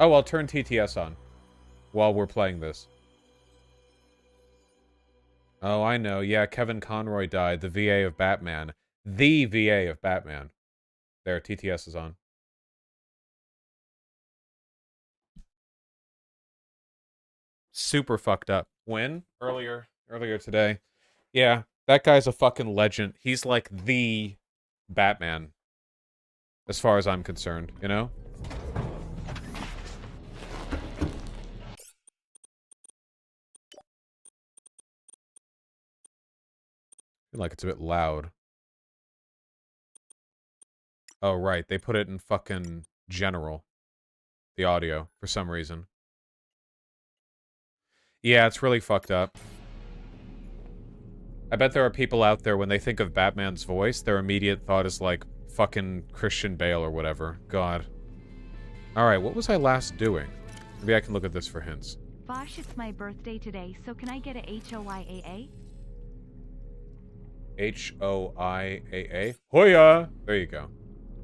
Oh, I'll turn TTS on while we're playing this. Oh, I know. Yeah, Kevin Conroy died. The VA of Batman. The VA of Batman. There, TTS is on. Super fucked up. When? Earlier today. Yeah, that guy's a fucking legend. He's like the Batman, as far as I'm concerned, you know? I feel like it's a bit loud. Oh, right. They put it in fucking general. The audio, for some reason. Yeah, it's really fucked up. I bet there are people out there, when they think of Batman's voice, their immediate thought is like, fucking Christian Bale or whatever. God. Alright, what was I last doing? Maybe I can look at this for hints. Vaush, it's my birthday today, so can I get a HOYAA? HOIAA? Hoya! There you go.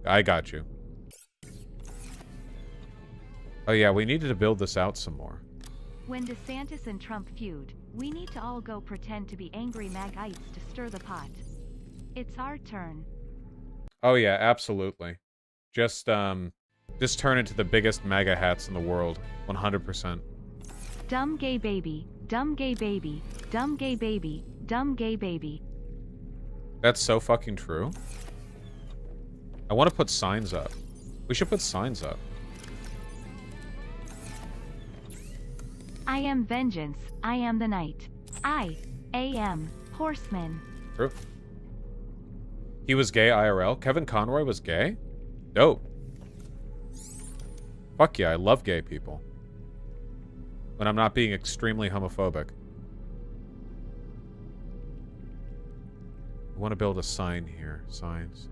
I got you. Oh yeah, we needed to build this out some more. When DeSantis and Trump feud, we need to all go pretend to be angry MAGites to stir the pot. It's our turn. Oh yeah, absolutely. Just turn into the biggest MAGA hats in the world. 100%. Dumb gay baby, dumb gay baby, dumb gay baby, dumb gay baby. That's so fucking true. I want to put signs up. We should put signs up. I am vengeance, I am the night. I am horseman. True. He was gay IRL? Kevin Conroy was gay? Dope. Fuck yeah, I love gay people. When I'm not being extremely homophobic. I want to build a sign here. Signs.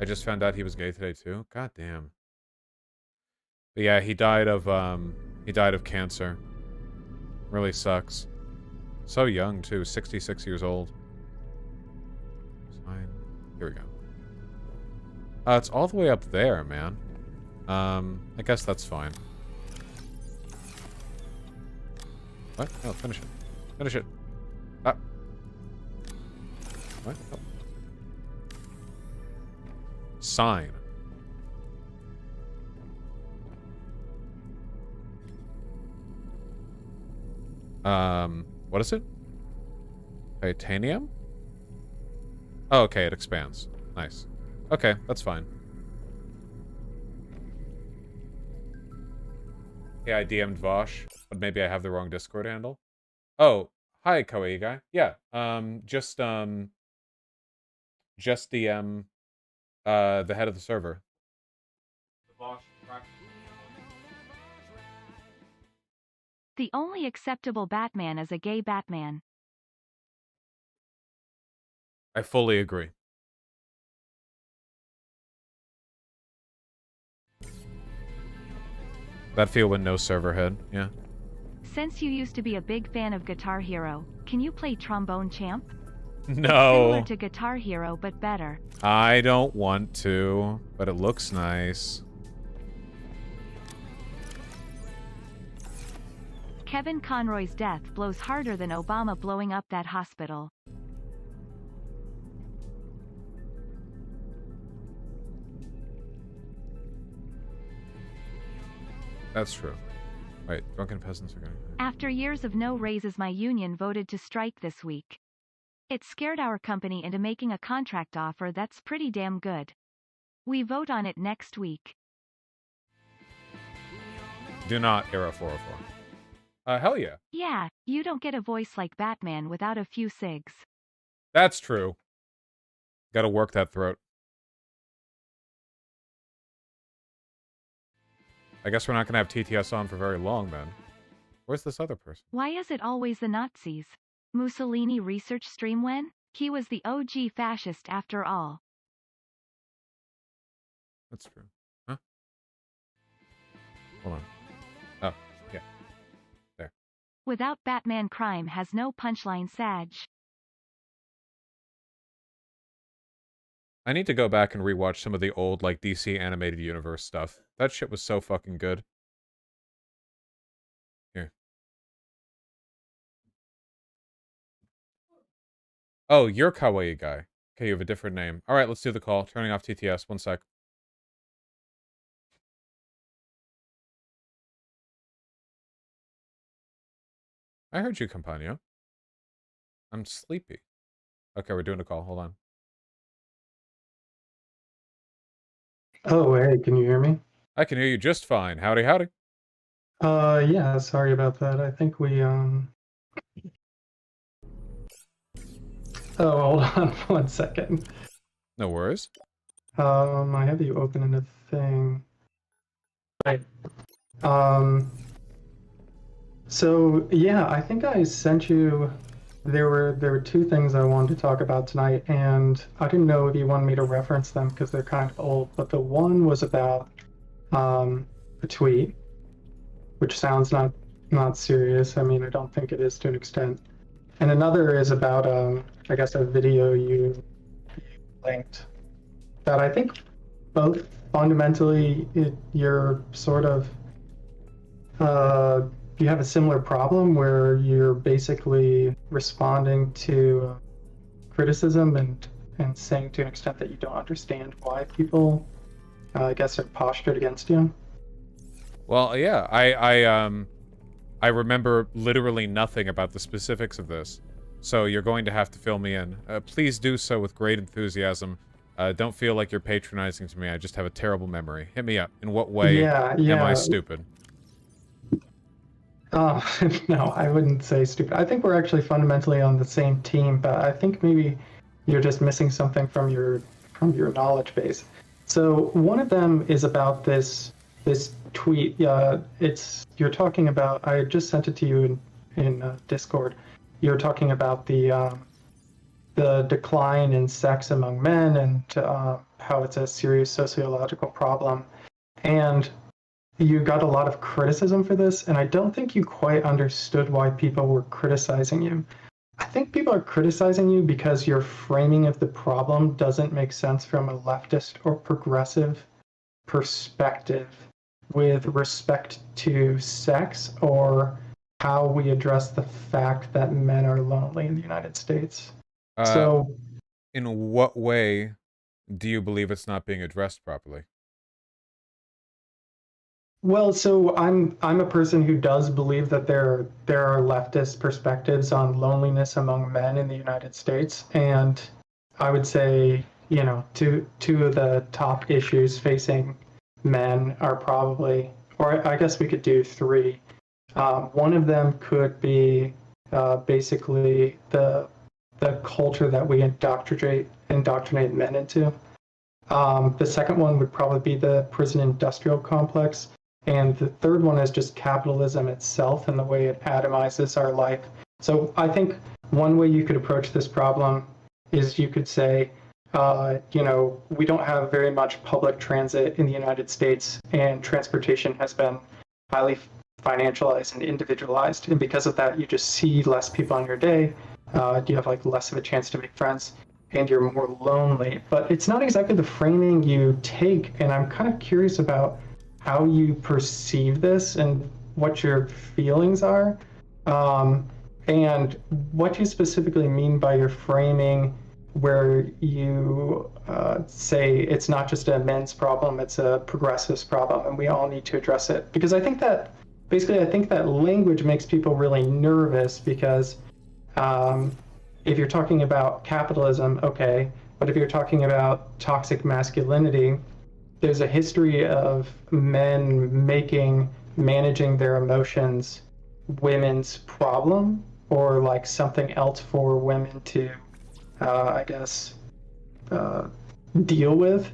I just found out he was gay today too. God damn. But yeah, he died of cancer. Really sucks. So young too, 66 years old. Sign. Here we go. It's all the way up there, man. I guess that's fine. What? No, finish it. Finish it. Ah. What? Oh. Sign. What is it? Titanium? Oh, okay, it expands. Nice. Okay, that's fine. Yeah, I DM'd Vaush, but maybe I have the wrong Discord handle. Oh, hi, Kawaii guy. Yeah, just DM, the head of the server. The only acceptable Batman is a gay Batman. I fully agree. That feel when no server head, yeah. Since you used to be a big fan of Guitar Hero, can you play Trombone Champ? No. Similar to Guitar Hero, but better. I don't want to, but it looks nice. Kevin Conroy's death blows harder than Obama blowing up that hospital. That's true. Wait, drunken peasants are going to... After years of no raises, my union voted to strike this week. It scared our company into making a contract offer that's pretty damn good. We vote on it next week. Do not, Era 404. Hell yeah. Yeah, you don't get a voice like Batman without a few cigs. That's true. Gotta work that throat. I guess we're not gonna have TTS on for very long, then. Where's this other person? Why is it always the Nazis? Mussolini research stream when? He was the OG fascist after all. That's true. Huh? Hold on. Oh, yeah. There. Without Batman, crime has no punchline, Sag. I need to go back and rewatch some of the old, like, DC animated universe stuff. That shit was so fucking good. Here. Oh, you're Kawaii guy. Okay, you have a different name. All right, let's do the call. Turning off TTS. 1 sec. I heard you, Campagno. I'm sleepy. Okay, we're doing a call. Hold on. Oh, hey, can you hear me? I can hear you just fine. Howdy, howdy. Yeah, sorry about that. I think we, Oh, hold on 1 second. No worries. I have you open in a thing. Right. Um, so yeah, I think I sent you, there were two things I wanted to talk about tonight, and I didn't know if you wanted me to reference them because they're kind of old, but the one was about, a tweet, which sounds not serious. I mean, I don't think it is to an extent. And another is about, I guess, a video you linked that I think both fundamentally you're sort of, you have a similar problem where you're basically responding to criticism and saying to an extent that you don't understand why people, I guess, are postured against you. Well, yeah, I remember literally nothing about the specifics of this, so you're going to have to fill me in. Please do so with great enthusiasm. Don't feel like you're patronizing to me. I just have a terrible memory. Hit me up. In what way am I stupid? Oh, no, I wouldn't say stupid. I think we're actually fundamentally on the same team, but I think maybe you're just missing something from your knowledge base. So one of them is about this tweet. You're talking about. I just sent it to you in Discord. You're talking about the decline in sex among men and how it's a serious sociological problem, and you got a lot of criticism for this, and I don't think you quite understood why people were criticizing you. I think people are criticizing you because your framing of the problem doesn't make sense from a leftist or progressive perspective with respect to sex or how we address the fact that men are lonely in the United States. So, in what way do you believe it's not being addressed properly? well, so I'm a person who does believe that there are leftist perspectives on loneliness among men in the United States, and I would say, you know, two of the top issues facing men are probably, or I guess we could do three. One of them could be basically the culture that we indoctrinate men into. The second one would probably be the prison industrial complex. And the third one is just capitalism itself and the way it atomizes our life. So I think one way you could approach this problem is you could say, you know, we don't have very much public transit in the United States, and transportation has been highly financialized and individualized. And because of that, you just see less people on your day. You have like less of a chance to make friends, and you're more lonely. But it's not exactly the framing you take. And I'm kind of curious about how you perceive this and what your feelings are, and what you specifically mean by your framing where you say it's not just a men's problem, it's a progressives problem, and we all need to address it. Because I think that, basically, I think that language makes people really nervous because if you're talking about capitalism, okay, but if you're talking about toxic masculinity, there's a history of men making managing their emotions women's problem, or like something else for women to, I guess, deal with.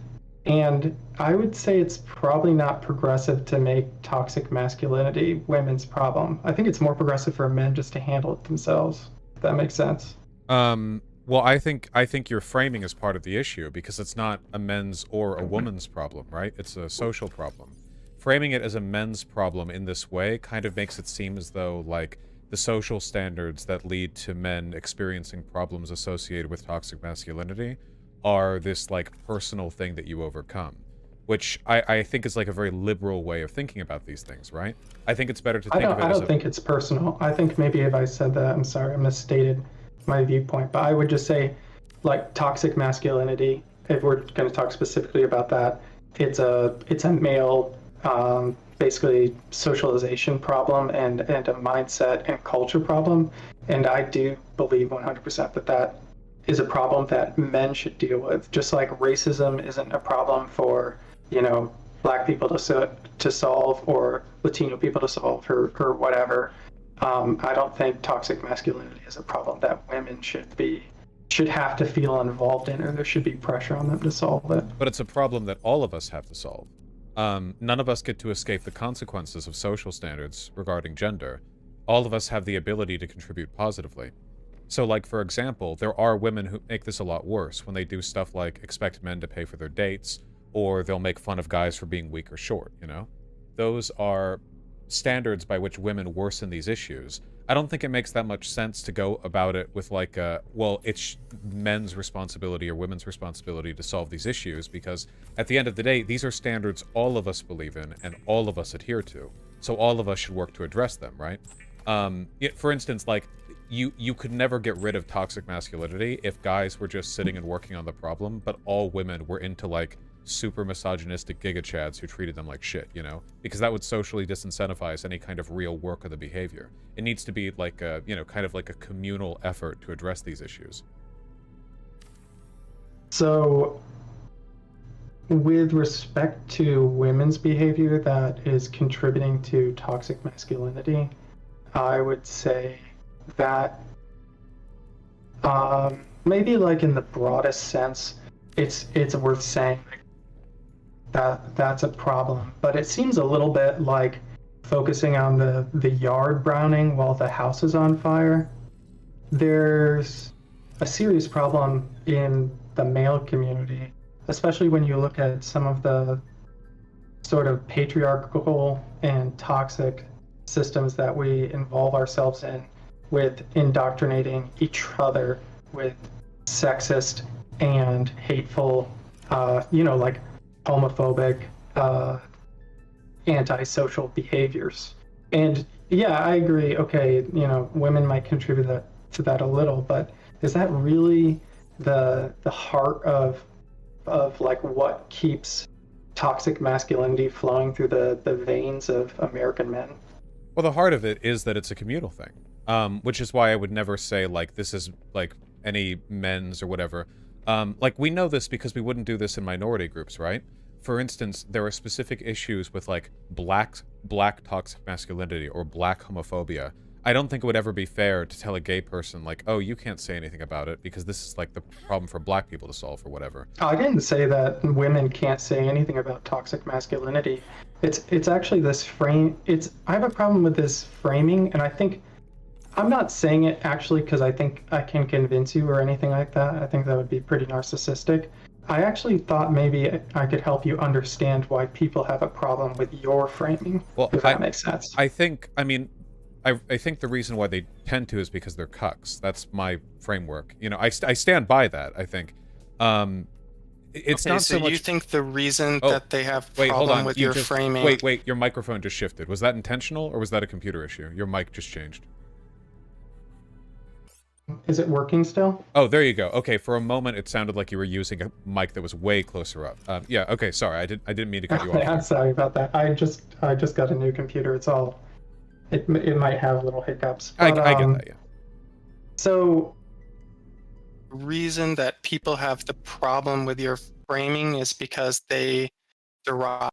And I would say it's probably not progressive to make toxic masculinity women's problem. I think it's more progressive for men just to handle it themselves, if that makes sense. Well, I think your framing is part of the issue, because it's not a men's or a woman's problem, right? It's a social problem. Framing it as a men's problem in this way kind of makes it seem as though, like, the social standards that lead to men experiencing problems associated with toxic masculinity are this, like, personal thing that you overcome. which I think is like a very liberal way of thinking about these things, right? I think it's better to think of it I as don't think it's personal. I think maybe if I said that, I'm sorry, I misstated my viewpoint. But I would just say, like toxic masculinity, if we're going to talk specifically about that, it's a male basically socialization problem and a mindset and culture problem. And I do believe 100% that that is a problem that men should deal with. Just like racism isn't a problem for, you know, black people to solve or Latino people to solve or whatever. I don't think toxic masculinity is a problem that women should have to feel involved in, or there should be pressure on them to solve it. But it's a problem that all of us have to solve. None of us get to escape the consequences of social standards regarding gender. All of us have the ability to contribute positively. So, like, for example, there are women who make this a lot worse when they do stuff like expect men to pay for their dates, or they'll make fun of guys for being weak or short, you know? Those are standards by which women worsen these issues. I don't think it makes that much sense to go about it with like well, it's men's responsibility or women's responsibility to solve these issues, because at the end of the day, these are standards all of us believe in and all of us adhere to. So all of us should work to address them, right? For instance, like, you could never get rid of toxic masculinity if guys were just sitting and working on the problem, but all women were into, like, super misogynistic giga-chads who treated them like shit, you know? Because that would socially disincentivize any kind of real work of the behavior. It needs to be, like, a, you know, kind of like a communal effort to address these issues. So, with respect to women's behavior that is contributing to toxic masculinity, I would say that maybe like in the broadest sense, it's worth saying that that's a problem. But it seems a little bit like focusing on the yard browning while the house is on fire. There's a serious problem in the male community, especially when you look at some of the sort of patriarchal and toxic systems that we involve ourselves in, with indoctrinating each other with sexist and hateful, like homophobic, antisocial behaviors. And yeah, I agree. Okay, women might contribute to that a little, but is that really the heart of like what keeps toxic masculinity flowing through the veins of American men? Well, the heart of it is that it's a communal thing, which is why I would never say, like, this is, like, any men's or whatever. Like, we know this because we wouldn't do this in minority groups, right? For instance, there are specific issues with, like, black toxic masculinity or black homophobia. I don't think it would ever be fair to tell a gay person, like, oh, you can't say anything about it because this is, like, the problem for black people to solve or whatever. I didn't say that women can't say anything about toxic masculinity. It's actually this frame. I have a problem with this framing, and I think I'm not saying it actually because I think I can convince you or anything like that. I think that would be pretty narcissistic. I actually thought maybe I could help you understand why people have a problem with your framing, if that makes sense. I think the reason why they tend to is because they're cucks. That's my framework. You know, I stand by that, I think. It's not so much... you think the reason that they have problem with your framing... Wait, your microphone just shifted. Was that intentional, or was that a computer issue? Your mic just changed. Is it working still? Oh, there you go. Okay, for a moment it sounded like you were using a mic that was way closer up. Yeah, okay, sorry. I didn't mean to cut you off. I'm sorry about that. I just got a new computer. It might have little hiccups. But, I get that, yeah. So, reason that people have the problem with your framing is because they derive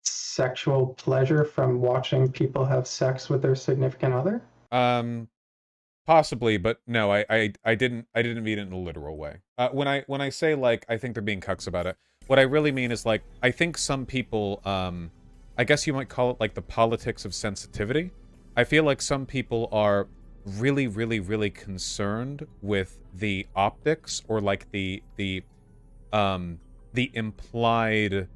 sexual pleasure from watching people have sex with their significant other? Possibly, but no, I didn't mean it in a literal way. When I say, like, I think they're being cucks about it, what I really mean is, like, I think some people, I guess you might call it, like, the politics of sensitivity. I feel like some people are really, really, really concerned with the optics, or, like, the implied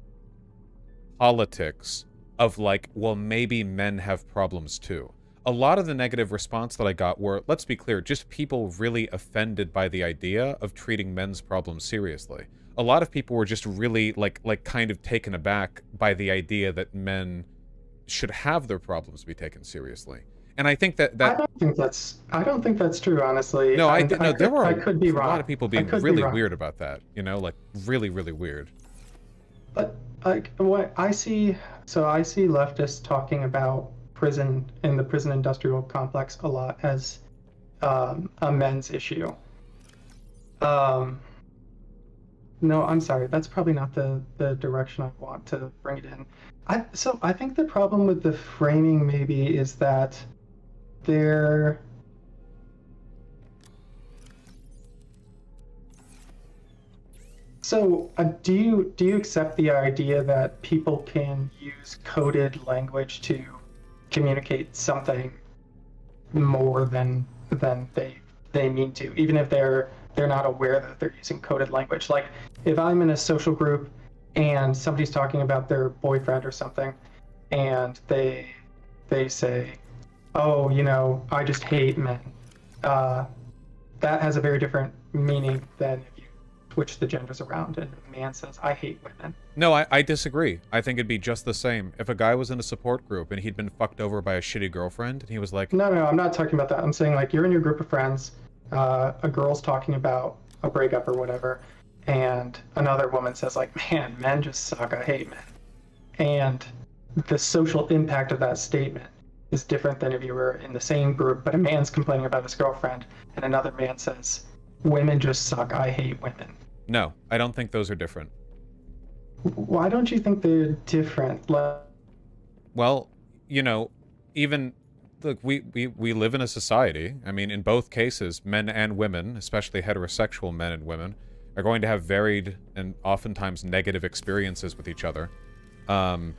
politics of, like, well, maybe men have problems too. a lot of the negative response that I got were, let's be clear, just people really offended by the idea of treating men's problems seriously. A lot of people were just really, like kind of taken aback by the idea that men should have their problems be taken seriously. And I think that I don't think that's true, honestly. no, I And did no. There were I could be a lot wrong. of people I being could be really wrong. weird about that. You know, like really, really weird. But like what I see, so I see leftists talking about prison and the prison industrial complex a lot as a men's issue. Um, no, I'm sorry. That's probably not the direction I want to bring it in. I think the problem with the framing maybe is that there. So, do you accept the idea that people can use coded language to communicate something more than they mean to, even if they're not aware that they're using coded language? Like, if I'm in a social group and somebody's talking about their boyfriend or something, and they say, "Oh, you know, I just hate men," that has a very different meaning than if you switch the genders around and a man says, "I hate women." No, I disagree. I think it'd be just the same. If a guy was in a support group and he'd been fucked over by a shitty girlfriend, and he was like, No, I'm not talking about that. I'm saying like you're in your group of friends, a girl's talking about a breakup or whatever, and another woman says like, "Man, men just suck. I hate men." And the social impact of that statement is different than if you were in the same group, but a man's complaining about his girlfriend, and another man says, "Women just suck. I hate women." no, I don't think those are different. Why don't you think they're different? Well, you know, even look, we live in a society. I mean, in both cases, men and women, especially heterosexual men and women, are going to have varied and oftentimes negative experiences with each other. And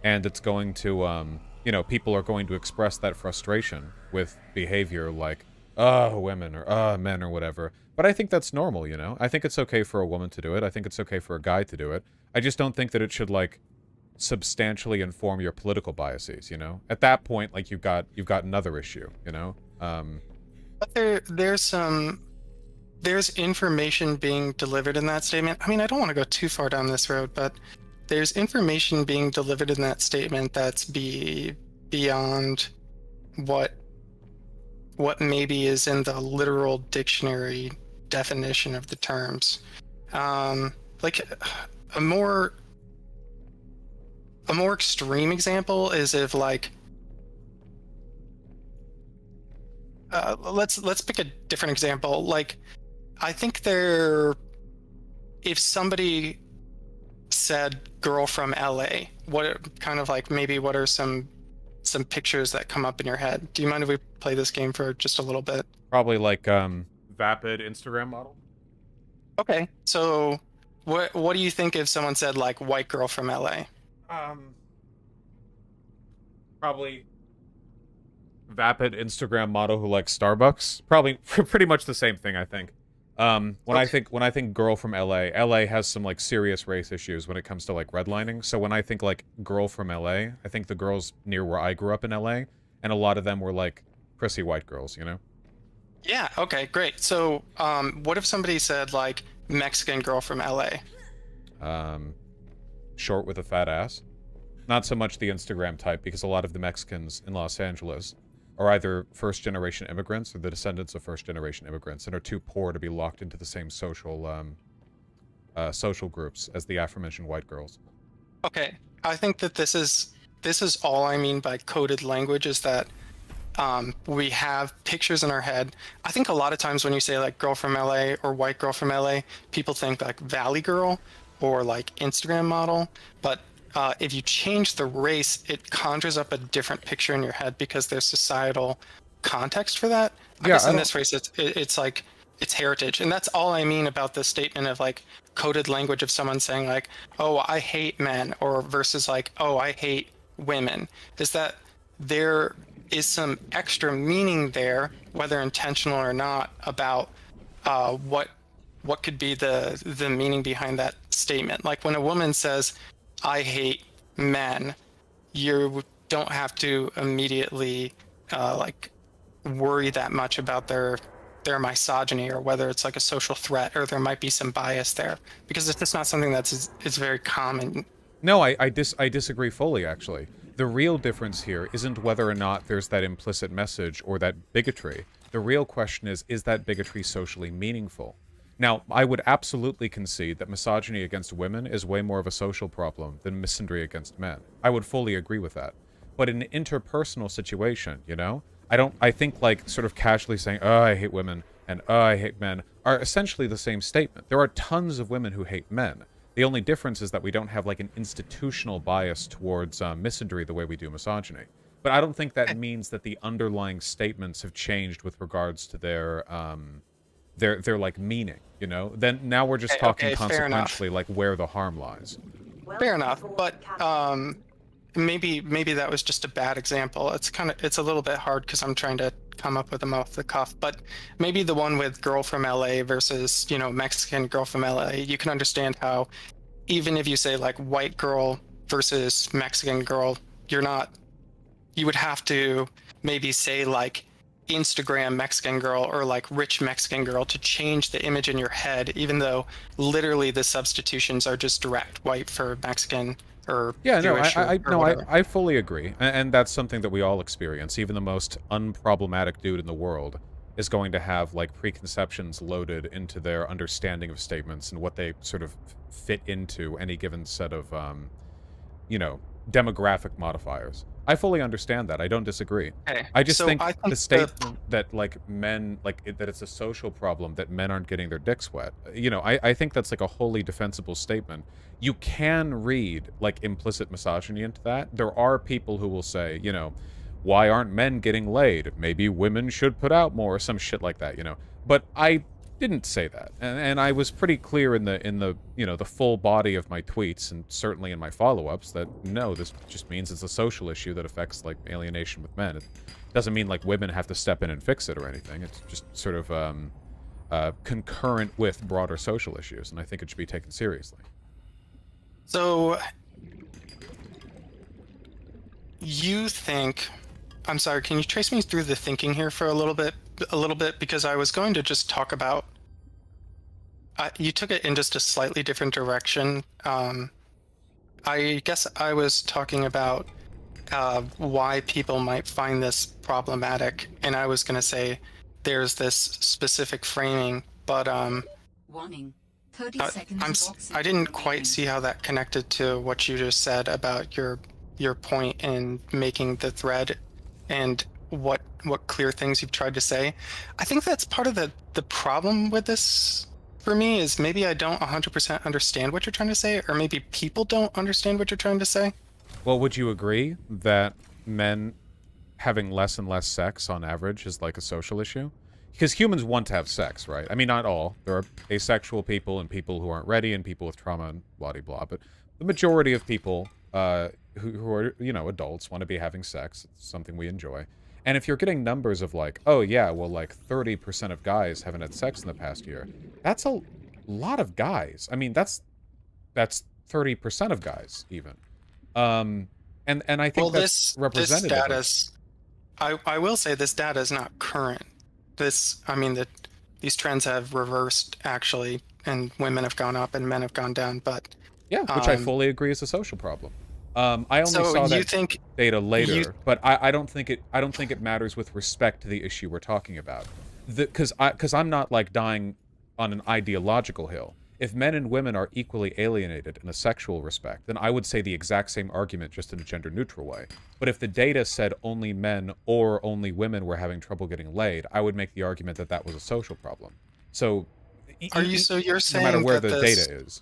it's going to, you know, people are going to express that frustration with behavior like, oh, women, or men, or whatever. But I think that's normal, you know? I think it's okay for a woman to do it. I think it's okay for a guy to do it. I just don't think that it should, like, substantially inform your political biases, you know? At that point, like, you've got another issue, you know? But there's information being delivered in that statement. I mean, I don't want to go too far down this road, but there's information being delivered in that statement that's beyond what maybe is in the literal dictionary definition of the terms. Like a more extreme example is if like let's pick a different example. Like I think if somebody said girl from LA, what kind of like maybe what are some pictures that come up in your head? Do you mind if we play this game for just a little bit? Probably, like, vapid Instagram model? Okay, so what do you think if someone said like white girl from LA? Probably vapid Instagram model who likes Starbucks. Probably pretty much the same thing, I think. When I think girl from LA has some like serious race issues when it comes to like redlining. So when I think like girl from LA, I think the girls near where I grew up in LA, and a lot of them were like prissy white girls, you know? Yeah, okay, great. So what if somebody said like Mexican girl from LA? Short with a fat ass. Not so much the Instagram type, because a lot of the Mexicans in Los Angeles are either first-generation immigrants or the descendants of first-generation immigrants and are too poor to be locked into the same social groups as the aforementioned white girls. Okay, I think that this is all I mean by coded language is that we have pictures in our head. I think a lot of times when you say like girl from LA or white girl from LA, people think like Valley Girl or like Instagram model, but if you change the race, it conjures up a different picture in your head because there's societal context for that. I guess in this case, it's like it's heritage, and that's all I mean about the statement of like coded language of someone saying like, "Oh, I hate men," or versus like, "Oh, I hate women," is that there is some extra meaning there, whether intentional or not, about what could be the meaning behind that statement. Like when a woman says, "I hate men," you don't have to immediately like worry that much about their misogyny, or whether it's like a social threat, or there might be some bias there, because it's just not something that's is very common. No, I disagree fully, actually. The real difference here isn't whether or not there's that implicit message or that bigotry. The real question is that bigotry socially meaningful? Now, I would absolutely concede that misogyny against women is way more of a social problem than misandry against men. I would fully agree with that. But in an interpersonal situation, you know? I think, like, sort of casually saying, oh, I hate women, and oh, I hate men, are essentially the same statement. There are tons of women who hate men. The only difference is that we don't have, like, an institutional bias towards misandry the way we do misogyny. But I don't think that means that the underlying statements have changed with regards to their like, meaning, you know? Then, now we're just talking consequentially, like, where the harm lies. Fair enough, but maybe that was just a bad example. It's a little bit hard because I'm trying to come up with them off the cuff, but maybe the one with girl from LA versus, you know, Mexican girl from LA, you can understand how even if you say like white girl versus Mexican girl, you would have to maybe say like Instagram Mexican girl or like rich Mexican girl to change the image in your head, even though literally the substitutions are just direct white for Mexican or yeah, Jewish I fully agree, and that's something that we all experience. Even the most unproblematic dude in the world is going to have like preconceptions loaded into their understanding of statements and what they sort of fit into any given set of, you know, demographic modifiers. I fully understand that. I don't disagree. Okay. I just think the statement that like men, like that it's a social problem that men aren't getting their dicks wet, you know, I think that's like a wholly defensible statement. You can read like implicit misogyny into that. There are people who will say, you know, why aren't men getting laid? Maybe women should put out more, or some shit like that, you know. But I didn't say that, and I was pretty clear in the you know, the full body of my tweets, and certainly in my follow-ups, that no, this just means it's a social issue that affects like alienation with men. It doesn't mean like women have to step in and fix it or anything. It's just sort of concurrent with broader social issues, and I think it should be taken seriously. So you think, I'm sorry, can you trace me through the thinking here for a little bit, because I was going to just talk about, you took it in just a slightly different direction. I guess I was talking about why people might find this problematic, and I was going to say there's this specific framing, but Warning. 30 seconds. I didn't quite see how that connected to what you just said about your point in making the thread and what clear things you've tried to say. I think that's part of the problem with this for me, is maybe I don't 100% understand what you're trying to say, or maybe people don't understand what you're trying to say. Well, would you agree that men having less and less sex on average is like a social issue? Because humans want to have sex, right? I mean, not all. There are asexual people and people who aren't ready and people with trauma and blah-de-blah. But the majority of people who are, you know, adults want to be having sex. It's something we enjoy. And if you're getting numbers of like, oh yeah, well like 30% of guys haven't had sex in the past year, that's a lot of guys. I mean, that's 30% of guys even. And I think that's representative. This data, I will say this data is not current. These trends have reversed actually, and women have gone up and men have gone down. But yeah, which I fully agree is a social problem. I only saw that data later, but I don't think it matters with respect to the issue we're talking about. Because I'm not like dying on an ideological hill. If men and women are equally alienated in a sexual respect, then I would say the exact same argument, just in a gender-neutral way. But if the data said only men or only women were having trouble getting laid, I would make the argument that that was a social problem. So, you're saying no matter where the this data is.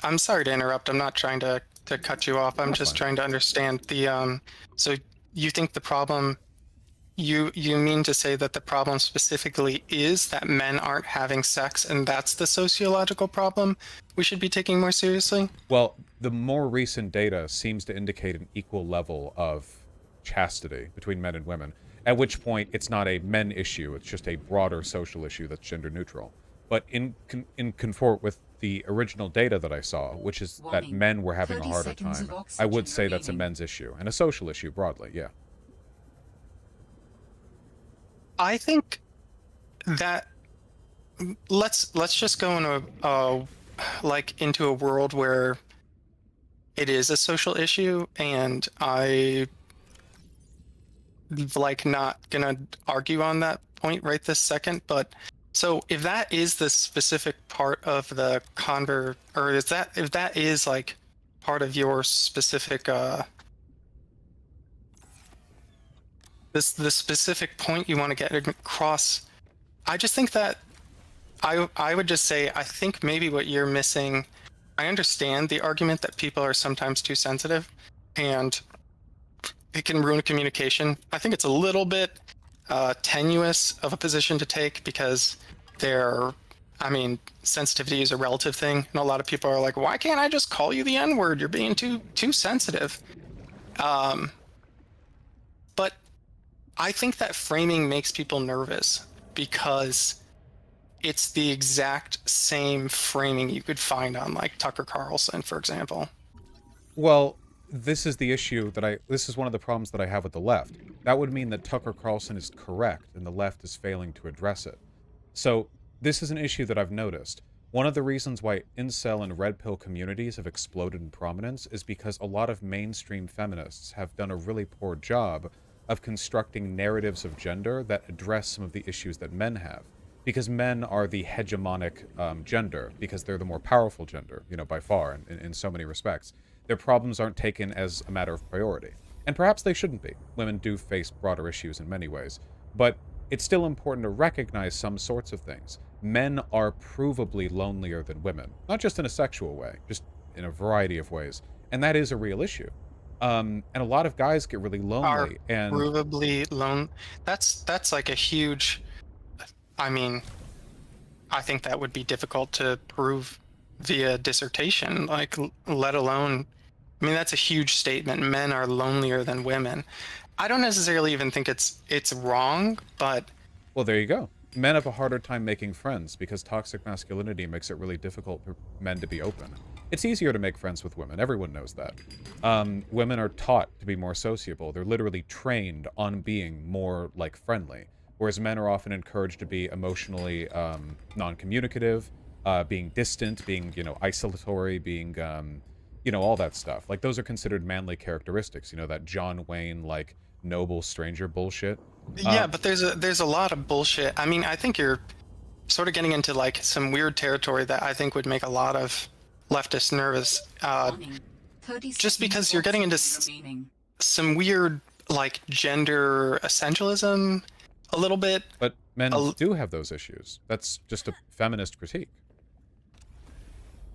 I'm sorry to interrupt. I'm not trying to cut you off. I'm just trying to understand the. So you think the problem? You mean to say that the problem specifically is that men aren't having sex, and that's the sociological problem we should be taking more seriously? Well, the more recent data seems to indicate an equal level of chastity between men and women, at which point it's not a men issue, it's just a broader social issue that's gender neutral. But in conform with the original data that I saw, which is that men were having a harder time, I would say that's a men's issue, and a social issue broadly, yeah. I think that let's just go into into a world where it is a social issue, and I like not gonna argue on that point right this second, but so if that is the specific part of the or is that if that is like part of your specific the specific point you want to get across, I just think that I would just say I think maybe what you're missing. I understand the argument that people are sometimes too sensitive, and it can ruin communication. I think it's a little bit tenuous of a position to take because I mean, sensitivity is a relative thing, and a lot of people are like, "Why can't I just call you the N-word? You're being too sensitive." But I think that framing makes people nervous because it's the exact same framing you could find on like Tucker Carlson, for example. Well, this is the issue that this is one of the problems that I have with the left. That would mean that Tucker Carlson is correct and the left is failing to address it. So this is an issue that I've noticed. One of the reasons why incel and red pill communities have exploded in prominence is because a lot of mainstream feminists have done a really poor job of constructing narratives of gender that address some of the issues that men have. Because men are the hegemonic gender, because they're the more powerful gender, you know, by far, in so many respects. Their problems aren't taken as a matter of priority. And perhaps they shouldn't be. Women do face broader issues in many ways. But it's still important to recognize some sorts of things. Men are provably lonelier than women. Not just in a sexual way, just in a variety of ways. And that is a real issue. And a lot of guys get really lonely. Are provably lone. That's like a huge... I mean, I think that would be difficult to prove via dissertation, like, let alone... I mean, that's a huge statement. Men are lonelier than women. I don't necessarily even think it's wrong, but... Well, there you go. Men have a harder time making friends because toxic masculinity makes it really difficult for men to be open. It's easier to make friends with women. Everyone knows that. Women are taught to be more sociable. They're literally trained on being more, like, friendly. Whereas men are often encouraged to be emotionally non-communicative, being distant, being, you know, isolatory, being, you know, all that stuff. Like, those are considered manly characteristics, you know, that John Wayne, like, noble stranger bullshit. Yeah, but there's a lot of bullshit. I mean, I think you're sort of getting into, like, some weird territory that I think would make a lot of leftists nervous. Just because you're getting into some weird, like, gender essentialism a little bit. But men do have those issues. That's just a feminist critique.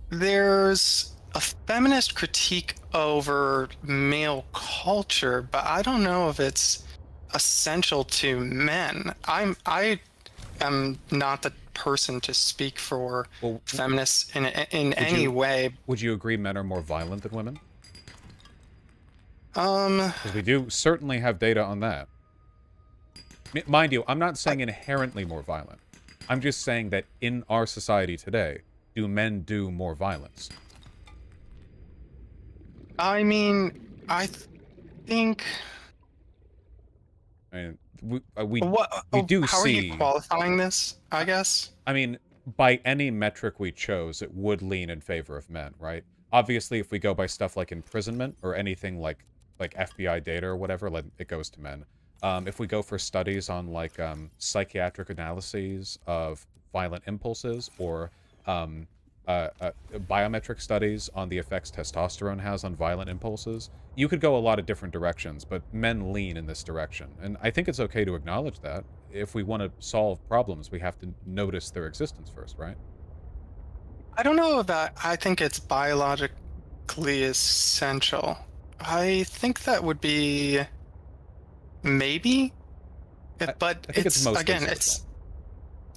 There's a feminist critique over male culture, but I don't know if it's essential to men. I am not the person to speak for feminists in any way. Would you agree men are more violent than women? Because we do certainly have data on that. Mind you, I'm not saying inherently more violent. I'm just saying that in our society today, do men do more violence? I mean, I think... I mean, we do how see... are you qualifying this, I guess? I mean, by any metric we chose, it would lean in favor of men, right? Obviously, if we go by stuff like imprisonment or anything like FBI data or whatever, like, it goes to men. If we go for studies on, like, psychiatric analyses of violent impulses or biometric studies on the effects testosterone has on violent impulses, you could go a lot of different directions, but men lean in this direction. And I think it's okay to acknowledge that. If we want to solve problems, we have to notice their existence first, right? I don't know about... I think it's biologically essential. I think that would be... maybe, but I think it's mostly again, social.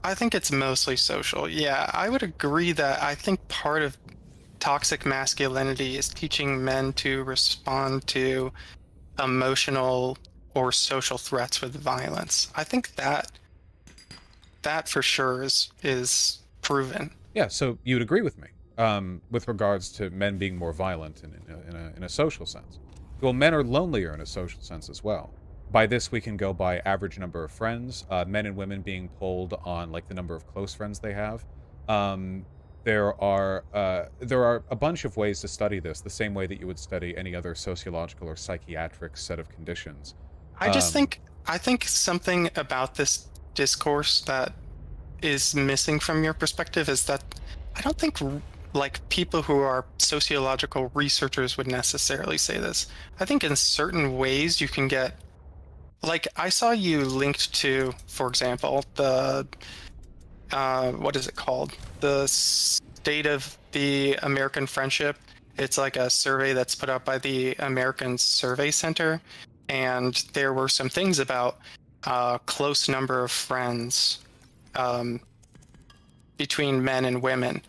I think it's mostly social. Yeah, I would agree that I think part of toxic masculinity is teaching men to respond to emotional or social threats with violence. I think that for sure is proven. Yeah, so you'd agree with me with regards to men being more violent in a social sense. Well, men are lonelier in a social sense as well. by this we can go by average number of friends, men and women being polled on like the number of close friends they have. There are a bunch of ways to study this, the same way that you would study any other sociological or psychiatric set of conditions. I think something about this discourse that is missing from your perspective is that I don't think like people who are sociological researchers would necessarily say this. I think in certain ways you can get, like, I saw you linked to, for example, the what is it called? The State of the American Friendship. It's like a survey that's put out by the American Survey Center, and there were some things about close number of friends between men and women.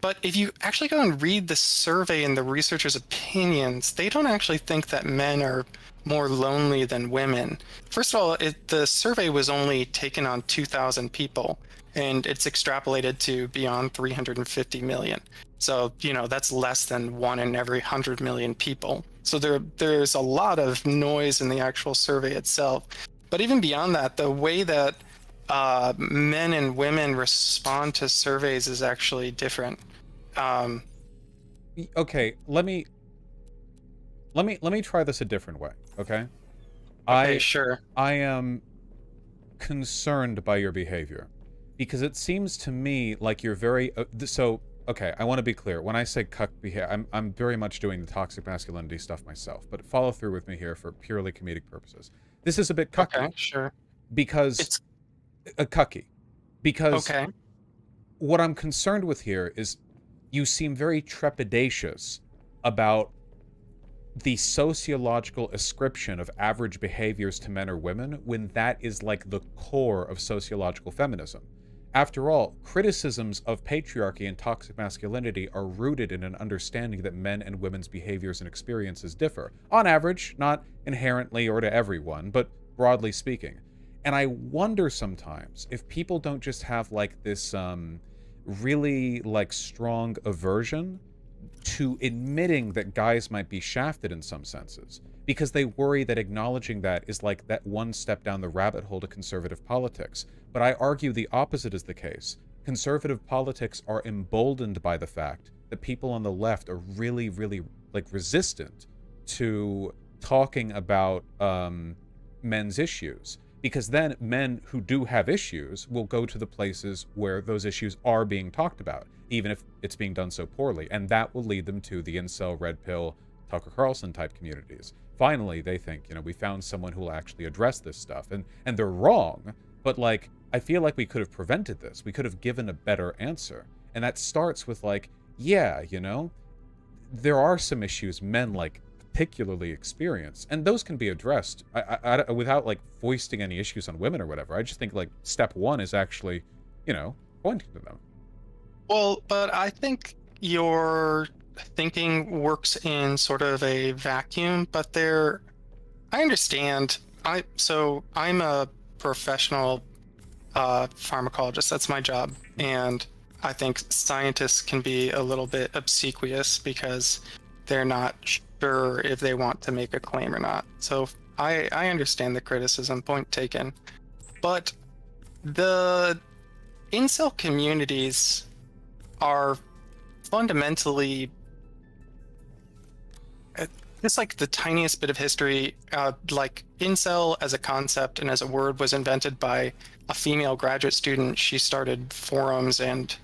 But if you actually go and read the survey and the researchers' opinions, they don't actually think that men are more lonely than women. First of all, the survey was only taken on 2,000 people, and it's extrapolated to beyond 350 million. So, you know, that's less than 1 in every 100 million people. So there's a lot of noise in the actual survey itself. But even beyond that, the way that men and women respond to surveys is actually different. Okay, let me try this a different way, okay? Okay, sure. I am concerned by your behavior because it seems to me like you're very okay, I want to be clear. When I say cuck behavior, I'm very much doing the toxic masculinity stuff myself, but follow through with me here for purely comedic purposes. This is a bit cucky. Okay, sure. Because it's a cucky. Because okay. What I'm concerned with here is you seem very trepidatious about the sociological ascription of average behaviors to men or women when that is like the core of sociological feminism. After all, criticisms of patriarchy and toxic masculinity are rooted in an understanding that men and women's behaviors and experiences differ. On average, not inherently or to everyone, but broadly speaking. And I wonder sometimes if people don't just have like this really like strong aversion to admitting that guys might be shafted in some senses, because they worry that acknowledging that is like that one step down the rabbit hole to conservative politics. But I argue the opposite is the case. Conservative politics are emboldened by the fact that people on the left are really, really like resistant to talking about men's issues. Because then men who do have issues will go to the places where those issues are being talked about, even if it's being done so poorly. And that will lead them to the incel, red pill, Tucker Carlson type communities. Finally, they think, you know, we found someone who will actually address this stuff. And they're wrong, but like, I feel like we could have prevented this. We could have given a better answer. And that starts with like, yeah, you know, there are some issues men like particularly experience, and those can be addressed I without like foisting any issues on women or whatever. I just think like step one is actually, you know, pointing to them. Well, but I think your thinking works in sort of a vacuum, but I understand. I'm a professional pharmacologist. That's my job. And I think scientists can be a little bit obsequious because they're not sure if they want to make a claim or not. So I understand the criticism, point taken. But the incel communities are fundamentally just like the tiniest bit of history. Like incel as a concept and as a word was invented by a female graduate student. She started forums and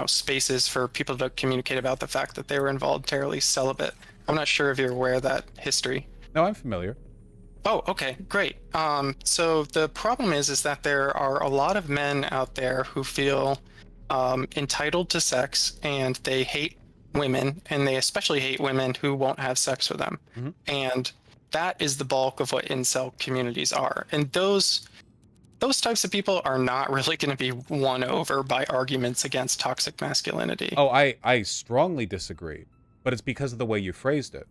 spaces for people to communicate about the fact that they were involuntarily celibate. I'm not sure if you're aware of that history. No, I'm familiar. Oh, okay, great. So the problem is that there are a lot of men out there who feel entitled to sex, and they hate women, and they especially hate women who won't have sex with them. Mm-hmm. And that is the bulk of what incel communities are. And those types of people are not really going to be won over by arguments against toxic masculinity. Oh, I strongly disagree, but it's because of the way you phrased it.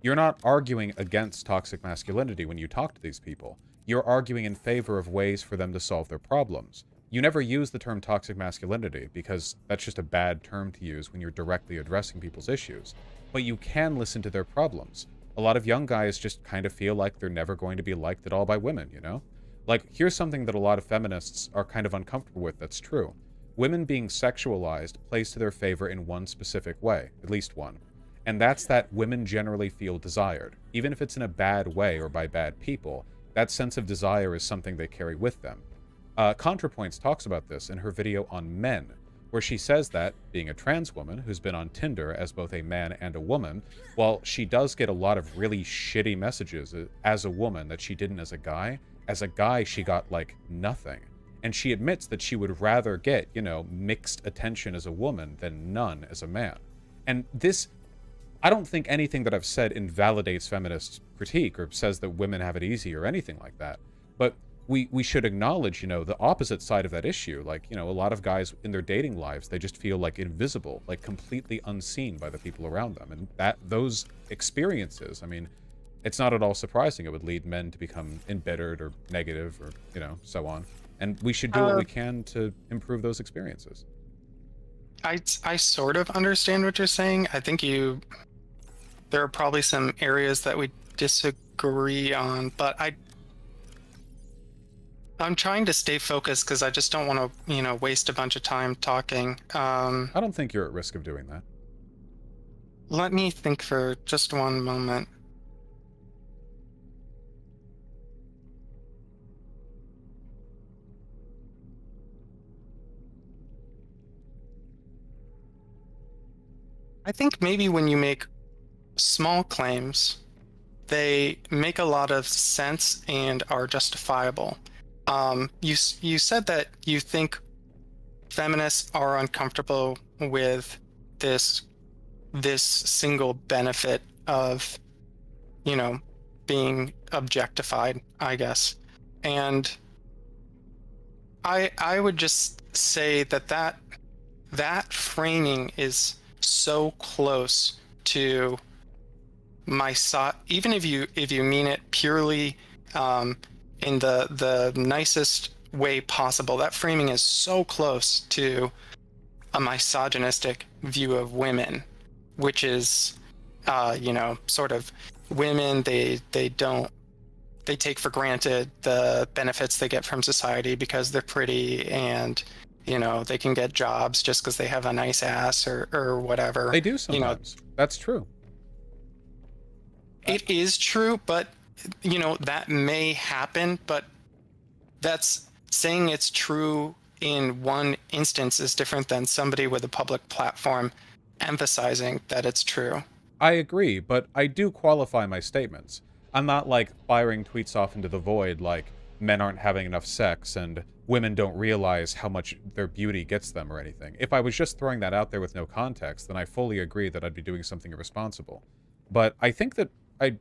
You're not arguing against toxic masculinity when you talk to these people. You're arguing in favor of ways for them to solve their problems. You never use the term toxic masculinity because that's just a bad term to use when you're directly addressing people's issues. But you can listen to their problems. a lot of young guys just kind of feel like they're never going to be liked at all by women, you know? Like, here's something that a lot of feminists are kind of uncomfortable with that's true. Women being sexualized plays to their favor in one specific way, at least one. And that's that women generally feel desired. Even if it's in a bad way or by bad people, that sense of desire is something they carry with them. ContraPoints talks about this in her video on men, where she says that, being a trans woman who's been on Tinder as both a man and a woman, while she does get a lot of really shitty messages as a woman that she didn't as a guy she got, like, nothing. And she admits that she would rather get, you know, mixed attention as a woman than none as a man. And this, I don't think anything that I've said invalidates feminist critique or says that women have it easy or anything like that. But we should acknowledge, you know, the opposite side of that issue. Like, you know, a lot of guys in their dating lives, they just feel like invisible, like completely unseen by the people around them. And those experiences, I mean, it's not at all surprising it would lead men to become embittered or negative or, you know, so on. And we should do what we can to improve those experiences. I sort of understand what you're saying. I think there are probably some areas that we disagree on, but I'm trying to stay focused because I just don't want to, you know, waste a bunch of time talking. I don't think you're at risk of doing that. Let me think for just one moment. I think maybe when you make small claims, they make a lot of sense and are justifiable. You said that you think feminists are uncomfortable with this single benefit of, you know, being objectified, I guess. And I would just say that framing is so close to even if you mean it purely in the nicest way possible, that framing is so close to a misogynistic view of women, which is you know, sort of women, they take for granted the benefits they get from society because they're pretty, and you know, they can get jobs just because they have a nice ass or whatever. They do sometimes. You know, that's true. It is true, but, you know, that may happen, but that's saying it's true in one instance is different than somebody with a public platform emphasizing that it's true. I agree, but I do qualify my statements. I'm not, like, firing tweets off into the void like men aren't having enough sex and women don't realize how much their beauty gets them or anything. If I was just throwing that out there with no context, then I fully agree that I'd be doing something irresponsible. But I think that I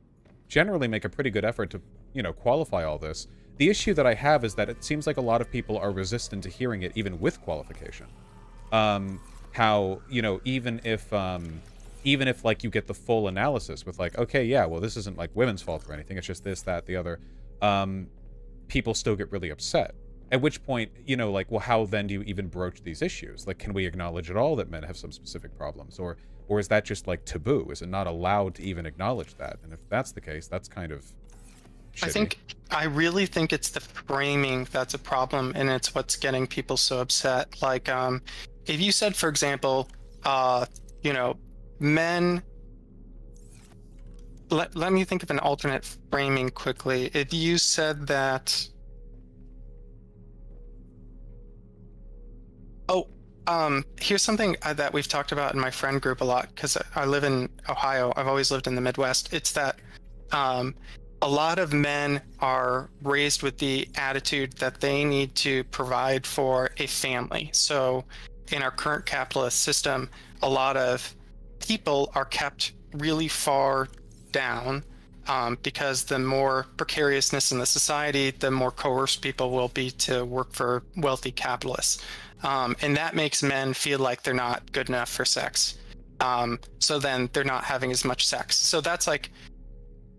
generally make a pretty good effort to, you know, qualify all this. The issue that I have is that it seems like a lot of people are resistant to hearing it even with qualification. How, you know, even if like you get the full analysis with like, okay, yeah, well, this isn't like women's fault or anything, it's just this, that, the other, people still get really upset. At which point, you know, like, well, how then do you even broach these issues? Like, can we acknowledge at all that men have some specific problems? Or is that just, like, taboo? Is it not allowed to even acknowledge that? And if that's the case, that's kind of shitty. I really think it's the framing that's a problem, and it's what's getting people so upset. Like, if you said, for example, you know, men... Let me think of an alternate framing quickly. If you said that... here's something that we've talked about in my friend group a lot, because I live in Ohio. I've always lived in the Midwest. It's that a lot of men are raised with the attitude that they need to provide for a family. So in our current capitalist system, a lot of people are kept really far down because the more precariousness in the society, the more coerced people will be to work for wealthy capitalists. And that makes men feel like they're not good enough for sex. So then they're not having as much sex. So that's like,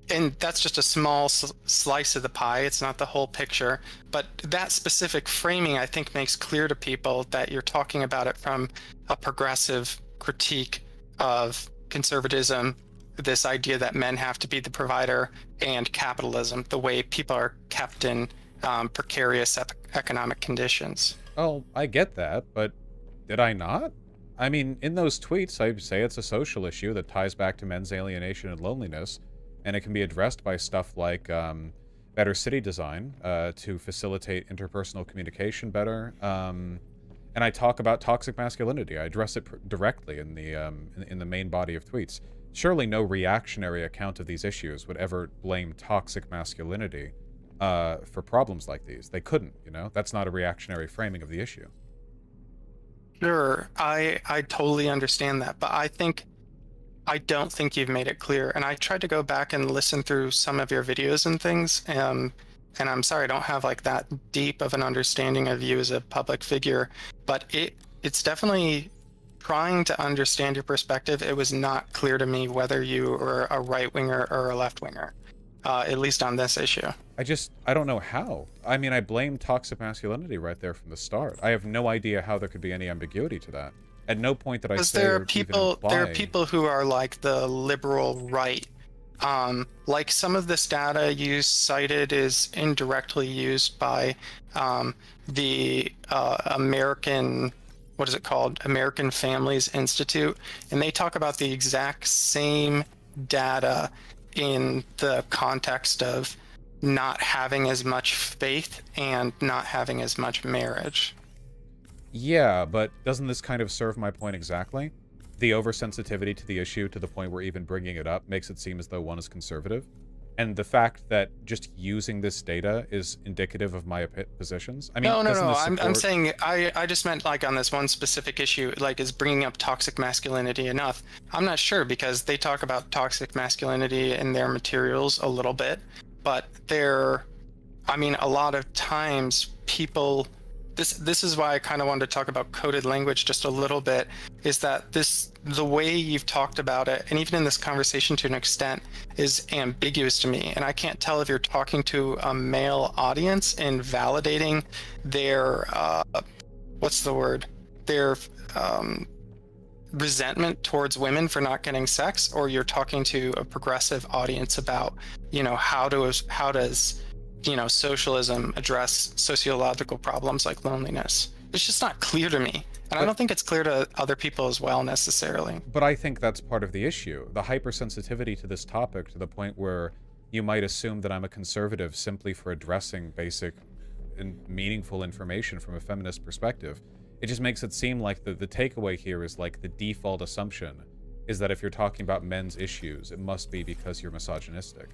and that's just a small slice of the pie. It's not the whole picture. But that specific framing, I think, makes clear to people that you're talking about it from a progressive critique of conservatism this idea that men have to be the provider, and capitalism, the way people are kept in precarious economic conditions. Oh, I get that, but did I not? I mean, in those tweets, I say it's a social issue that ties back to men's alienation and loneliness, and it can be addressed by stuff like better city design to facilitate interpersonal communication better. And I talk about toxic masculinity. I address it directly in the main body of tweets. Surely no reactionary account of these issues would ever blame toxic masculinity for problems like these. They couldn't, you know? That's not a reactionary framing of the issue. Sure, I totally understand that, but I don't think you've made it clear. And I tried to go back and listen through some of your videos and things, and I'm sorry I don't have like that deep of an understanding of you as a public figure, but it's definitely trying to understand your perspective. It was not clear to me whether you were a right winger or a left winger, at least on this issue. I don't know how. I mean, I blame toxic masculinity right there from the start. I have no idea how there could be any ambiguity to that. At no point did I say there or are even people imply... there are people who are like the liberal right. Like some of this data you cited is indirectly used by the American, what is it called? American Families Institute, and they talk about the exact same data in the context of not having as much faith and not having as much marriage. Yeah, but doesn't this kind of serve my point exactly? The oversensitivity to the issue to the point where even bringing it up makes it seem as though one is conservative. And the fact that just using this data is indicative of my positions. I mean, no. Support... I'm saying I just meant like on this one specific issue, like is bringing up toxic masculinity enough? I'm not sure, because they talk about toxic masculinity in their materials a little bit, but I mean, a lot of times people. This is why I kind of wanted to talk about coded language just a little bit, is that the way you've talked about it, and even in this conversation to an extent, is ambiguous to me. And I can't tell if you're talking to a male audience and validating their, their resentment towards women for not getting sex, or you're talking to a progressive audience about, you know, how does socialism address sociological problems like loneliness. It's just not clear to me. And I don't think it's clear to other people as well, necessarily. But I think that's part of the issue. The hypersensitivity to this topic, to the point where you might assume that I'm a conservative simply for addressing basic and meaningful information from a feminist perspective. It just makes it seem like the takeaway here is like the default assumption is that if you're talking about men's issues, it must be because you're misogynistic.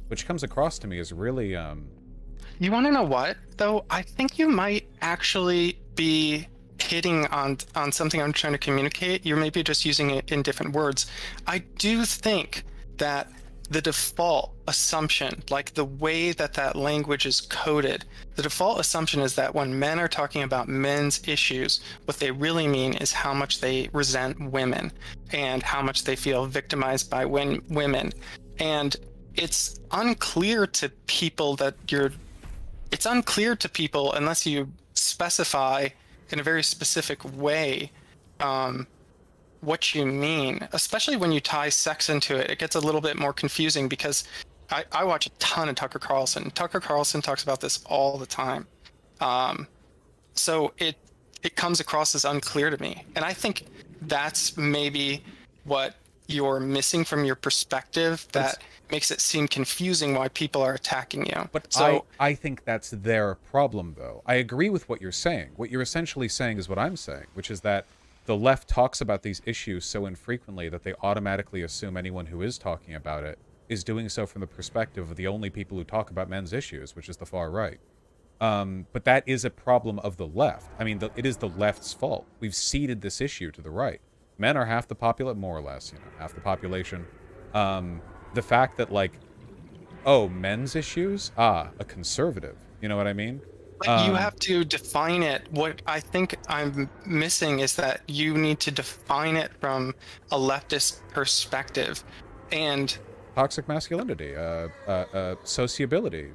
Which comes across to me as really, You want to know what, though? I think you might actually be hitting on something I'm trying to communicate. You're maybe just using it in different words. I do think that the default assumption, like the way that language is coded, the default assumption is that when men are talking about men's issues, what they really mean is how much they resent women and how much they feel victimized by women. And it's unclear to people unless you specify in a very specific way what you mean, especially when you tie sex into it. It gets a little bit more confusing, because I watch a ton of Tucker Carlson. Tucker Carlson talks about this all the time. So it comes across as unclear to me. And I think that's maybe what you're missing from your perspective, that makes it seem confusing why people are attacking you. But so I think that's their problem, though. I agree with what you're saying. What you're essentially saying is what I'm saying, which is that the left talks about these issues so infrequently that they automatically assume anyone who is talking about it is doing so from the perspective of the only people who talk about men's issues, which is the far right. But that is a problem of the left. I mean, it is the left's fault. We've ceded this issue to the right. Men are half the population, more or less, half the population. The fact that, like, oh, men's issues? Ah, a conservative. You know what I mean? But you have to define it. What I think I'm missing is that you need to define it from a leftist perspective. And toxic masculinity, sociability,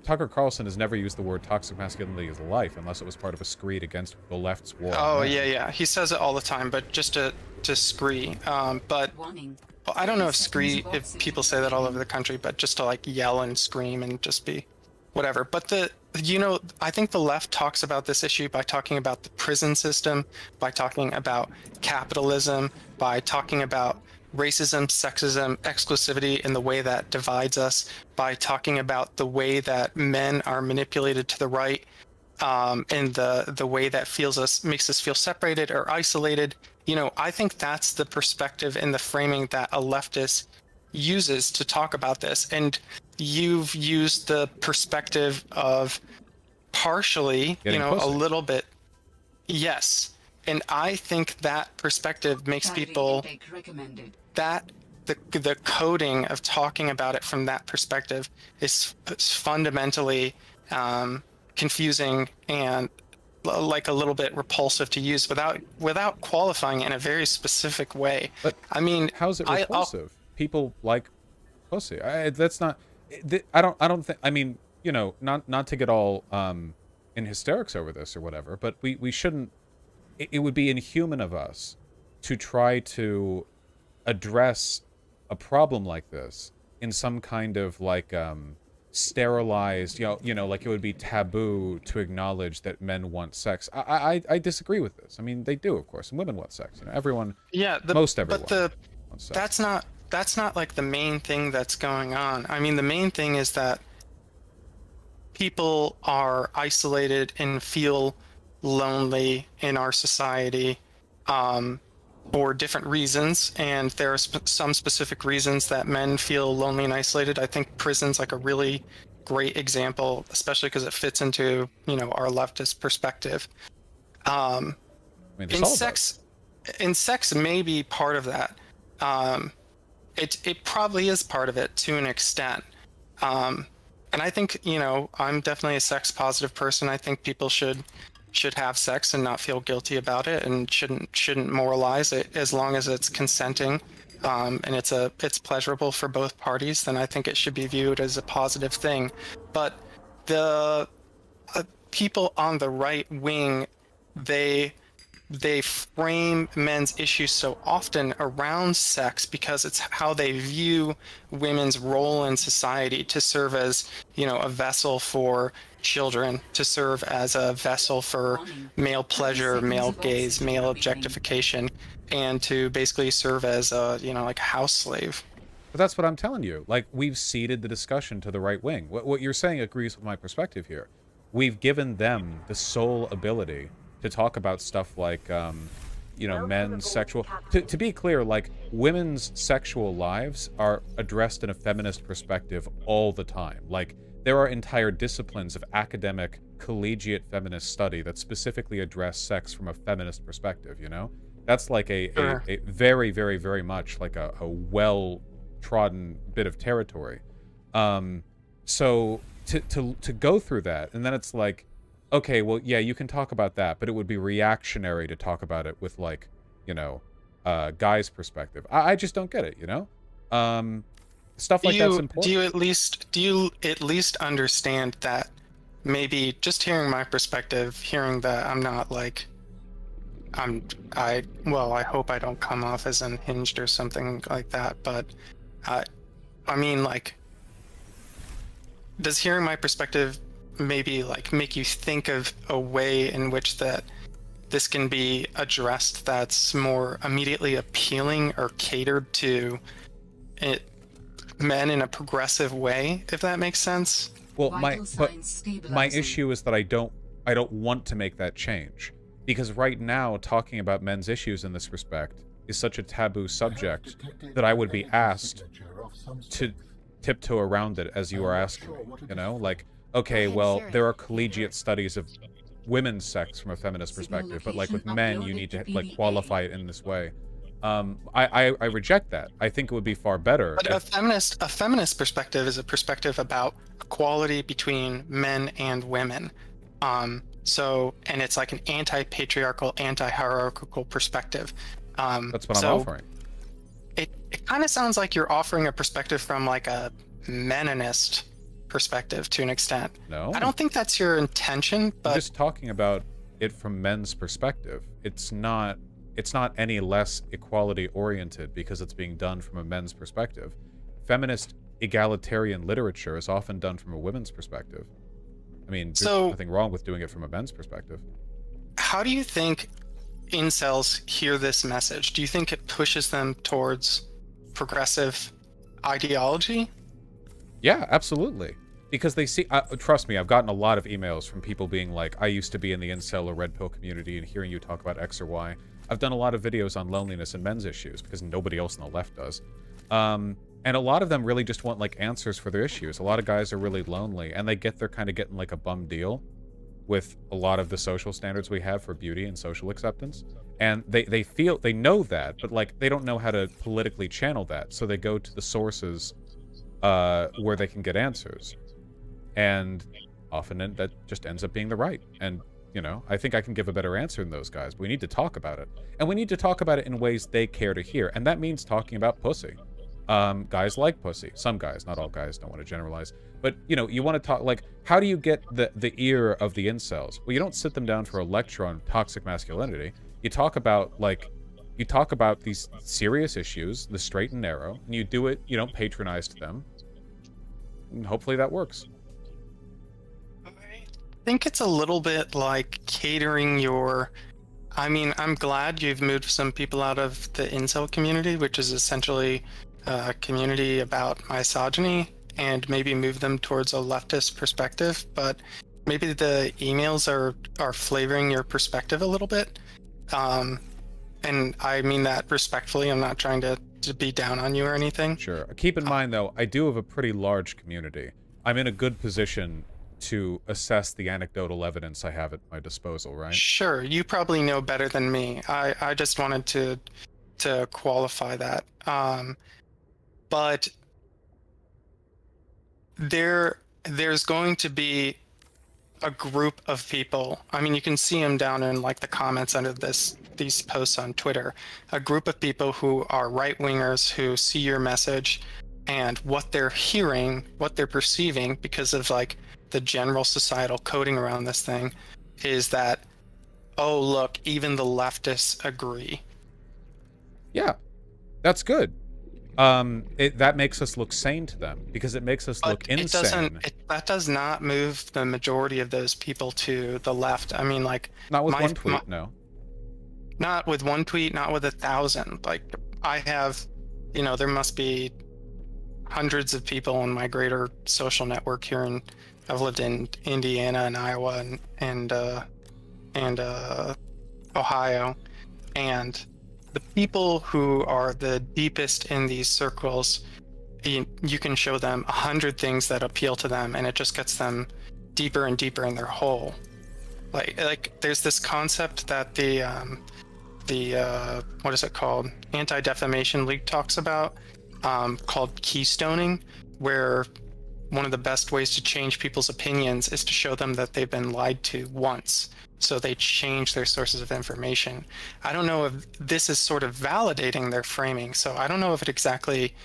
Tucker Carlson has never used the word toxic masculinity in his life unless it was part of a screed against the left's war. Oh, yeah. He says it all the time, but just to scree. But Warning. well, I don't know if 30 scree, seconds of if oxygen people say that all over remaining. the country, but just to like yell and scream and just be whatever. But I think the left talks about this issue by talking about the prison system, by talking about capitalism, by talking about racism, sexism, exclusivity, and the way that divides us, by talking about the way that men are manipulated to the right, and the way that makes us feel separated or isolated. I think that's the perspective and the framing that a leftist uses to talk about this. And you've used the perspective of partially, Getting a pussy. little bit. Yes. And I think that perspective makes Calorie people intake recommended. that the coding of talking about it from that perspective is fundamentally confusing and like a little bit repulsive to use without qualifying it in a very specific way. But I mean, how's it I'll- repulsive? People like pussy. That's not. I don't think. I mean, not to get all in hysterics over this or whatever, but we shouldn't. It would be inhuman of us to try to address a problem like this in some kind of like sterilized, like it would be taboo to acknowledge that men want sex. I disagree with this. I mean, they do, of course, and women want sex. Everyone, most everyone wants sex. that's not like the main thing that's going on. I mean, the main thing is that people are isolated and feel lonely in our society for different reasons, and there are some specific reasons that men feel lonely and isolated. I think prison's like a really great example, especially because it fits into our leftist perspective. I mean, In sex may be part of that. It probably is part of it to an extent. And I think, I'm definitely a sex positive person. I think people should have sex and not feel guilty about it, and shouldn't moralize it as long as it's consenting, and it's pleasurable for both parties. Then I think it should be viewed as a positive thing. But the people on the right wing, they frame men's issues so often around sex because it's how they view women's role in society, to serve as, a vessel for children, to serve as a vessel for male pleasure, male gaze, male objectification, and to basically serve as a, like a house slave. But that's what I'm telling you. Like, we've ceded the discussion to the right wing. What you're saying agrees with my perspective here. We've given them the sole ability to talk about stuff like, men's sexual... To be clear, like, women's sexual lives are addressed in a feminist perspective all the time. Like, there are entire disciplines of academic, collegiate feminist study that specifically address sex from a feminist perspective, That's like a very, very, very much like a well-trodden bit of territory. So to go through that, and then it's like, okay, well, yeah, you can talk about that, but it would be reactionary to talk about it with, like, guy's perspective. I just don't get it, Stuff like that's important. Do you at least understand that maybe just hearing my perspective, hearing that I'm not like, I hope I don't come off as unhinged or something like that, but I mean, like, does hearing my perspective maybe like make you think of a way in which that this can be addressed that's more immediately appealing or catered to men in a progressive way, if that makes sense? Well, my issue is that I don't want to make that change, because right now talking about men's issues in this respect is such a taboo subject that I would be asked to tiptoe around it as you are asking me, like, okay, well, there are collegiate studies of women's sex from a feminist perspective, but like with men, you need to like qualify it in this way. I reject that. I think it would be far better. But a feminist perspective is a perspective about equality between men and women. And it's like an anti-patriarchal, anti-hierarchical perspective. That's what I'm offering. It kind of sounds like you're offering a perspective from like a Meninist perspective to an extent. No. I don't think that's your intention, but I'm just talking about it from men's perspective. It's not any less equality oriented because it's being done from a men's perspective. Feminist egalitarian literature is often done from a women's perspective. I mean, there's nothing wrong with doing it from a men's perspective. How do you think incels hear this message? Do you think it pushes them towards progressive ideology? Yeah, absolutely. Because they see, trust me, I've gotten a lot of emails from people being like, I used to be in the incel or red pill community, and hearing you talk about X or Y. I've done a lot of videos on loneliness and men's issues because nobody else on the left does. And a lot of them really just want like answers for their issues. A lot of guys are really lonely, and they're kind of getting like a bum deal with a lot of the social standards we have for beauty and social acceptance. And they know that, but like they don't know how to politically channel that. So they go to the sources where they can get answers. And often that just ends up being the right. And, you know, I think I can give a better answer than those guys, but we need to talk about it. And we need to talk about it in ways they care to hear. And that means talking about pussy. Guys like pussy. Some guys, not all guys, don't want to generalize. But, you know, you want to talk, like, how do you get the ear of the incels? Well, you don't sit them down for a lecture on toxic masculinity. You talk about, these serious issues, the straight and narrow, and you do it, you don't patronize to them. And hopefully that works. I think it's a little bit like catering your... I mean, I'm glad you've moved some people out of the incel community, which is essentially a community about misogyny, and maybe move them towards a leftist perspective, but maybe the emails are flavoring your perspective a little bit. And I mean that respectfully. I'm not trying to be down on you or anything. Sure. Keep in mind, though, I do have a pretty large community. I'm in a good position to assess the anecdotal evidence I have at my disposal, right? Sure. You probably know better than me. I just wanted to qualify that. But there's going to be a group of people. I mean, you can see them down in like the comments under these posts on Twitter. A group of people who are right-wingers who see your message, and what they're hearing, what they're perceiving because of like the general societal coding around this thing is that, oh, look, even the leftists agree. Yeah, that's good. That makes us look sane to them because it makes us look insane. That does not move the majority of those people to the left. I mean, like, not with one tweet, no. Not with one tweet, not with 1,000. Like, I have, you know, there must be hundreds of people in my greater social network here I've lived in Indiana and Iowa and Ohio, and the people who are the deepest in these circles, you can show them 100 things that appeal to them, and it just gets them deeper and deeper in their hole. Like there's this concept that the what is it called? Anti-Defamation League talks about, called keystoning, where one of the best ways to change people's opinions is to show them that they've been lied to once, so they change their sources of information. I don't know if this is sort of validating their framing, so I don't know if it exactly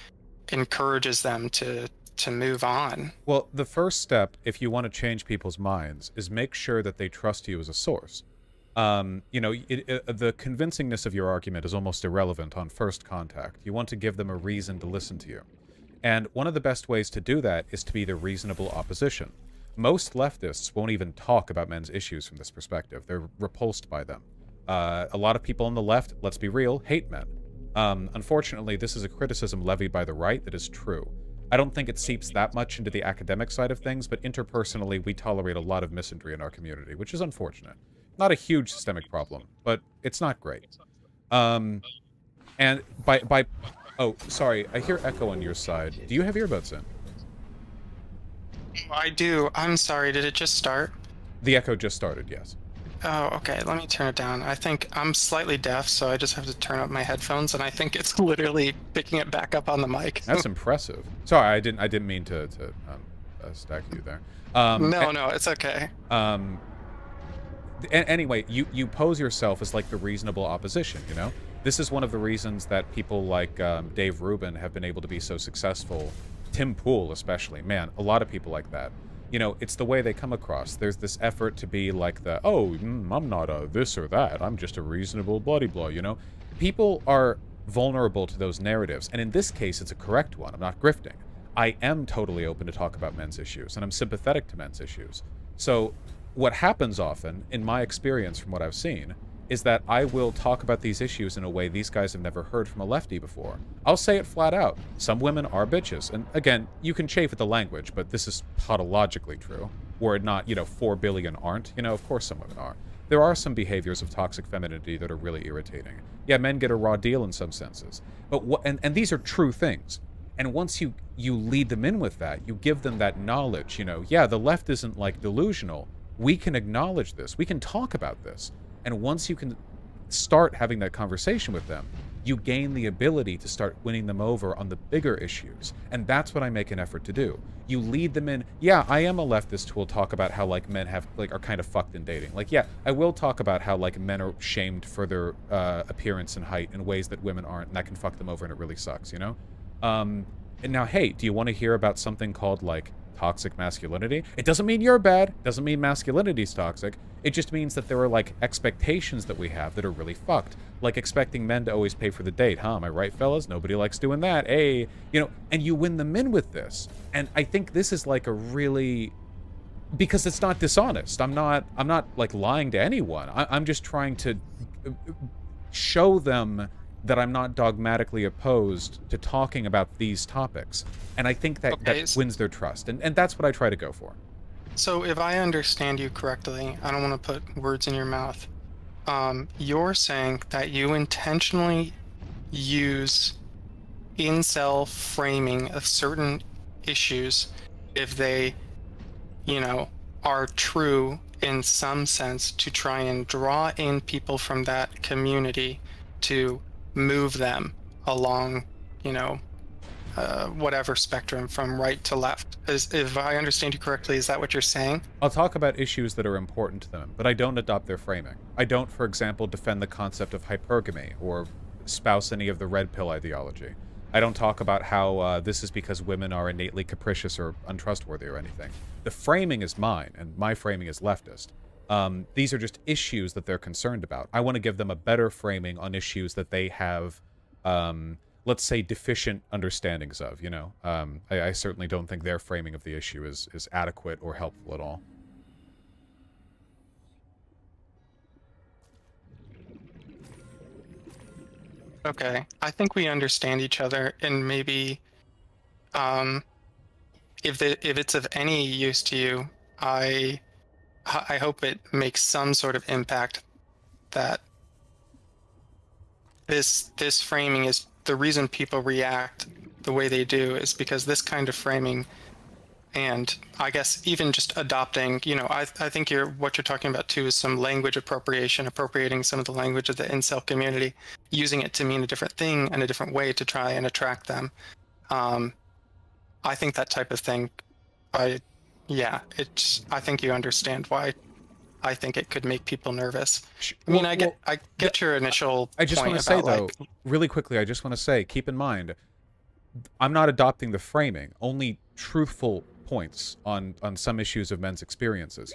encourages them to move on. Well, the first step, if you want to change people's minds, is make sure that they trust you as a source. You know, the convincingness of your argument is almost irrelevant on first contact. You want to give them a reason to listen to you. And one of the best ways to do that is to be the reasonable opposition. Most leftists won't even talk about men's issues from this perspective. They're repulsed by them. A lot of people on the left, let's be real, hate men. Unfortunately, this is a criticism levied by the right that is true. I don't think it seeps that much into the academic side of things, but interpersonally, we tolerate a lot of misandry in our community, which is unfortunate. Not a huge systemic problem, but it's not great. And oh, sorry, I hear echo on your side. Do you have earbuds in? I do. I'm sorry, did it just start? The echo just started, yes. Oh, okay, let me turn it down. I think I'm slightly deaf, so I just have to turn up my headphones, and I think it's literally picking it back up on the mic. That's impressive. Sorry, I didn't mean to stack you there. No, it's okay. Anyway, you pose yourself as like the reasonable opposition, you know? This is one of the reasons that people like Dave Rubin have been able to be so successful Tim Pool especially, man, a lot of people like that. You know, it's the way they come across. There's this effort to be like the, oh, I'm not a this or that. I'm just a reasonable bloody-blah, you know? People are vulnerable to those narratives, and in this case, it's a correct one. I'm not grifting. I am totally open to talk about men's issues, and I'm sympathetic to men's issues. So what happens often, in my experience from what I've seen, is that I will talk about these issues in a way these guys have never heard from a lefty before. I'll say it flat out. Some women are bitches. And again, you can chafe at the language, but this is tautologically true. Were it not, 4 billion aren't, of course some women are. There are some behaviors of toxic femininity that are really irritating. Yeah, men get a raw deal in some senses. But and these are true things. And once you lead them in with that, you give them that knowledge, yeah, the left isn't like delusional. We can acknowledge this. We can talk about this. And once you can start having that conversation with them, you gain the ability to start winning them over on the bigger issues. And that's what I make an effort to do. You lead them in. Yeah, I am a leftist who will talk about how like men are kind of fucked in dating. Like, yeah, I will talk about how like men are shamed for their appearance and height in ways that women aren't, and that can fuck them over, and it really sucks, And now, hey, do you want to hear about something called like toxic masculinity? It doesn't mean you're bad. It doesn't mean masculinity's toxic. It just means that there are like expectations that we have that are really fucked. Like expecting men to always pay for the date, huh? Am I right, fellas? Nobody likes doing that. Hey, and you win them in with this. And I think this is like a really, because it's not dishonest. I'm not like lying to anyone. I'm just trying to show them that I'm not dogmatically opposed to talking about these topics. And I think that, that wins their trust. And that's what I try to go for. So if I understand you correctly, I don't want to put words in your mouth. You're saying that you intentionally use incel framing of certain issues if they, are true in some sense, to try and draw in people from that community to move them along, whatever spectrum from right to left. If I understand you correctly, is that what you're saying? I'll talk about issues that are important to them, but I don't adopt their framing. I don't, for example, defend the concept of hypergamy or espouse any of the red pill ideology. I don't talk about how this is because women are innately capricious or untrustworthy or anything. The framing is mine, and my framing is leftist. These are just issues that they're concerned about. I want to give them a better framing on issues that they have, let's say, deficient understandings of, I certainly don't think their framing of the issue is adequate or helpful at all. Okay, I think we understand each other, and maybe if it's of any use to you, I hope it makes some sort of impact, that this framing is the reason people react the way they do, is because this kind of framing, and I guess even just adopting, I think what you're talking about too is some language appropriating some of the language of the incel community, using it to mean a different thing and a different way to try and attract them. I think that type of thing, I think you understand why I think it could make people nervous. I mean, I get your initial I just want to say, though, really quickly, I just want to say, keep in mind, I'm not adopting the framing, only truthful points on some issues of men's experiences,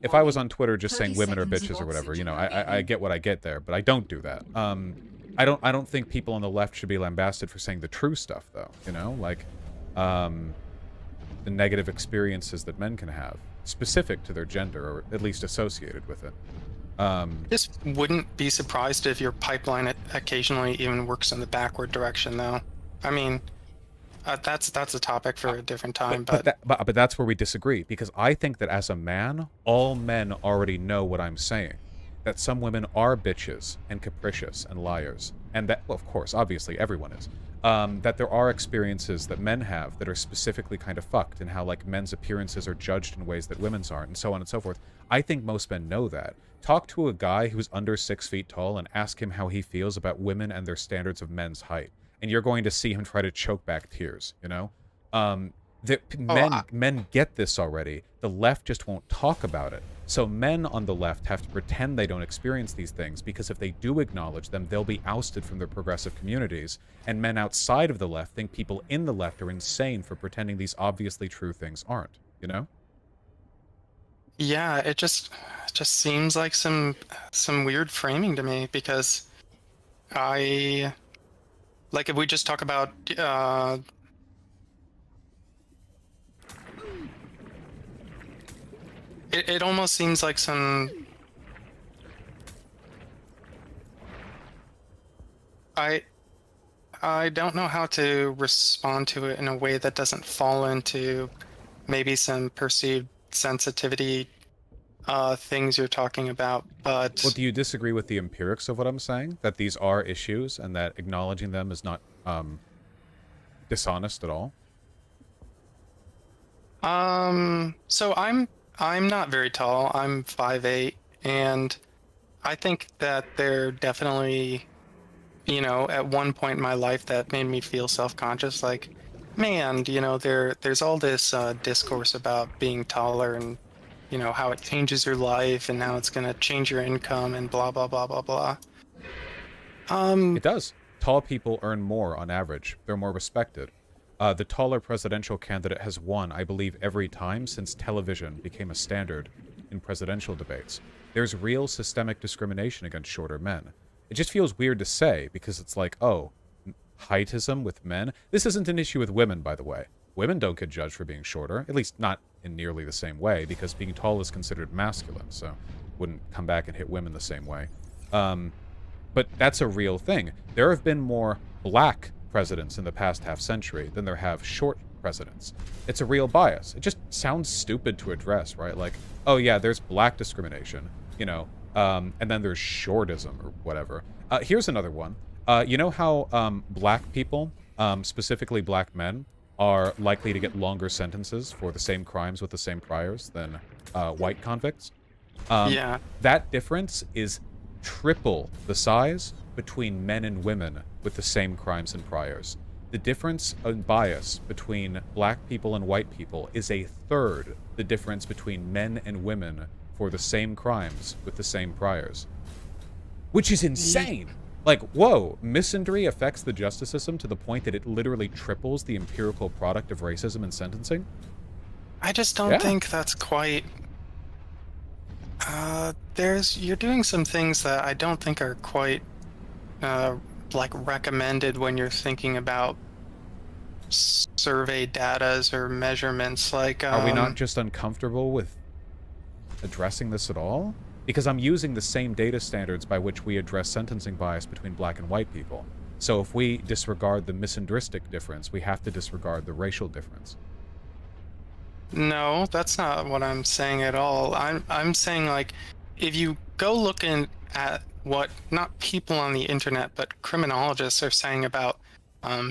If I was on Twitter just saying women are bitches or whatever, I get what I get there, but I don't do that. I don't think people on the left should be lambasted for saying the true stuff, though, like the negative experiences that men can have, specific to their gender, or at least associated with it. Just wouldn't be surprised if your pipeline occasionally even works in the backward direction, though. I mean, that's a topic for a different time. But that's where we disagree, because I think that as a man, all men already know what I'm saying. That some women are bitches and capricious and liars. And that, well, of course, obviously, everyone is. That there are experiences that men have that are specifically kind of fucked, and how, like, men's appearances are judged in ways that women's aren't, and so on and so forth. I think most men know that. Talk to a guy who's under 6 feet tall and ask him how he feels about women and their standards of men's height. And you're going to see him try to choke back tears, Men get this already. The left just won't talk about it. So men on the left have to pretend they don't experience these things, because if they do acknowledge them, they'll be ousted from their progressive communities. And men outside of the left think people in the left are insane for pretending these obviously true things aren't, you know? Yeah, it just seems like some weird framing to me, because I like, if we just talk about it almost seems like some I don't know how to respond to it in a way that doesn't fall into maybe some perceived sensitivity things you're talking about, but... Well, do you disagree with the empirics of what I'm saying? That these are issues and that acknowledging them is not dishonest at all? So I'm not very tall. I'm 5'8", and I think that they're definitely, you know, at one point in my life that made me feel self-conscious, like, man, you know, there's all this discourse about being taller and, you know, how it changes your life and how it's going to change your income and blah, blah, blah, blah, blah. It does. Tall people earn more on average. They're more respected. The taller presidential candidate has won, I believe, every time since television became a standard in presidential debates. There's real systemic discrimination against shorter men. It just feels weird to say, because it's like, oh, heightism with men? This isn't an issue with women, by the way. Women don't get judged for being shorter, at least not in nearly the same way, because being tall is considered masculine, so wouldn't come back and hit women the same way. But that's a real thing. There have been more black presidents in the past half century than there have short presidents. It's a real bias. It just sounds stupid to address, right? Like, oh yeah, there's black discrimination, you know, and then there's shortism or whatever. Here's another one. You know how black people, specifically black men, are likely to get longer sentences for the same crimes with the same priors than white convicts? Yeah. That difference is triple the size between men and women with the same crimes and priors. The difference in bias between black people and white people is a third the difference between men and women for the same crimes with the same priors. Which is insane! Like, whoa, misandry affects the justice system to the point that it literally triples the empirical product of racism and sentencing? I just don't think that's quite... you're doing some things that I don't think are quite, like, recommended when you're thinking about survey datas or measurements, like... Are we not just uncomfortable with addressing this at all? Because I'm using the same data standards by which we address sentencing bias between black and white people. So if we disregard the misandristic difference, we have to disregard the racial difference. No, that's not what I'm saying at all. I'm saying, like, if you go looking at what not people on the internet but criminologists are saying about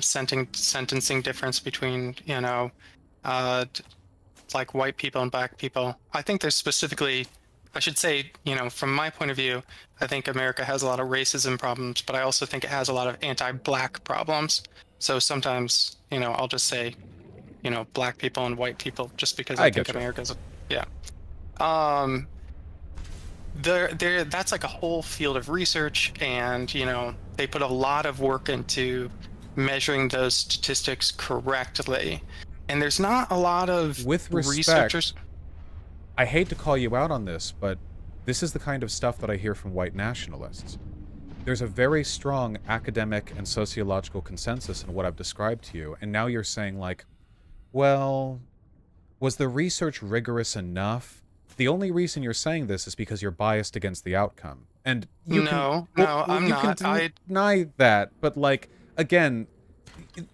sentencing difference between, you know, like white people and black people, I think there's specifically, I should say, you know, from my point of view, I think America has a lot of racism problems, but I also think it has a lot of anti-black problems. So sometimes, you know, I'll just say, you know, black people and white people, just because I think America's, yeah. That's like a whole field of research, and, you know, they put a lot of work into measuring those statistics correctly. And there's not a lot of researchers. I hate to call you out on this, but this is the kind of stuff that I hear from white nationalists. There's a very strong academic and sociological consensus in what I've described to you, and now you're saying, like, well, was the research rigorous enough? The only reason you're saying this is because you're biased against the outcome. And you I'm you not. Can deny that, but, like, again,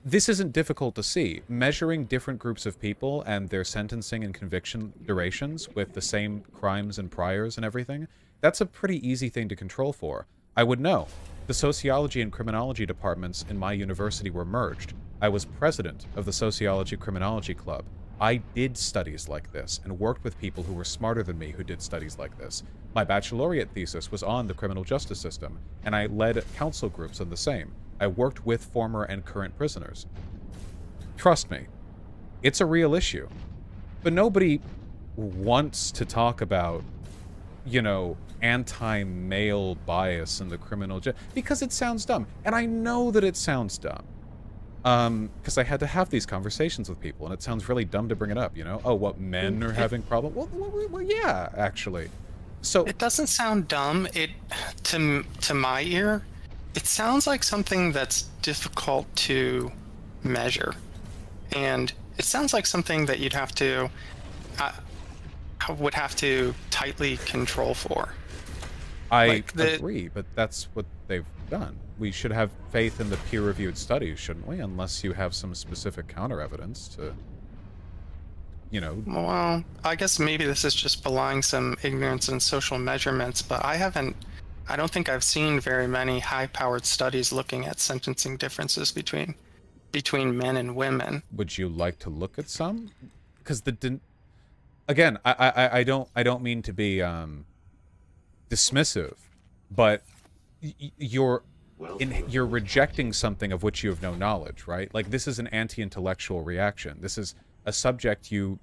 this isn't difficult to see. Measuring different groups of people and their sentencing and conviction durations with the same crimes and priors and everything, that's a pretty easy thing to control for. I would know. The sociology and criminology departments in my university were merged. I was president of the Sociology Criminology Club. I did studies like this and worked with people who were smarter than me who did studies like this. My baccalaureate thesis was on the criminal justice system, and I led council groups on the same. I worked with former and current prisoners. Trust me. It's a real issue. But nobody wants to talk about, you know, anti-male bias in the criminal because it sounds dumb. And I know that it sounds dumb. Because I had to have these conversations with people, and it sounds really dumb to bring it up, you know? Oh, what, men are having problems? Well, yeah, actually. So it doesn't sound dumb. To my ear, it sounds like something that's difficult to measure, and it sounds like something that you'd have to would have to tightly control for. I agree, but that's what they've done. We should have faith in the peer-reviewed studies, shouldn't we? Unless you have some specific counter-evidence to, you know... Well, I guess maybe this is just belying some ignorance in social measurements, but I don't think I've seen very many high-powered studies looking at sentencing differences between men and women. Would you like to look at some? Because again, I don't mean to be dismissive, but you're rejecting something of which you have no knowledge, right? Like, this is an anti-intellectual reaction. This is a subject you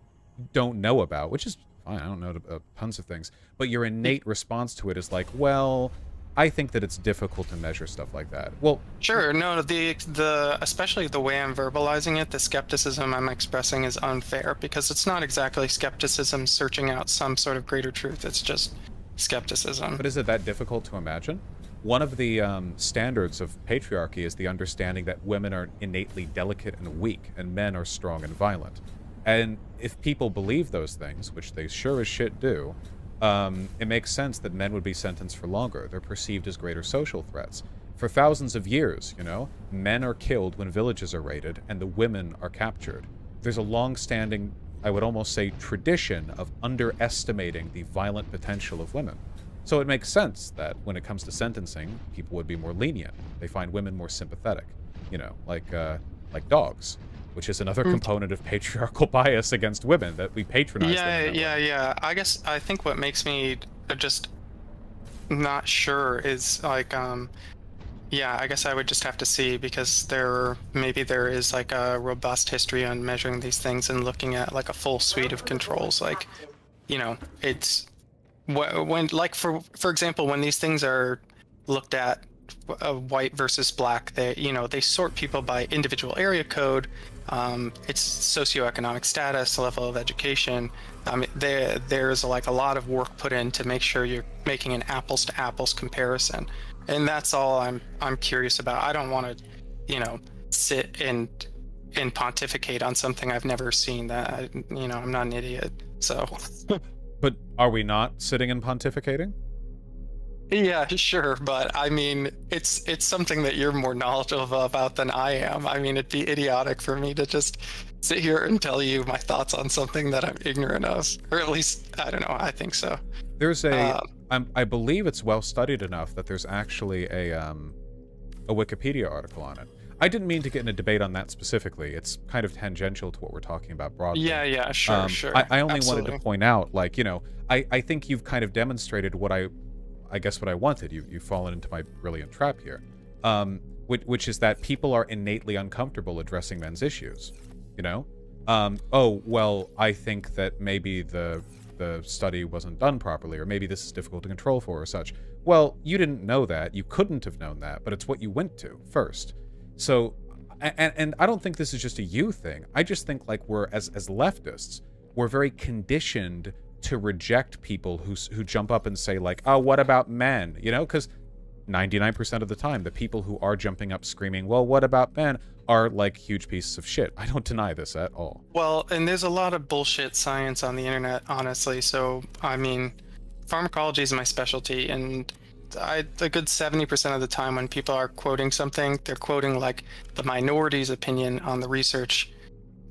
don't know about, which is fine. I don't know tons of things, but your innate response to it is like, well, I think that it's difficult to measure stuff like that. Well, sure, no, the especially the way I'm verbalizing it, the skepticism I'm expressing is unfair, because it's not exactly skepticism searching out some sort of greater truth. It's just skepticism. But is it that difficult to imagine? One of the standards of patriarchy is the understanding that women are innately delicate and weak, and men are strong and violent. And if people believe those things, which they sure as shit do, it makes sense that men would be sentenced for longer. They're perceived as greater social threats. For thousands of years, you know, men are killed when villages are raided, and the women are captured. There's a long-standing, I would almost say, tradition of underestimating the violent potential of women. So it makes sense that when it comes to sentencing, people would be more lenient. They find women more sympathetic, you know, like dogs, which is another component of patriarchal bias against women, that we patronize them. Yeah. I think what makes me just not sure is like, I guess I would just have to see, because maybe there is like a robust history on measuring these things and looking at like a full suite of controls. Like, you know, it's when, like, for example, when these things are looked at, white versus black, they sort people by individual area code, its socioeconomic status, level of education. There's like a lot of work put in to make sure you're making an apples to apples comparison, and that's all I'm curious about. I don't want to, you know, sit and pontificate on something I've never seen. That, you know, I'm not an idiot, so. But are we not sitting and pontificating? Yeah, sure, but I mean, it's something that you're more knowledgeable about than I am. I mean, it'd be idiotic for me to just sit here and tell you my thoughts on something that I'm ignorant of, or at least, I don't know, I think so. There's I believe it's well studied enough that there's actually a Wikipedia article on it. I didn't mean to get in a debate on that specifically. It's kind of tangential to what we're talking about broadly. Yeah, sure. I only Absolutely. wanted to point out, like, you know, I think you've kind of demonstrated what I guess what I wanted. You've fallen into my brilliant trap here, which is that people are innately uncomfortable addressing men's issues, you know? Oh, well, I think that maybe the study wasn't done properly, or maybe this is difficult to control for, or such. Well, you didn't know that. You couldn't have known that, but it's what you went to first. So, and I don't think this is just a you thing. I just think, like, we're, as leftists, we're very conditioned to reject people who jump up and say, like, oh, what about men? You know, because 99% of the time, the people who are jumping up screaming, well, what about men, are like huge pieces of shit. I don't deny this at all. Well, and there's a lot of bullshit science on the internet, honestly. So, I mean, pharmacology is my specialty, and a good 70% of the time when people are quoting something, they're quoting like the minority's opinion on the research.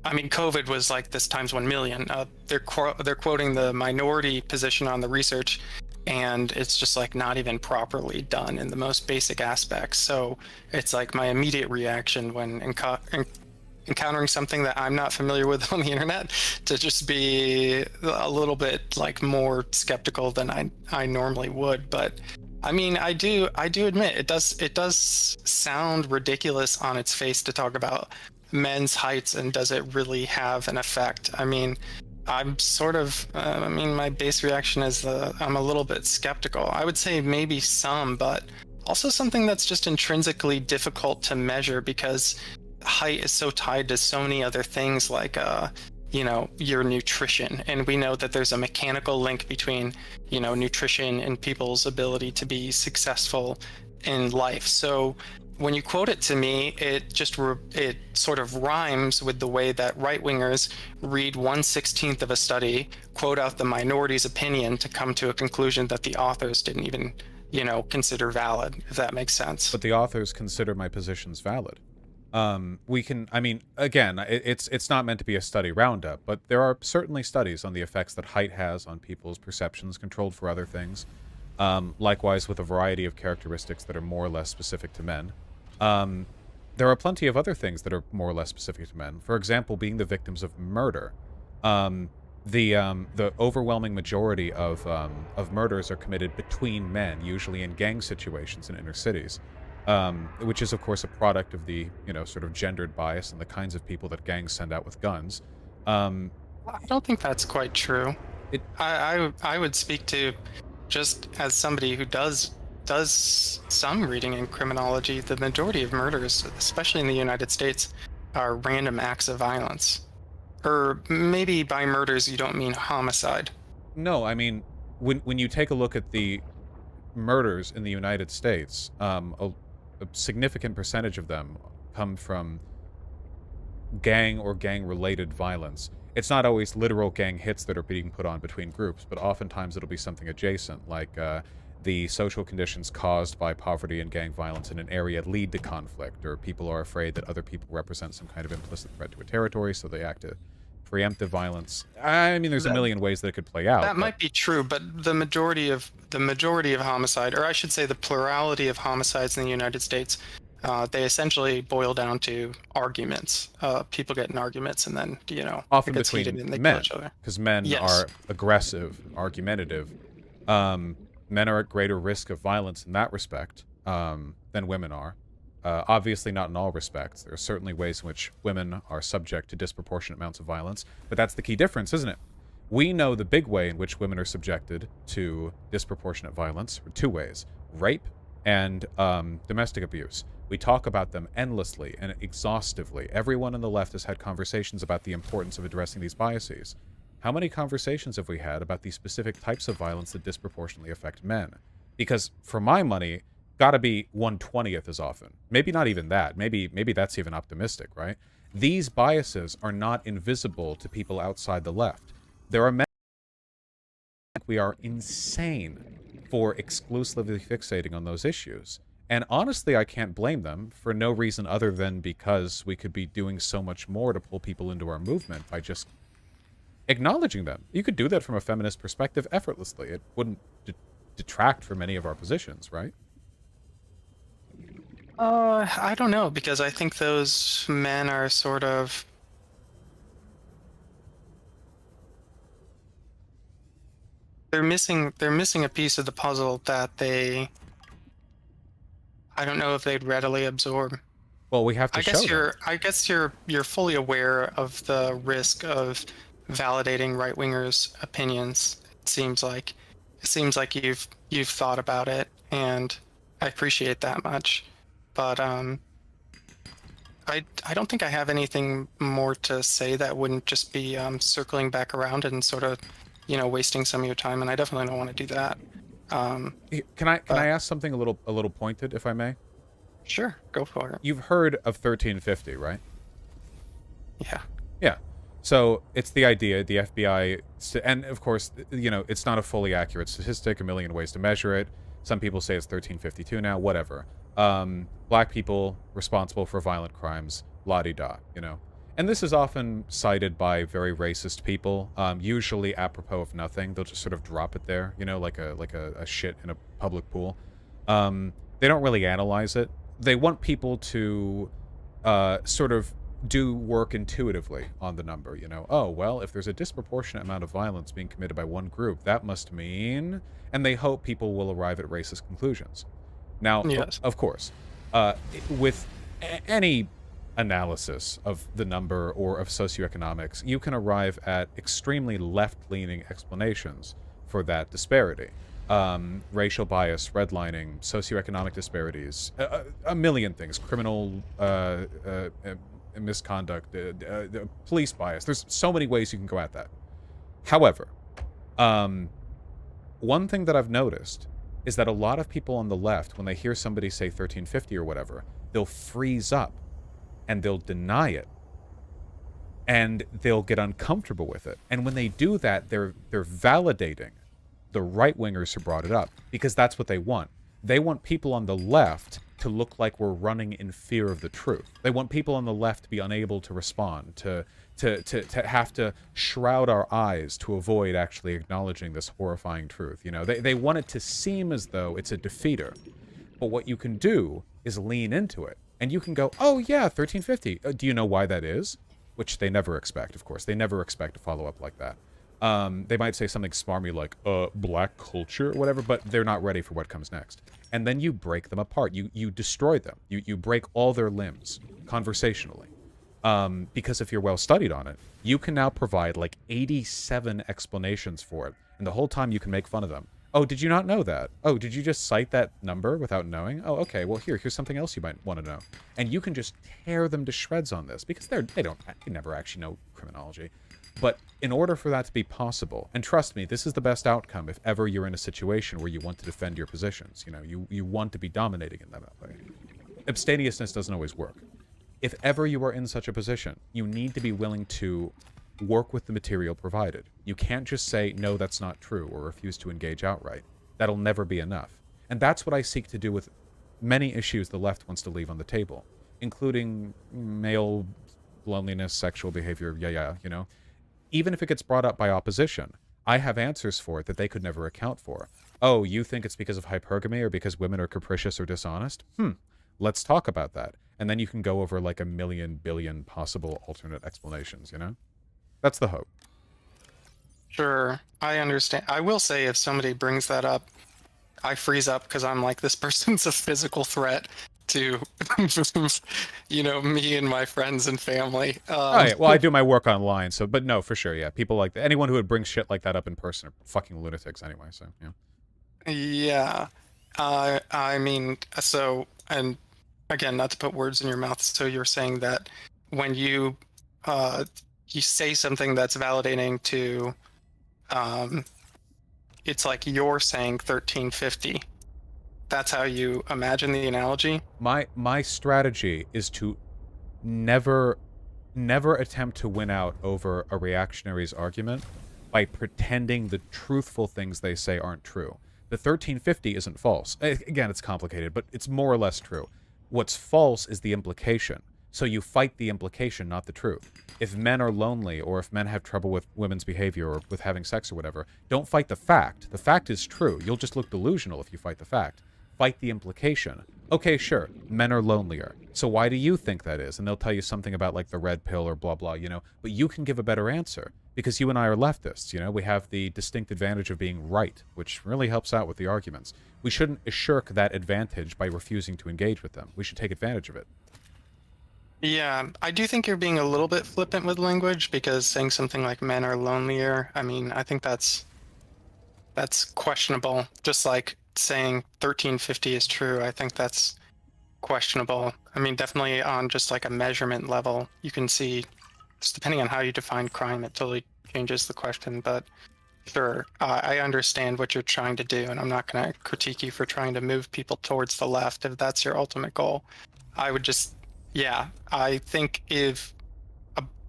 I mean, COVID was like this times 1 million. They're quoting the minority position on the research, and it's just like not even properly done in the most basic aspects. So it's like my immediate reaction when encountering something that I'm not familiar with on the internet, to just be a little bit like more skeptical than I normally would. But I mean, I do admit it does sound ridiculous on its face to talk about men's heights, and does it really have an effect? I mean, I'm sort of, my base reaction is I'm a little bit skeptical. I would say maybe some, but also something that's just intrinsically difficult to measure because height is so tied to so many other things like, your nutrition. And we know that there's a mechanical link between, nutrition and people's ability to be successful in life. So when you quote it to me, it sort of rhymes with the way that right-wingers read 1/16 of a study, quote out the minority's opinion to come to a conclusion that the authors didn't even, consider valid, if that makes sense. But the authors consider my positions valid. Again, it's not meant to be a study roundup, but there are certainly studies on the effects that height has on people's perceptions controlled for other things. Likewise with a variety of characteristics that are more or less specific to men. There are plenty of other things that are more or less specific to men. For example, being the victims of murder. The overwhelming majority of murders are committed between men, usually in gang situations in inner cities, which is, of course, a product of the, sort of gendered bias and the kinds of people that gangs send out with guns. I don't think that's quite true. I would speak to, just as somebody who does some reading in criminology, the majority of murders, especially in the United States, are random acts of violence. Or maybe by murders you don't mean homicide. No, I mean, when you take a look at the murders in the United States, a significant percentage of them come from gang or gang-related violence. It's not always literal gang hits that are being put on between groups, but oftentimes it'll be something adjacent, like the social conditions caused by poverty and gang violence in an area lead to conflict, or people are afraid that other people represent some kind of implicit threat to a territory, so they act to preemptive violence. I mean, there's a million ways that it could play out. That might be true, but the majority of homicide, or I should say the plurality of homicides in the United States, they essentially boil down to arguments. People get in arguments and then, often it gets between heated and they men, kill each other. because men are aggressive, argumentative. Men are at greater risk of violence in that respect than women are. Obviously not in all respects. There are certainly ways in which women are subject to disproportionate amounts of violence, but that's the key difference, isn't it? We know the big way in which women are subjected to disproportionate violence, or two ways: rape and domestic abuse. We talk about them endlessly and exhaustively. Everyone on the left has had conversations about the importance of addressing these biases. How many conversations have we had about the specific types of violence that disproportionately affect men? Because, for my money, gotta be 1/20th as often. Maybe not even that. Maybe that's even optimistic, right? These biases are not invisible to people outside the left. There are men who think we are insane for exclusively fixating on those issues. And honestly, I can't blame them for no reason other than because we could be doing so much more to pull people into our movement by just acknowledging them. You could do that from a feminist perspective effortlessly. It wouldn't detract from any of our positions, right? I don't know, because I think those men are sort of... They're missing a piece of the puzzle that I don't know if they'd readily absorb. Well, we have to show them. I guess you're fully aware of the risk of validating right-wingers' opinions. It seems like you've thought about it, and I appreciate that much. But I don't think I have anything more to say that wouldn't just be circling back around and sort of, wasting some of your time, and I definitely don't want to do that. Can I ask something a little pointed, if I may? Sure, go for it. You've heard of 1350, right? Yeah. Yeah. So it's the idea, the FBI, and of course, it's not a fully accurate statistic, a million ways to measure it. Some people say it's 1352 now, whatever. Black people responsible for violent crimes, la-di-da, And this is often cited by very racist people, usually apropos of nothing. They'll just sort of drop it there, like a shit in a public pool. They don't really analyze it. They want people to sort of do work intuitively on the number, Oh, well, if there's a disproportionate amount of violence being committed by one group, that must mean... And they hope people will arrive at racist conclusions. Now, yes. Of course, with any analysis of the number or of socioeconomics, you can arrive at extremely left-leaning explanations for that disparity. Racial bias, redlining, socioeconomic disparities, a million things, criminal misconduct, police bias. There's so many ways you can go at that. However, one thing that I've noticed is that a lot of people on the left, when they hear somebody say 1350 or whatever, they'll freeze up and they'll deny it and they'll get uncomfortable with it. And when they do that, they're validating the right-wingers who brought it up, because that's what they want. They want people on the left to look like we're running in fear of the truth. They want people on the left to be unable to respond, to have to shroud our eyes to avoid actually acknowledging this horrifying truth. You know, they want it to seem as though it's a defeater. But what you can do is lean into it. And you can go, oh yeah, 1350. Do you know why that is? Which they never expect, of course. They never expect to follow up like that. They might say something smarmy like, black culture or whatever, but they're not ready for what comes next. And then you break them apart. You destroy them. You break all their limbs conversationally. Because if you're well studied on it, you can now provide like 87 explanations for it. And the whole time you can make fun of them. Oh, did you not know that? Oh, did you just cite that number without knowing? Oh, okay, well here's something else you might want to know. And you can just tear them to shreds on this, because they never actually know criminology. But in order for that to be possible, and trust me, this is the best outcome if ever you're in a situation where you want to defend your positions. You know, you want to be dominating in that way. Abstemiousness doesn't always work. If ever you are in such a position, you need to be willing to work with the material provided. You can't just say, no, that's not true, or refuse to engage outright. That'll never be enough. And that's what I seek to do with many issues the left wants to leave on the table, including male loneliness, sexual behavior, you know. Even if it gets brought up by opposition, I have answers for it that they could never account for. Oh, you think it's because of hypergamy or because women are capricious or dishonest? Let's talk about that. And then you can go over like a million billion possible alternate explanations, you know? That's the hope. Sure, I understand. I will say, if somebody brings that up, I freeze up because I'm like, this person's a physical threat to, you know, me and my friends and family. Oh, yeah. Well, I do my work online, so, but no, for sure, yeah. People like that. Anyone who would bring shit like that up in person are fucking lunatics anyway, so, yeah. Yeah. I mean, so, and again, not to put words in your mouth, so you're saying that when you say something that's validating to, it's like you're saying 1350. That's how you imagine the analogy? My strategy is to never attempt to win out over a reactionary's argument by pretending the truthful things they say aren't true. The 1350 isn't false. Again, it's complicated, but it's more or less true. What's false is the implication. So you fight the implication, not the truth. If men are lonely, or if men have trouble with women's behavior, or with having sex or whatever, don't fight the fact. The fact is true. You'll just look delusional if you fight the fact. Fight the implication. Okay, sure, men are lonelier. So why do you think that is? And they'll tell you something about like the red pill or blah blah, you know. But you can give a better answer, because you and I are leftists, you know. We have the distinct advantage of being right, which really helps out with the arguments. We shouldn't shirk that advantage by refusing to engage with them. We should take advantage of it. Yeah, I do think you're being a little bit flippant with language, because saying something like men are lonelier, I mean, I think that's questionable. Just like saying 1350 is true, I think that's questionable. I mean, definitely on just like a measurement level, you can see, just depending on how you define crime, it totally changes the question. But sure, I understand what you're trying to do, and I'm not going to critique you for trying to move people towards the left if that's your ultimate goal. I would just, yeah, I think if,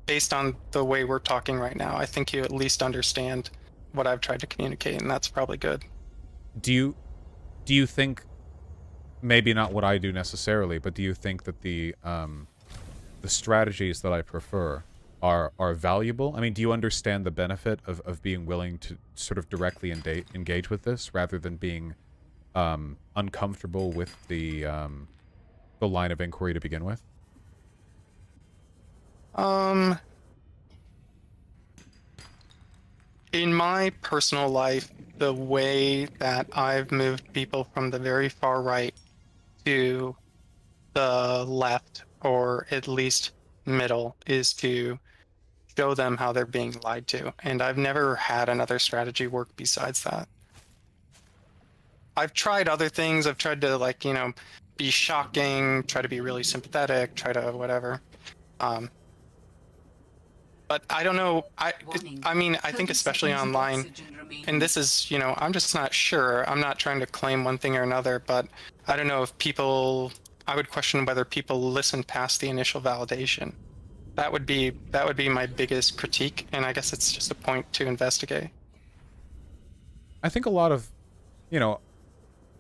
based on the way we're talking right now, I think you at least understand what I've tried to communicate, and that's probably good. Do you think, maybe not what I do necessarily, but do you think that the strategies that I prefer are valuable? I mean, do you understand the benefit of being willing to sort of directly engage with this, rather than being uncomfortable with the line of inquiry to begin with? In my personal life, the way that I've moved people from the very far right to the left or at least middle, is to show them how they're being lied to. And I've never had another strategy work besides that. I've tried other things. I've tried to, like, you know, be shocking, try to be really sympathetic, try to whatever. But I don't know. I mean, I think especially online, and this is, you know, I'm just not sure. I'm not trying to claim one thing or another, but I don't know if people, I would question whether people listen past the initial validation. That would be my biggest critique, and I guess it's just a point to investigate. I think a lot of, you know,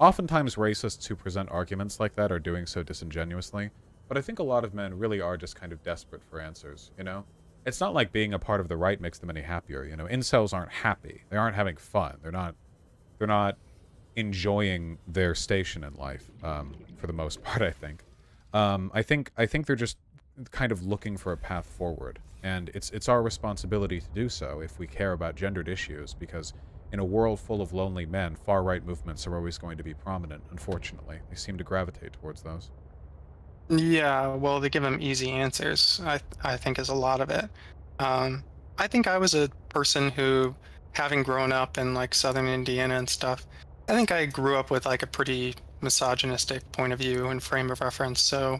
oftentimes racists who present arguments like that are doing so disingenuously, but I think a lot of men really are just kind of desperate for answers, you know? It's not like being a part of the right makes them any happier, you know? Incels aren't happy. They aren't having fun. They're not enjoying their station in life, for the most part, I think. I think they're just kind of looking for a path forward, and it's our responsibility to do so if we care about gendered issues, because in a world full of lonely men, far-right movements are always going to be prominent, unfortunately. They seem to gravitate towards those. Yeah, well, they give them easy answers, I think is a lot of it. I think I was a person who, having grown up in like southern Indiana and stuff, I think I grew up with like a pretty misogynistic point of view and frame of reference. So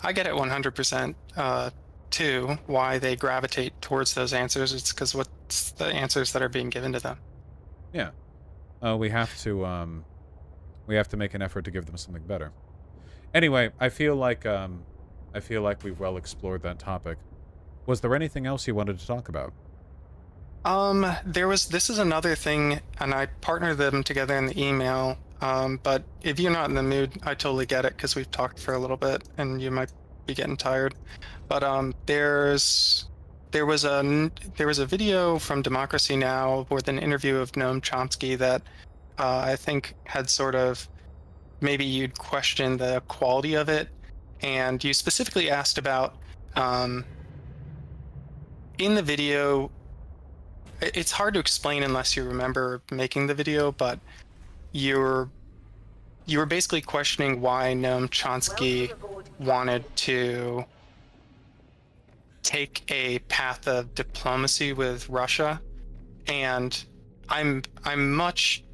I get it 100% too, why they gravitate towards those answers. It's because what's the answers that are being given to them. Yeah. We have to make an effort to give them something better. Anyway, I feel like we've well explored that topic. Was there anything else you wanted to talk about? This is another thing, and I partnered them together in the email. But if you're not in the mood, I totally get it, because we've talked for a little bit and you might be getting tired. But there was a video from Democracy Now! With an interview of Noam Chomsky that I think had sort of, maybe you'd question the quality of it, and you specifically asked about in the video. It's hard to explain unless you remember making the video, but you were basically questioning why Noam Chomsky wanted to take a path of diplomacy with Russia, and I'm much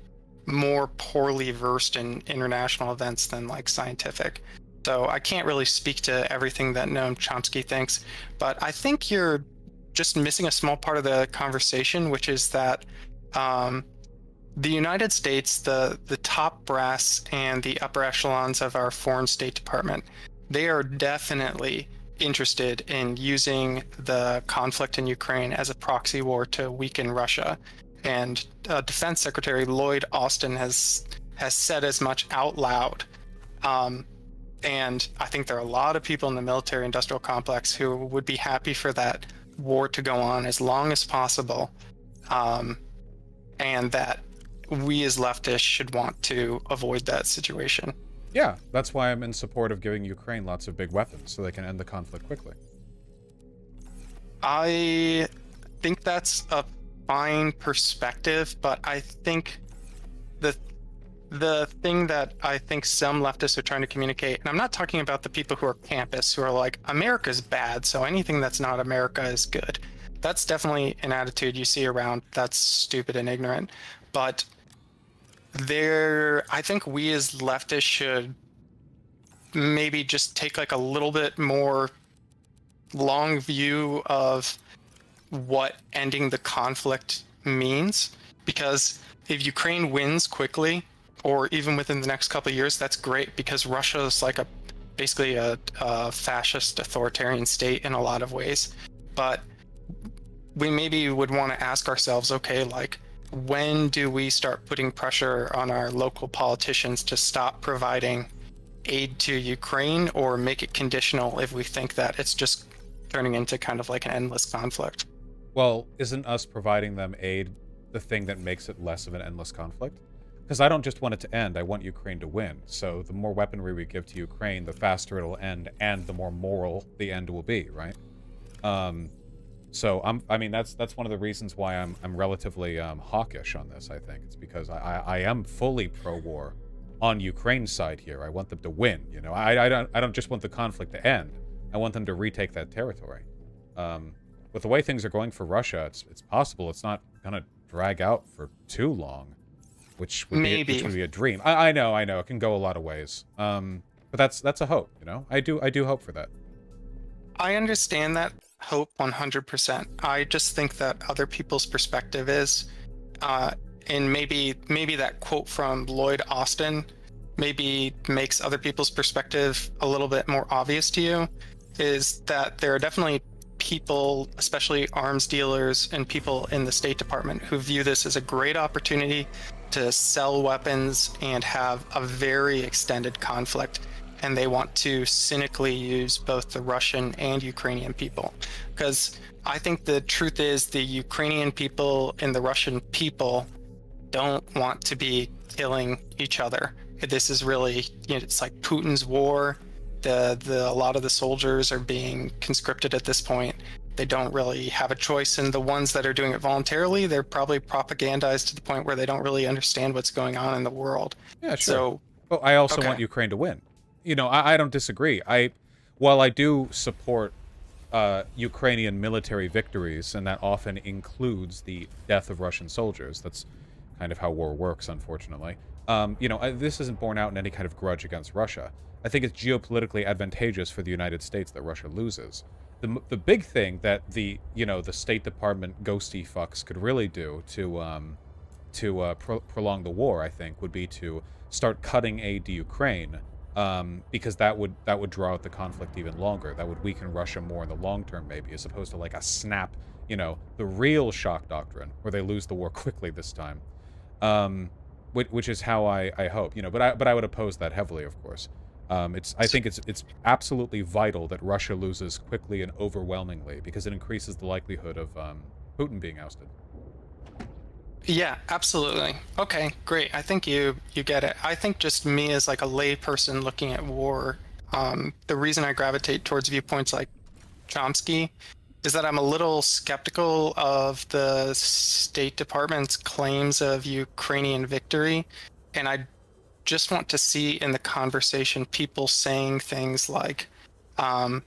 more poorly versed in international events than like scientific, so I can't really speak to everything that Noam Chomsky thinks, but I think you're just missing a small part of the conversation, which is that the United States, the top brass and the upper echelons of our foreign State Department, they are definitely interested in using the conflict in Ukraine as a proxy war to weaken Russia. And Defense Secretary Lloyd Austin has said as much out loud. And I think there are a lot of people in the military-industrial complex who would be happy for that war to go on as long as possible, and that we as leftists should want to avoid that situation. Yeah, that's why I'm in support of giving Ukraine lots of big weapons so they can end the conflict quickly. I think that's a fine perspective, but I think the thing that I think some leftists are trying to communicate, and I'm not talking about the people who are campus who are like, America's bad, so anything that's not America is good. That's definitely an attitude you see around. That's stupid and ignorant. But I think we as leftists should maybe just take like a little bit more long view of what ending the conflict means, because if Ukraine wins quickly, or even within the next couple of years, that's great, because Russia is like basically a fascist authoritarian state in a lot of ways. But we maybe would want to ask ourselves, okay, like, when do we start putting pressure on our local politicians to stop providing aid to Ukraine, or make it conditional if we think that it's just turning into kind of like an endless conflict? Well, isn't us providing them aid the thing that makes it less of an endless conflict? Because I don't just want it to end, I want Ukraine to win. So the more weaponry we give to Ukraine, the faster it'll end, and the more moral the end will be, right? So I mean, that's one of the reasons why I'm relatively hawkish on this. I think it's because I am fully pro-war on Ukraine's side here. I want them to win. You know, I don't just want the conflict to end. I want them to retake that territory. With the way things are going for Russia, it's possible it's not gonna drag out for too long, which would be a dream. I know it can go a lot of ways. But that's a hope, you know. I do hope for that. I understand that hope 100%. I just think that other people's perspective is, and maybe that quote from Lloyd Austin maybe makes other people's perspective a little bit more obvious to you, is that there are definitely people, especially arms dealers and people in the State Department, who view this as a great opportunity to sell weapons and have a very extended conflict. And they want to cynically use both the Russian and Ukrainian people. Because I think the truth is the Ukrainian people and the Russian people don't want to be killing each other. This is really, you know, it's like Putin's war. A lot of the soldiers are being conscripted at this point. They don't really have a choice, and the ones that are doing it voluntarily, they're probably propagandized to the point where they don't really understand what's going on in the world. Yeah, sure. So, well, I also want Ukraine to win. You know, I don't disagree. While I do support Ukrainian military victories, and that often includes the death of Russian soldiers. That's kind of how war works, unfortunately. You know, this isn't borne out in any kind of grudge against Russia. I think it's geopolitically advantageous for the United States that Russia loses. The big thing that the State Department ghosty fucks could really do to prolong the war, I think, would be to start cutting aid to Ukraine, because that would draw out the conflict even longer. That would weaken Russia more in the long term, maybe, as opposed to like a snap, you know, the real shock doctrine, where they lose the war quickly this time. Which is how I hope, you know, but I would oppose that heavily, of course. I think it's absolutely vital that Russia loses quickly and overwhelmingly, because it increases the likelihood of Putin being ousted. Yeah, absolutely. Okay, great. I think you get it. I think just me as like a lay person looking at war, the reason I gravitate towards viewpoints like Chomsky is that I'm a little skeptical of the State Department's claims of Ukrainian victory, and I just want to see in the conversation people saying things like, but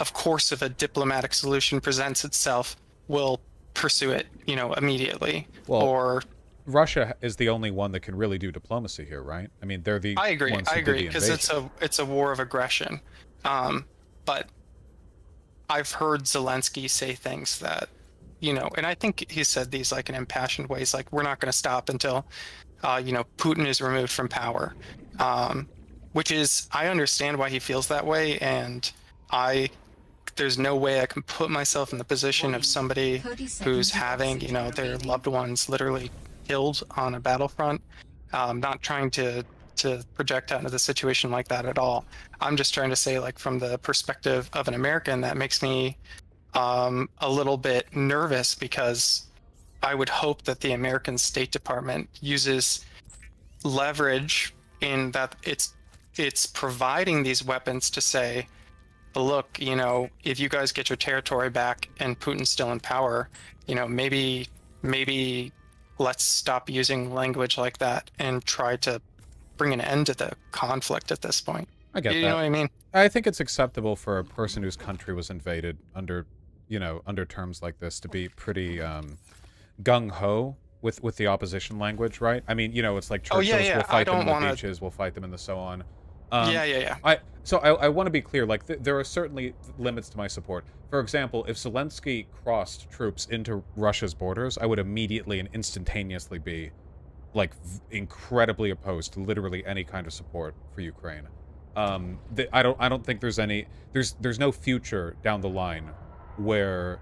of course if a diplomatic solution presents itself, we'll pursue it, you know, immediately. Well, or Russia is the only one that can really do diplomacy here, right? I mean, they're the I agree, ones who did the because it's a war of aggression. But I've heard Zelensky say things that, you know, and I think he said these like in impassioned ways, like, we're not going to stop until you know, Putin is removed from power, which is, I understand why he feels that way, and there's no way I can put myself in the position of somebody who's having, you know, their loved ones literally killed on a battlefront. Not trying to project out into the situation like that at all. I'm just trying to say, like, from the perspective of an American, that makes me a little bit nervous, because I would hope that the American State Department uses leverage in that it's providing these weapons to say, look, you know, if you guys get your territory back and Putin's still in power, you know, maybe let's stop using language like that and try to bring an end to the conflict at this point. I get that. You know what I mean? I think it's acceptable for a person whose country was invaded under terms like this to be pretty gung-ho with the opposition language, right? I mean, you know, it's like Churchill's will fight them in the beaches, we'll fight them in the so on. Yeah. I want to be clear, like, there are certainly limits to my support. For example, if Zelensky crossed troops into Russia's borders, I would immediately and instantaneously be, like, incredibly opposed to literally any kind of support for Ukraine. I don't think there's no future down the line where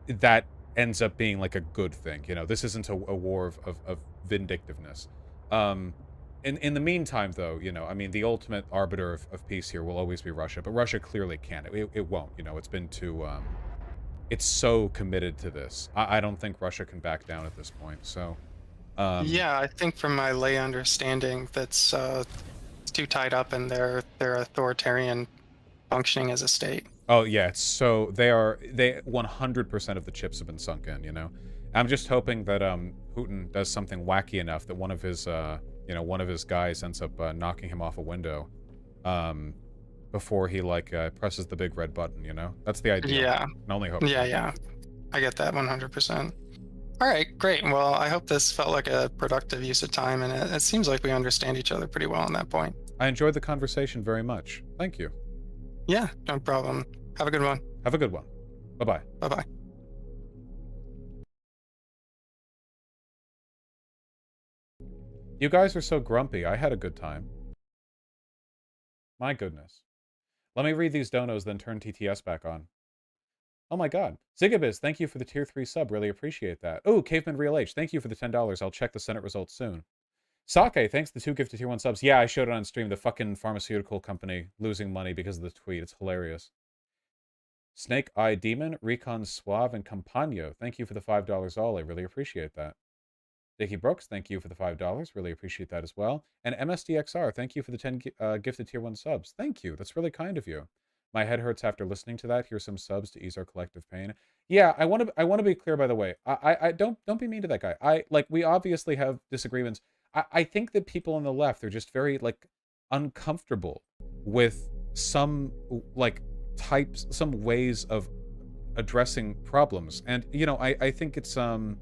that ends up being like a good thing. You know, this isn't a war of vindictiveness. In the meantime, though, you know, I mean, the ultimate arbiter of peace here will always be Russia, but Russia clearly can't. It won't. You know, it's been too it's so committed to this. I don't think Russia can back down at this point. So yeah, I think from my lay understanding, that's it's too tied up in their authoritarian functioning as a state. Oh yeah, it's so they 100% of the chips have been sunk in, you know. I'm just hoping that Putin does something wacky enough that one of his guys ends up knocking him off a window, before he, like, presses the big red button, you know? That's the idea. Yeah. Can only hope. Yeah, yeah. I get that 100%. All right, great. Well, I hope this felt like a productive use of time, and it seems like we understand each other pretty well on that point. I enjoyed the conversation very much. Thank you. Yeah, no problem. Have a good one. Have a good one. Bye-bye. Bye-bye. You guys are so grumpy. I had a good time. My goodness. Let me read these donos, then turn TTS back on. Oh my god. Zigabiz, thank you for the tier 3 sub. Really appreciate that. Oh, Caveman Real H, thank you for the $10. I'll check the Senate results soon. Sake, thanks the 2 gifted tier 1 subs. Yeah, I showed it on stream. The fucking pharmaceutical company losing money because of the tweet. It's hilarious. Snake Eye Demon, Recon Suave, and Campagno, thank you for the $5 all. I really appreciate that. Dickie Brooks, thank you for the $5. Really appreciate that as well. And MSDXR, thank you for the 10 gifted tier 1 subs. Thank you. That's really kind of you. My head hurts after listening to that. Here's some subs to ease our collective pain. Yeah, I want to be clear, by the way. I don't be mean to that guy. We obviously have disagreements. I think that people on the left are just very, like, uncomfortable with some, like, types, some ways of addressing problems. And, you know, I think it's you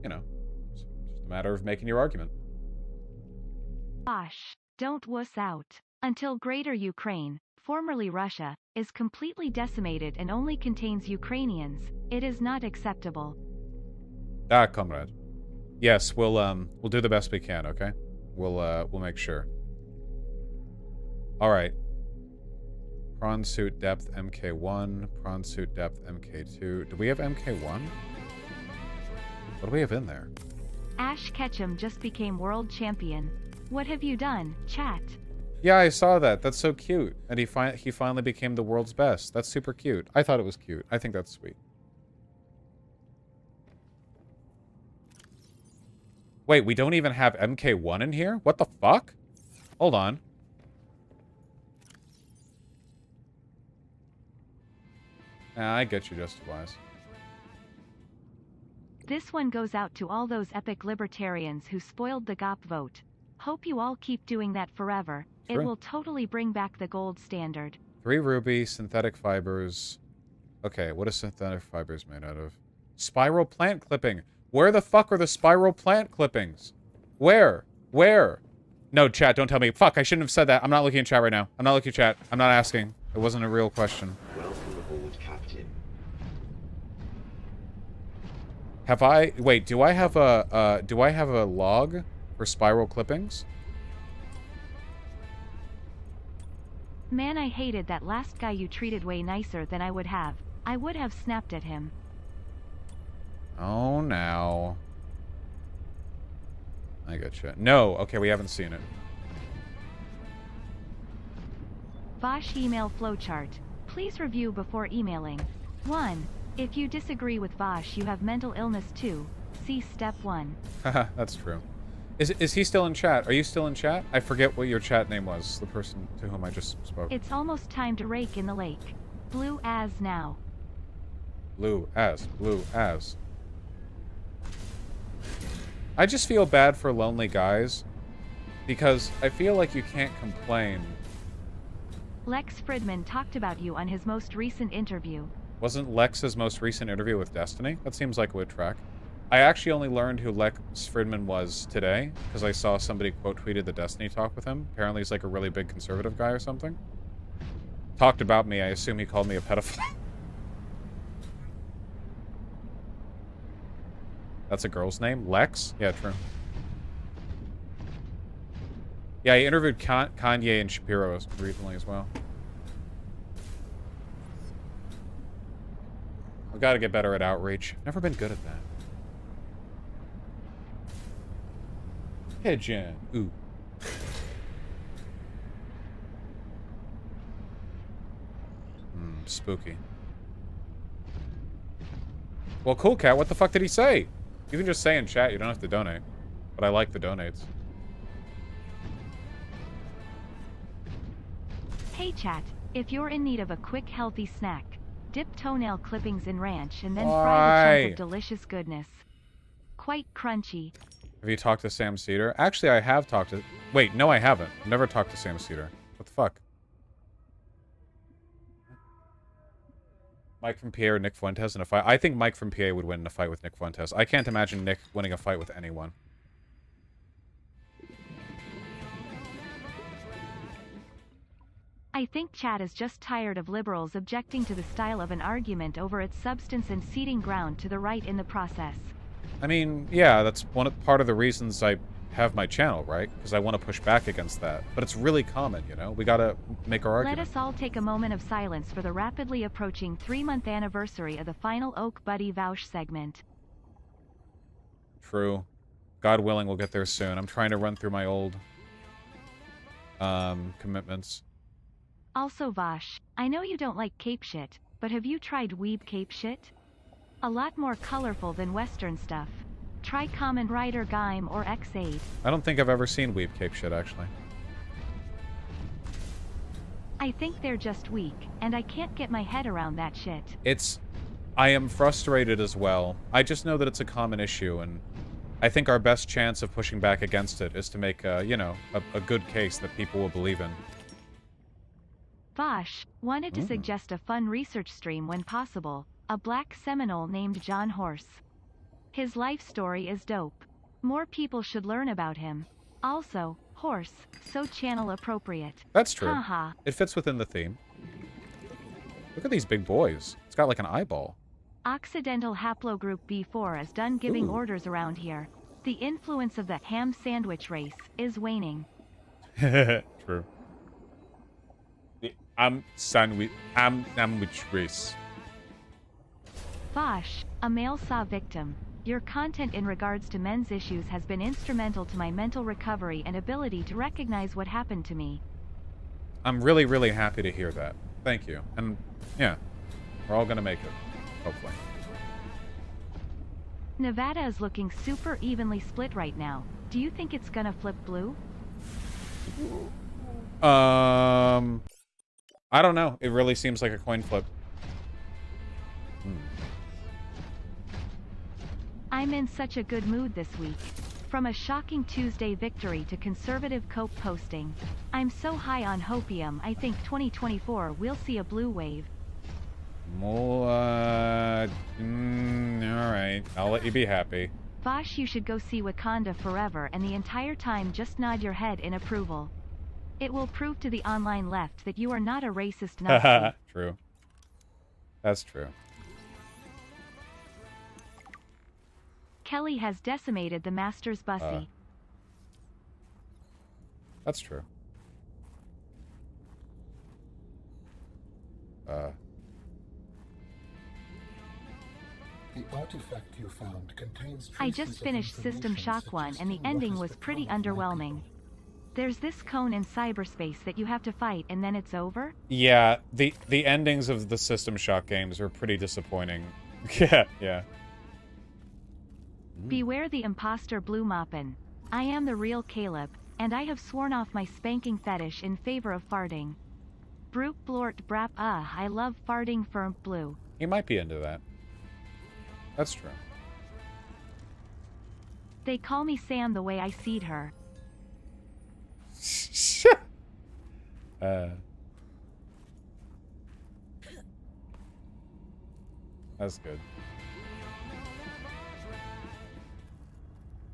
know, it's just a matter of making your argument. Vaush, don't wuss out. Until Greater Ukraine, formerly Russia, is completely decimated and only contains Ukrainians, it is not acceptable. Ah, comrade. Yes, we'll do the best we can, okay? We'll make sure. All right. Prawn suit depth MK1, prawn suit depth MK2. Do we have MK1? What do we have in there? Ash Ketchum just became world champion. What have you done, chat? Yeah, I saw that. That's so cute. And he finally became the world's best. That's super cute. I thought it was cute. I think that's sweet. Wait, we don't even have MK1 in here? What the fuck? Hold on. I get you, Justice. This one goes out to all those epic libertarians who spoiled the GOP vote. Hope you all keep doing that forever. True. It will totally bring back the gold standard. 3 ruby, synthetic fibers. Okay, what is synthetic fibers made out of? Spiral plant clipping. Where the fuck are the spiral plant clippings? Where? Where? No, chat, don't tell me. Fuck, I shouldn't have said that. I'm not looking at chat right now. I'm not looking at chat. I'm not asking. It wasn't a real question. Welcome aboard, Captain. Have I... Wait, do I have a log for spiral clippings? Man, I hated that last guy you treated way nicer than I would have. I would have snapped at him. Oh, now. I gotcha. No, okay, we haven't seen it. Vaush email flowchart. Please review before emailing. 1. If you disagree with Vaush, you have mental illness too. See step 1. Haha, that's true. Is he still in chat? Are you still in chat? I forget what your chat name was, the person to whom I just spoke. It's almost time to rake in the lake. Blue as now. Blue as. Blue as. I just feel bad for lonely guys, because I feel like you can't complain. Lex Fridman talked about you on his most recent interview. Wasn't Lex's most recent interview with Destiny? That seems like a would track. I actually only learned who Lex Fridman was today, because I saw somebody quote-tweeted the Destiny talk with him. Apparently he's like a really big conservative guy or something. Talked about me, I assume he called me a pedophile. That's a girl's name? Lex? Yeah, true. Yeah, I interviewed Kanye and Shapiro recently as well. We gotta get better at outreach. Never been good at that. Pigeon. Ooh. Spooky. Well, cool, Cat. What the fuck did he say? You can just say in chat. You don't have to donate. But I like the donates. Hey chat, if you're in need of a quick healthy snack, dip toenail clippings in ranch and then fry the chunk of delicious goodness. Quite crunchy. Have you talked to Sam Cedar? Actually, I have talked to... Wait, no, I haven't. I've never talked to Sam Cedar. What the fuck? Mike from PA or Nick Fuentes in a fight? I think Mike from PA would win in a fight with Nick Fuentes. I can't imagine Nick winning a fight with anyone. I think Chad is just tired of liberals objecting to the style of an argument over its substance and ceding ground to the right in the process. I mean, yeah, that's part of the reasons I have my channel, right? Because I want to push back against that. But it's really common, you know? We gotta make our argument. Let us all take a moment of silence for the rapidly approaching 3-month anniversary of the final Oak Buddy Vaush segment. True. God willing, we'll get there soon. I'm trying to run through my old commitments. Also Vaush, I know you don't like cape shit, but have you tried weeb cape shit? A lot more colorful than Western stuff. Try Kamen Rider Gaim or X8. I don't think I've ever seen Weeb Cape shit, actually. I think they're just weak, and I can't get my head around that shit. I am frustrated as well. I just know that it's a common issue, and I think our best chance of pushing back against it is to make, you know, a good case that people will believe in. Vaush wanted to suggest a fun research stream when possible. A black Seminole named John Horse. His life story is dope. More people should learn about him. Also, horse, so channel appropriate. That's true. Haha. It fits within the theme. Look at these big boys. It's got like an eyeball. Occidental haplogroup B4 is done giving orders around here. The influence of the ham sandwich race is waning. True. The sandwich race. Vaush, a male saw victim. Your content in regards to men's issues has been instrumental to my mental recovery and ability to recognize what happened to me. I'm really, really happy to hear that. Thank you. And, yeah, we're all gonna make it. Hopefully. Nevada is looking super evenly split right now. Do you think it's gonna flip blue? I don't know. It really seems like a coin flip. I'm in such a good mood this week. From a shocking Tuesday victory to conservative cope posting. I'm so high on hopium I think 2024 we'll see a blue wave. Alright. I'll let you be happy. Vaush, you should go see Wakanda Forever and the entire time just nod your head in approval. It will prove to the online left that you are not a racist Nazi. True. That's true. Kelly has decimated the Master's bussy. That's true. The artifact you found contains I just finished System Shock 1 and the ending was pretty underwhelming. There's this cone in cyberspace that you have to fight and then it's over? Yeah, the endings of the System Shock games are pretty disappointing. Yeah. Beware the imposter Blue Moppin. I am the real Caleb, and I have sworn off my spanking fetish in favor of farting. Brook blort brap I love farting for blue. He might be into that. That's true. They call me Sam the way I seed her. That's good.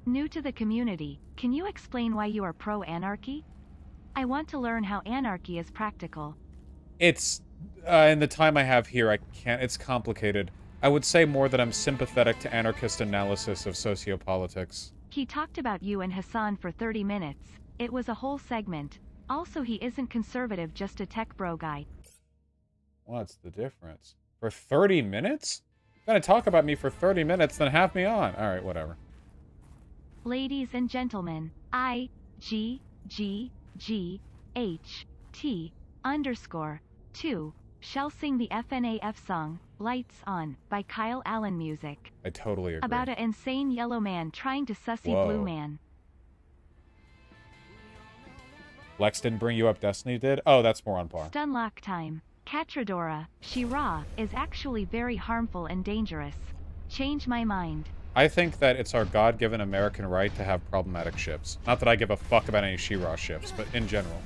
New to the community, can you explain why you are pro-anarchy? I want to learn how anarchy is practical. It's, in the time I have here, I can't, it's complicated. I would say more that I'm sympathetic to anarchist analysis of sociopolitics. He talked about you and Hassan for 30 minutes. It was a whole segment. Also, he isn't conservative, just a tech bro guy. What's the difference? For 30 minutes? You're gonna talk about me for 30 minutes, then have me on. Alright, whatever. Ladies and gentlemen, IGGGHT_2 shall sing the FNAF song, Lights On, by Kyle Allen Music. I totally agree. About an insane yellow man trying to sussy blue man. Lex didn't bring you up, Destiny did? Oh, that's more on par. Stunlock time. Catradora, Shira, is actually very harmful and dangerous. Change my mind. I think that it's our God-given American right to have problematic ships. Not that I give a fuck about any She-Ra ships, but in general.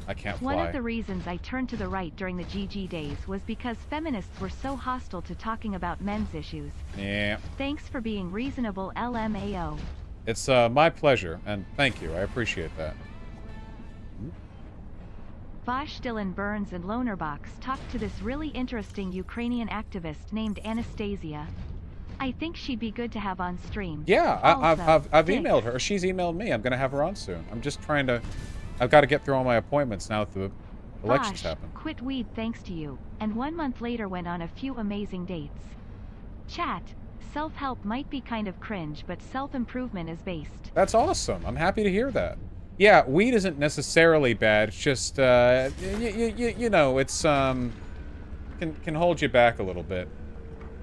I can't fly. One of the reasons I turned to the right during the GG days was because feminists were so hostile to talking about men's issues. Yeah. Thanks for being reasonable, LMAO. It's my pleasure, and thank you. I appreciate that. Vaush, Dylan Burns and Lonerbox talked to this really interesting Ukrainian activist named Anastasia. I think she'd be good to have on stream. Yeah, Also, I've emailed her. She's emailed me. I'm gonna have her on soon. I'm just trying to... I've got to get through all my appointments now that the elections Vaush, happen. quit weed thanks to you, and 1 month later went on a few amazing dates. Chat, self-help might be kind of cringe, but self-improvement is based. That's awesome. I'm happy to hear that. Yeah, weed isn't necessarily bad. It's just, you know, it's, can hold you back a little bit.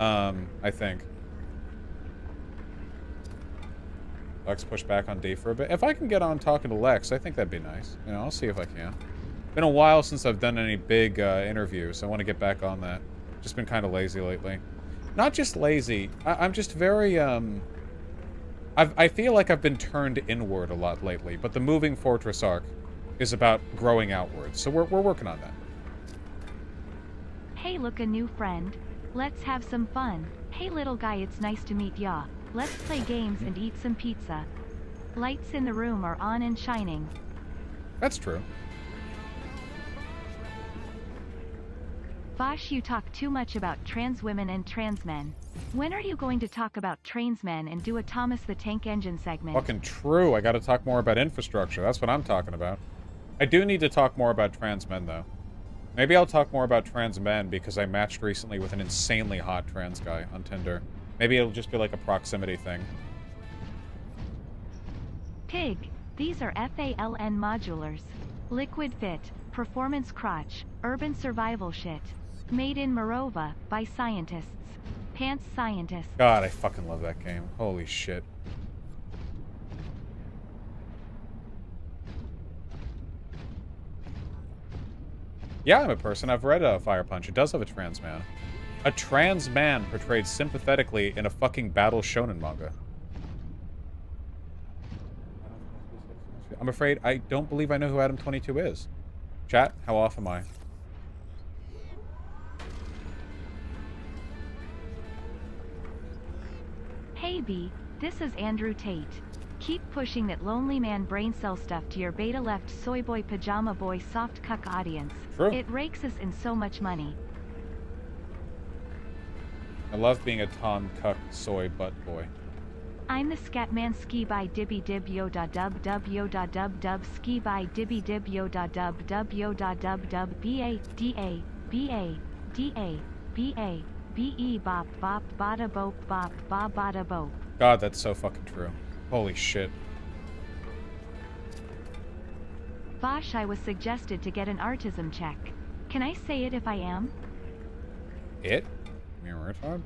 I think. Lex push back on D for a bit. If I can get on talking to Lex, I think that'd be nice. You know, I'll see if I can. Been a while since I've done any big interviews. I want to get back on that. Just been kind of lazy lately. Not just lazy. I'm just very, I feel like I've been turned inward a lot lately, but the Moving Fortress arc is about growing outwards. So we're working on that. Hey, look, a new friend. Let's have some fun. Hey, little guy, it's nice to meet ya. Let's play games and eat some pizza. Lights in the room are on and shining. That's true. Vaush, you talk too much about trans women and trans men. When are you going to talk about trans men and do a Thomas the Tank Engine segment? Fucking true. I gotta talk more about infrastructure. That's what I'm talking about. I do need to talk more about trans men, though. Maybe I'll talk more about trans men because I matched recently with an insanely hot trans guy on Tinder. Maybe it'll just be like a proximity thing. Pig, these are FALN modulars. Liquid fit, performance crotch, urban survival shit. Made in Morova, by scientists. Pants scientists. God, I fucking love that game. Holy shit. Yeah, I'm a person. I've read Fire Punch. It does have a trans man. A trans man portrayed sympathetically in a fucking battle shonen manga. I'm afraid I don't believe I know who Adam 22 is. Chat, how off am I? Hey B, this is Andrew Tate. Keep pushing that lonely man brain cell stuff to your beta left soy boy pajama boy soft cuck audience. True. It rakes us in so much money. I love being a Tom Cuck soy butt boy. I'm the Scatman ski by dibby dib yo da dub dub yo da dub dub ski by dibby dib yo da dub dub yo da dub dub ba da ba da ba be bop bop bada bop bop ba bada bop. God, that's so fucking true. Holy shit. Vaush, I was suggested to get an artism check. Can I say it if I am? It? You mean retard?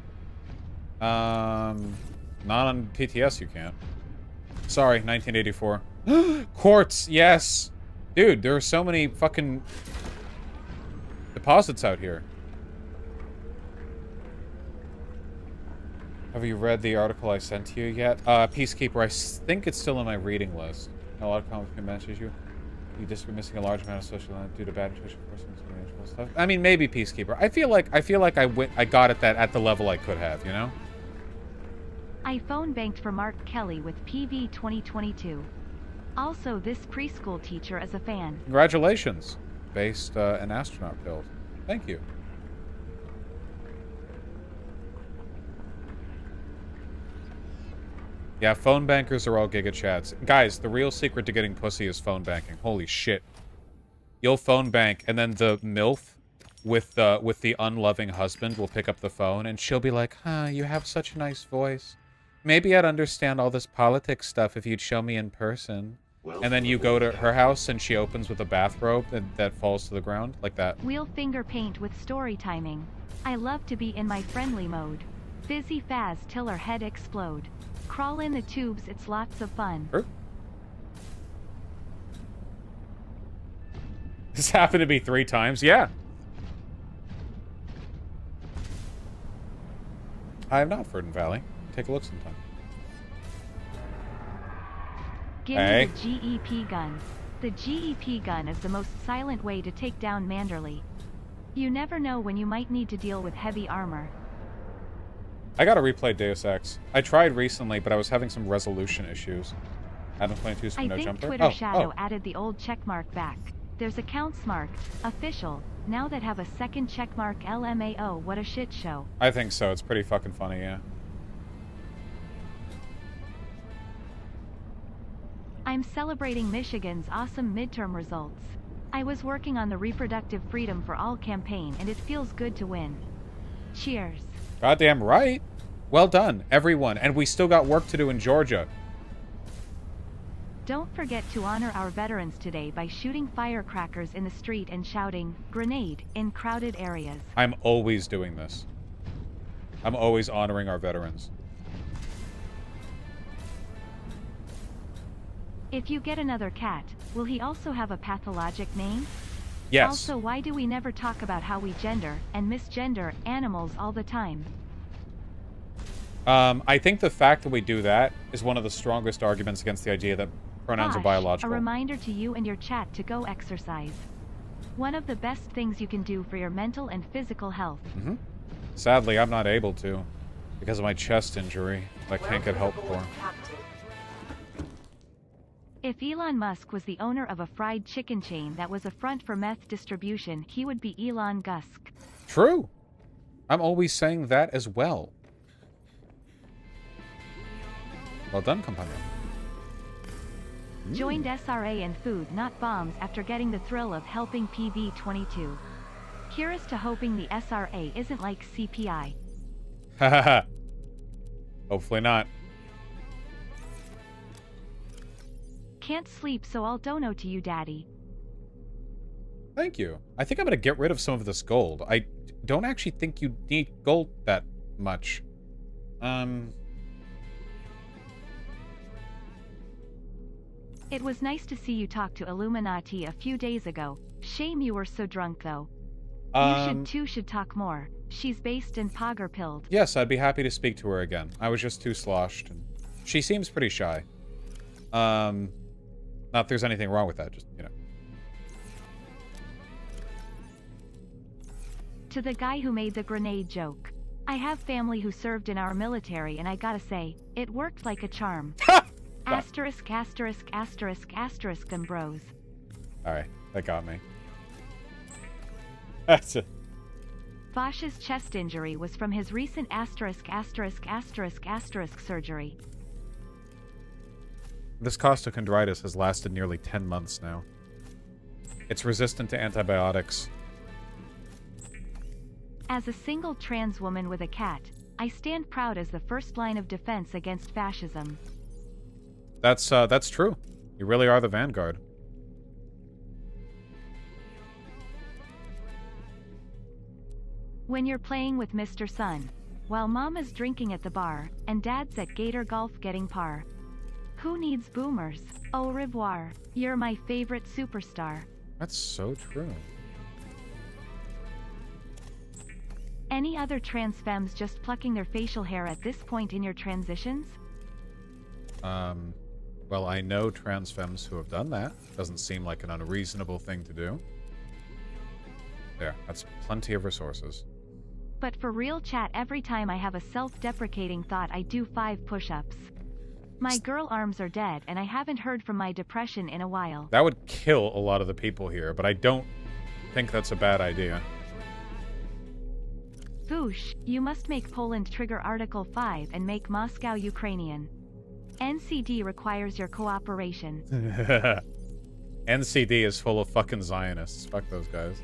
Not on TTS you can't. Sorry, 1984. Quartz, yes! Dude, there are so many fucking deposits out here. Have you read the article I sent to you yet? Peacekeeper, I think it's still on my reading list. A lot of comments can message you. You just were missing a large amount of social life due to bad nutrition stuff. I mean, maybe Peacekeeper. I feel like I got it at the level I could have, you know? I phone banked for Mark Kelly with PV 2022. Also, this preschool teacher is a fan. Congratulations. Based an astronaut build. Thank you. Yeah, phone bankers are all giga chats. Guys, the real secret to getting pussy is phone banking. Holy shit. You'll phone bank, and then the MILF with the unloving husband will pick up the phone, and she'll be like, huh, you have such a nice voice. Maybe I'd understand all this politics stuff if you'd show me in person. And then you go to her house, and she opens with a bathrobe that falls to the ground, like that. Wheel finger paint with story timing. I love to be in my friendly mode. Fizzy fazz till her head explode. Crawl in the tubes, it's lots of fun. Sure. This happened to me 3 times, yeah. I have not Verdant Valley. Take a look sometime. Give me the GEP gun. The GEP gun is the most silent way to take down Manderley. You never know when you might need to deal with heavy armor. I gotta replay Deus Ex. I tried recently, but I was having some resolution issues. Adam 22 I no think jumper. Twitter Shadow added the old checkmark back. There's accounts marked official now that have a second checkmark LMAO. What a shit show. I think so. It's pretty fucking funny, yeah. I'm celebrating Michigan's awesome midterm results. I was working on the Reproductive Freedom for All campaign and it feels good to win. Cheers. Goddamn right. Well done, everyone. And we still got work to do in Georgia. Don't forget to honor our veterans today by shooting firecrackers in the street and shouting, "Grenade," in crowded areas. I'm always doing this. I'm always honoring our veterans. If you get another cat, will he also have a pathologic name? Yes. Also, why do we never talk about how we gender and misgender animals all the time? I think the fact that we do that is one of the strongest arguments against the idea that pronouns are Vaush, biological. A reminder to you and your chat to go exercise. One of the best things you can do for your mental and physical health. Mm-hmm. Sadly, I'm not able to because of my chest injury that I can't get help for. If Elon Musk was the owner of a fried chicken chain that was a front for meth distribution, he would be Elon Gusk. True. I'm always saying that as well. Well done, companion. Joined SRA and food, not bombs, after getting the thrill of helping PV-22. Here's to hoping the SRA isn't like CPI. Hahaha. Hopefully not. Can't sleep, so I'll dono to you, Daddy. Thank you. I think I'm going to get rid of some of this gold. I don't actually think you need gold that much. It was nice to see you talk to Illuminati a few days ago. Shame you were so drunk, though. You should talk more. She's based in Poggerpilled. Yes, I'd be happy to speak to her again. I was just too sloshed. And she seems pretty shy. Not if there's anything wrong with that, just, you know. To the guy who made the grenade joke. I have family who served in our military and I gotta say, it worked like a charm. Asterisk, asterisk, asterisk, asterisk them bros. Alright, that got me. That's it. Vaush's chest injury was from his recent asterisk, asterisk, asterisk, asterisk surgery. This costochondritis has lasted nearly 10 months now. It's resistant to antibiotics. As a single trans woman with a cat, I stand proud as the first line of defense against fascism. That's true. You really are the vanguard. When you're playing with Mr. Sun, while Mama's drinking at the bar, and Dad's at Gator Golf getting par. Who needs boomers? Au revoir. You're my favorite superstar. That's so true. Any other trans femmes just plucking their facial hair at this point in your transitions? Well, I know trans femmes who have done that. Doesn't seem like an unreasonable thing to do. There, that's plenty of resources. But for real chat, every time I have a self-deprecating thought, I do 5 push-ups. My girl arms are dead, and I haven't heard from my depression in a while. That would kill a lot of the people here, but I don't think that's a bad idea. Vaush, you must make Poland trigger Article 5 and make Moscow Ukrainian. NCD requires your cooperation. NCD is full of fucking Zionists. Fuck those guys.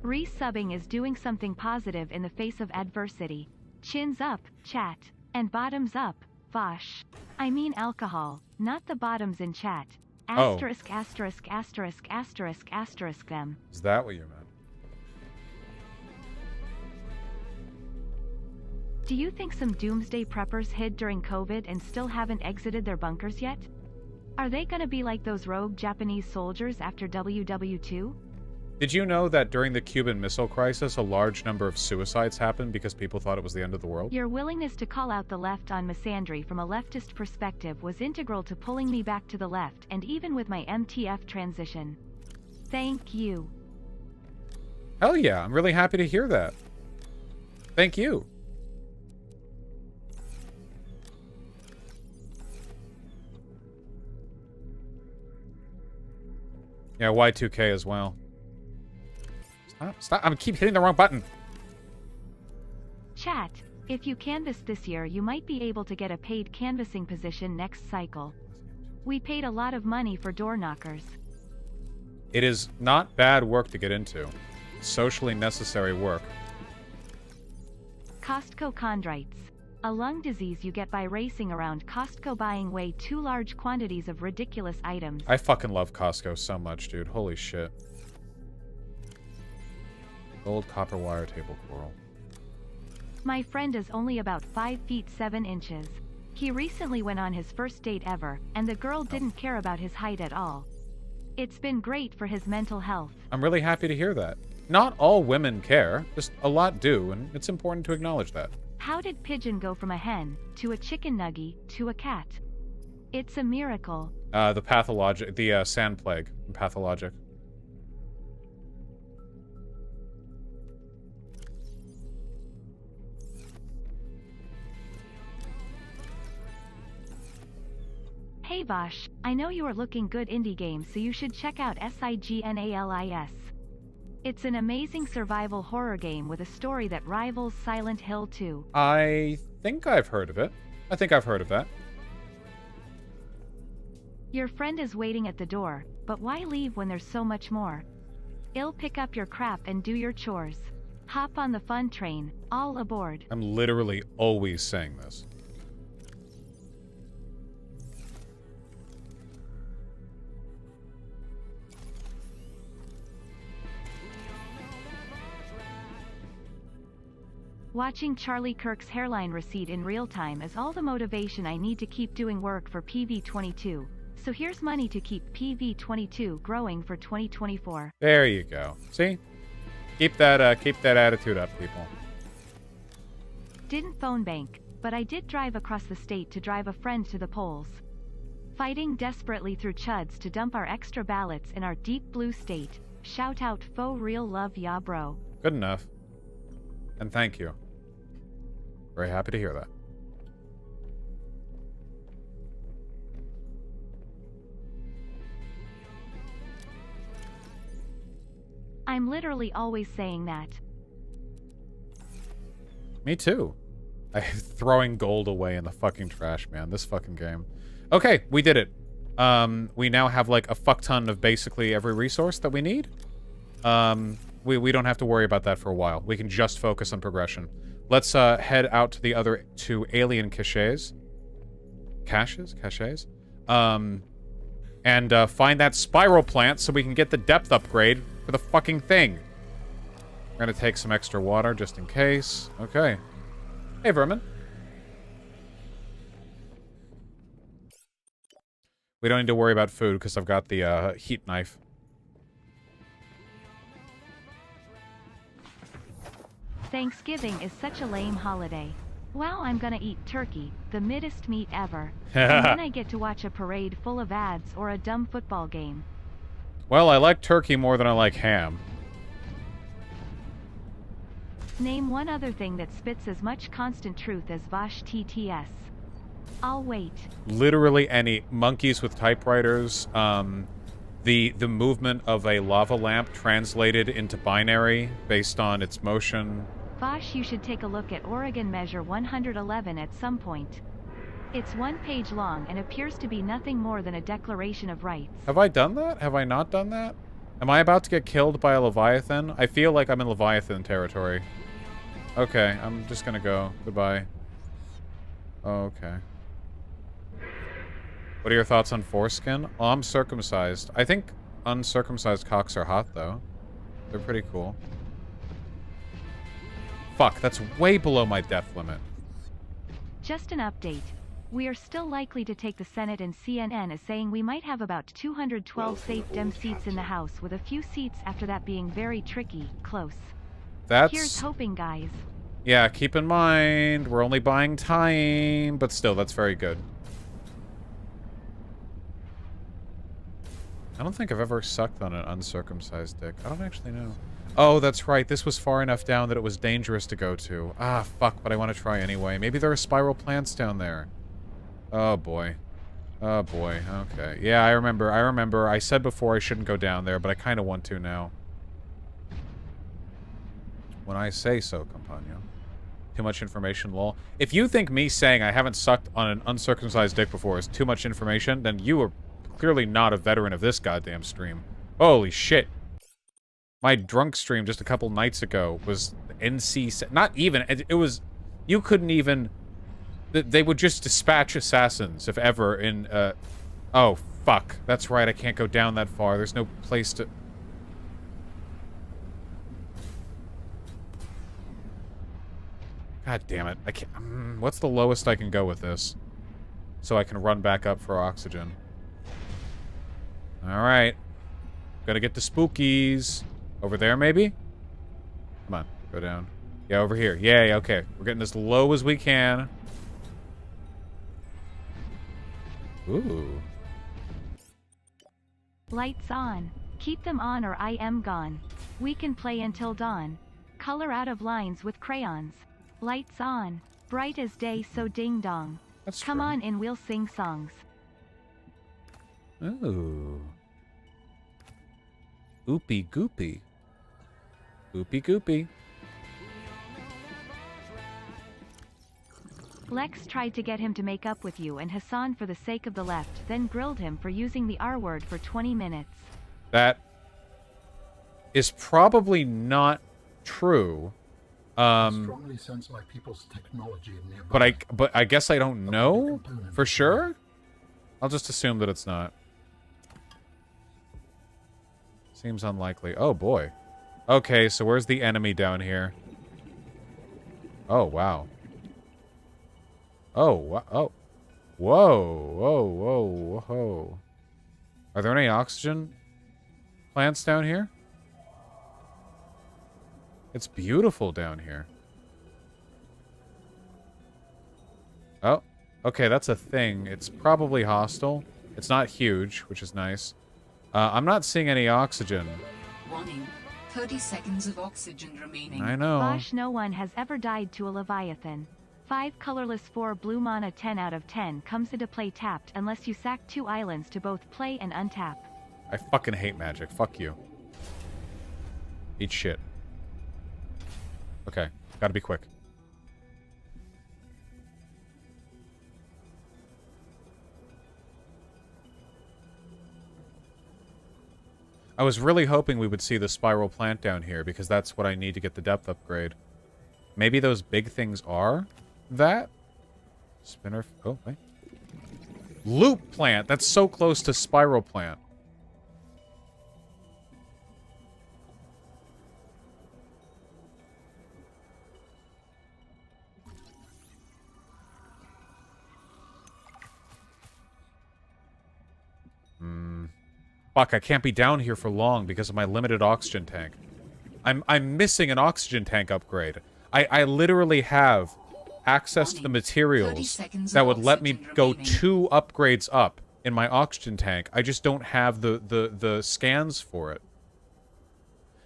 Resubbing is doing something positive in the face of adversity. Chins up, chat. And bottoms up, Vaush. I mean alcohol, not the bottoms in chat. Asterisk, asterisk, asterisk, asterisk, asterisk them. Is that what you meant? Do you think some doomsday preppers hid during COVID and still haven't exited their bunkers yet? Are they gonna be like those rogue Japanese soldiers after WW2? Did you know that during the Cuban Missile Crisis, a large number of suicides happened because people thought it was the end of the world? Your willingness to call out the left on misandry from a leftist perspective was integral to pulling me back to the left, and even with my MTF transition. Thank you. Hell yeah, I'm really happy to hear that. Thank you. Yeah, Y2K as well. Stop, I keep hitting the wrong button. Chat, if you canvass this year you might be able to get a paid canvassing position next cycle. We paid a lot of money for door knockers. It is not bad work to get into. Socially necessary work. Costco chondrites. A lung disease you get by racing around Costco buying way too large quantities of ridiculous items. I fucking love Costco so much, dude. Holy shit. Gold copper wire table coral. My friend is only about 5 feet 7 inches. He recently went on his first date ever, and the girl didn't care about his height at all. It's been great for his mental health. I'm really happy to hear that. Not all women care, just a lot do, and it's important to acknowledge that. How did Pigeon go from a hen, to a chicken nugget, to a cat? It's a miracle. The sand plague, pathologic. Hey Vaush, I know you are looking good indie games, so you should check out Signalis. It's an amazing survival horror game with a story that rivals Silent Hill 2. I think I've heard of it. I think I've heard of that. Your friend is waiting at the door, but why leave when there's so much more? I'll pick up your crap and do your chores. Hop on the fun train, all aboard. I'm literally always saying this. Watching Charlie Kirk's hairline recede in real time is all the motivation I need to keep doing work for PV22. So here's money to keep PV22 growing for 2024. There you go. See? Keep that attitude up, people. Didn't phone bank, but I did drive across the state to drive a friend to the polls. Fighting desperately through chuds to dump our extra ballots in our deep blue state. Shout out faux real love ya bro. Good enough. And thank you. Very happy to hear that. I'm literally always saying that. Me too. I'm throwing gold away in the fucking trash, man. This fucking game. Okay, we did it. We now have like a fuck ton of basically every resource that we need. We don't have to worry about that for a while. We can just focus on progression. Let's head out to the other two alien caches. Caches? And find that spiral plant so we can get the depth upgrade for the fucking thing. We're gonna take some extra water just in case. Okay. Hey, Vermin. We don't need to worry about food because I've got the heat knife. Thanksgiving is such a lame holiday. Wow, I'm gonna eat turkey, the middest meat ever. And then I get to watch a parade full of ads or a dumb football game. Well, I like turkey more than I like ham. Name one other thing that spits as much constant truth as Vaush TTS. I'll wait. Literally any. Monkeys with typewriters. The movement of a lava lamp translated into binary based on its motion. Vaush, you should take a look at Oregon Measure 111 at some point. It's 1 page long and appears to be nothing more than a declaration of rights. Have I done that? Have I not done that? Am I about to get killed by a Leviathan? I feel like I'm in Leviathan territory. Okay, I'm just gonna go. Goodbye. Okay. What are your thoughts on foreskin? Oh, I'm circumcised. I think uncircumcised cocks are hot, though. They're pretty cool. Fuck, that's way below my depth limit. Just an update. We are still likely to take the Senate, and CNN is saying we might have about 212 safe Dem seats in the House, with a few seats after that being very tricky, close. Here's hoping, guys. Yeah, keep in mind, we're only buying time, but still, that's very good. I don't think I've ever sucked on an uncircumcised dick. I don't actually know. Oh, that's right. This was far enough down that it was dangerous to go to. Ah, fuck, but I want to try anyway. Maybe there are spiral plants down there. Oh, boy. Oh, boy. Okay. Yeah, I remember. I said before I shouldn't go down there, but I kind of want to now. When I say so, companion. Too much information, lol. If you think me saying I haven't sucked on an uncircumcised dick before is too much information, then you are clearly not a veteran of this goddamn stream. Holy shit. My drunk stream just a couple nights ago was NC... Not even. It was... You couldn't even... They would just dispatch assassins, if ever, in... Oh, fuck. That's right, I can't go down that far. There's no place to... God damn it. I can't... what's the lowest I can go with this? So I can run back up for oxygen. Alright. Gotta get the spookies. Over there, maybe? Come on, go down. Yeah, over here. Yay, okay. We're getting as low as we can. Ooh. Lights on. Keep them on or I am gone. We can play until dawn. Color out of lines with crayons. Lights on. Bright as day, so ding dong. That's Come true. on and we'll sing songs. Ooh. Oopy goopy. Oopy goopy. Lex tried to get him to make up with you and Hassan for the sake of the left, then grilled him for using the R word for 20 minutes. That is probably not true. Strongly sense my people's technology in nearby. But I guess I don't know for sure. I'll just assume that it's not. Seems unlikely. Oh boy. Okay, so where's the enemy down here? Oh wow. Oh, oh. Whoa, whoa, whoa, whoa. Are there any oxygen plants down here? It's beautiful down here. Oh, okay, that's a thing. It's probably hostile. It's not huge, which is nice. I'm not seeing any oxygen. Warning. 30 seconds of oxygen remaining. I know. Vaush, no one has ever died to a Leviathan. 5 colorless 4 blue mana 10 out of 10 comes into play tapped unless you sack 2 islands to both play and untap. I fucking hate magic. Fuck you. Eat shit. Okay, gotta be quick. I was really hoping we would see the spiral plant down here, because that's what I need to get the depth upgrade. Maybe those big things are that? Spinner... Oh, wait. Loop plant! That's so close to spiral plant. Fuck, I can't be down here for long because of my limited oxygen tank. I'm missing an oxygen tank upgrade. I literally have access to the materials that would let me go 2 upgrades up in my oxygen tank. I just don't have the scans for it.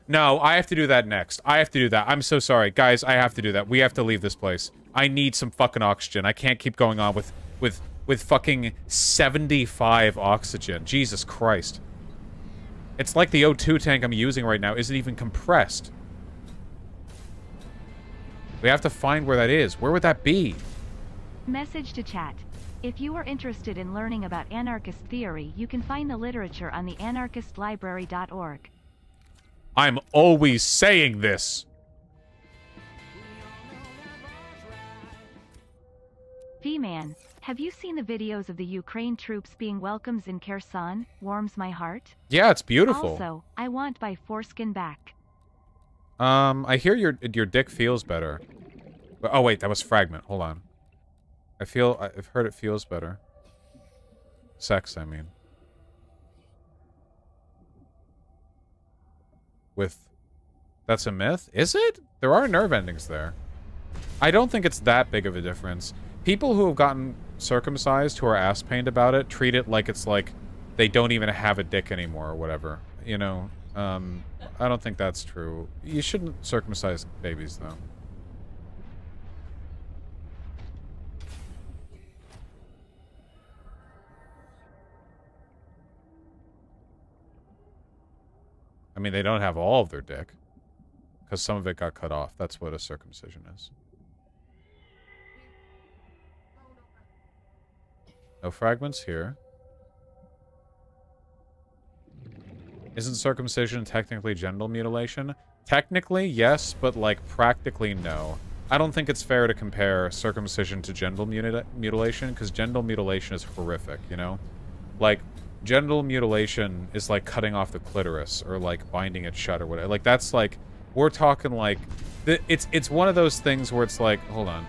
No, I have to do that next. I have to do that. I'm so sorry. Guys, I have to do that. We have to leave this place. I need some fucking oxygen. I can't keep going on with fucking 75 oxygen. Jesus Christ. It's like the O2 tank I'm using right now isn't even compressed. We have to find where that is. Where would that be? Message to chat. If you are interested in learning about anarchist theory, you can find the literature on the anarchistlibrary.org. I'm always saying this. V-Man, have you seen the videos of the Ukraine troops being welcomed in Kherson? Warms my heart. Yeah, it's beautiful. Also, I want my foreskin back. I hear your dick feels better. Oh wait, that was fragment. Hold on. I've heard it feels better. Sex, I mean. That's a myth? Is it? There are nerve endings there. I don't think it's that big of a difference. People who have gotten circumcised who are ass pained about it treat it like it's like they don't even have a dick anymore or whatever. You know, I don't think that's true. You shouldn't circumcise babies, though. I mean, they don't have all of their dick. Because some of it got cut off. That's what a circumcision is. No fragments here. Isn't circumcision technically genital mutilation? Technically, yes, but, like, practically, no. I don't think it's fair to compare circumcision to genital mutilation, because genital mutilation is horrific, you know? Like, genital mutilation is like cutting off the clitoris, or, like, binding it shut, or whatever. Like, that's, like... We're talking, like... It's one of those things where it's like... Hold on.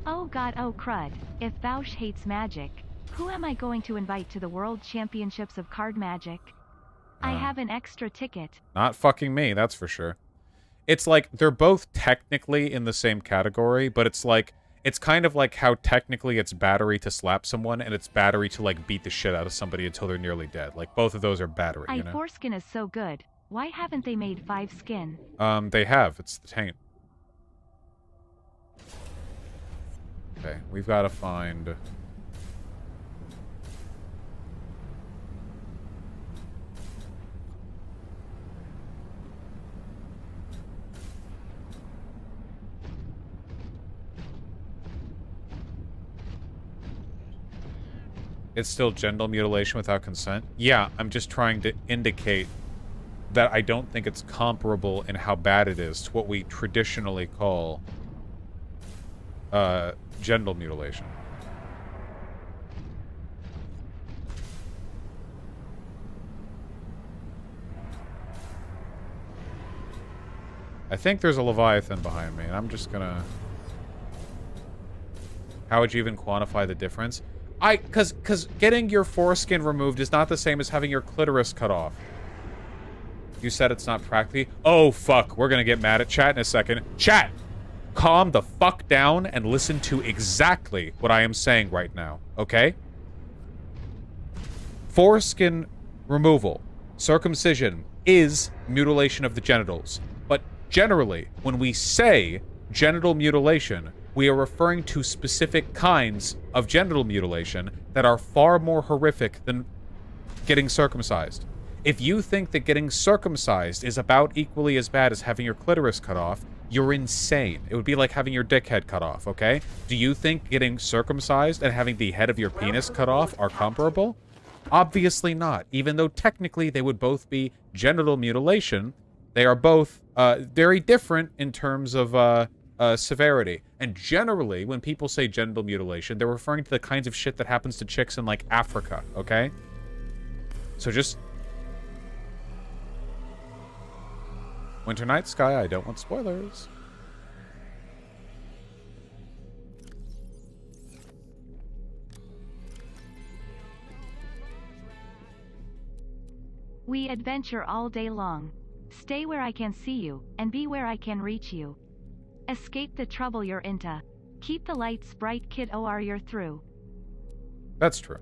Oh god, oh crud. If Vaush hates magic, who am I going to invite to the World Championships of Card Magic? I have an extra ticket. Not fucking me, that's for sure. It's like, they're both technically in the same category, but it's like... It's kind of like how technically it's battery to slap someone, and it's battery to, like, beat the shit out of somebody until they're nearly dead. Like, both of those are battery, you know? Foreskin is so good. Why haven't they made 5 skin? They have. It's the taint. Okay, we've got to find... It's still genital mutilation without consent? Yeah, I'm just trying to indicate that I don't think it's comparable in how bad it is to what we traditionally call genital mutilation. I think there's a Leviathan behind me, and I'm just gonna... How would you even quantify the difference? Cause getting your foreskin removed is not the same as having your clitoris cut off. You said it's not practically... Oh, fuck. We're gonna get mad at chat in a second. Chat! Calm the fuck down and listen to exactly what I am saying right now, okay? Foreskin removal, circumcision, is mutilation of the genitals. But generally, when we say genital mutilation, we are referring to specific kinds of genital mutilation that are far more horrific than getting circumcised. If you think that getting circumcised is about equally as bad as having your clitoris cut off, you're insane. It would be like having your dick head cut off, okay? Do you think getting circumcised and having the head of your penis cut off are comparable? Obviously not. Even though technically they would both be genital mutilation, they are both very different in terms of severity. And generally, when people say genital mutilation, they're referring to the kinds of shit that happens to chicks in, like, Africa, okay? So just... Winter Night Sky, I don't want spoilers. We adventure all day long. Stay where I can see you, and be where I can reach you. Escape the trouble you're into. Keep the lights bright, kid, or you're through. That's true.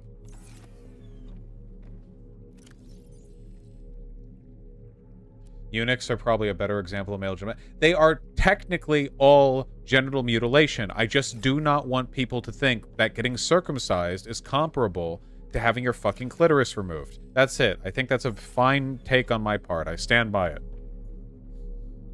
Eunuchs are probably a better example of male genital. They are technically all genital mutilation. I just do not want people to think that getting circumcised is comparable to having your fucking clitoris removed. That's it. I think that's a fine take on my part. I stand by it.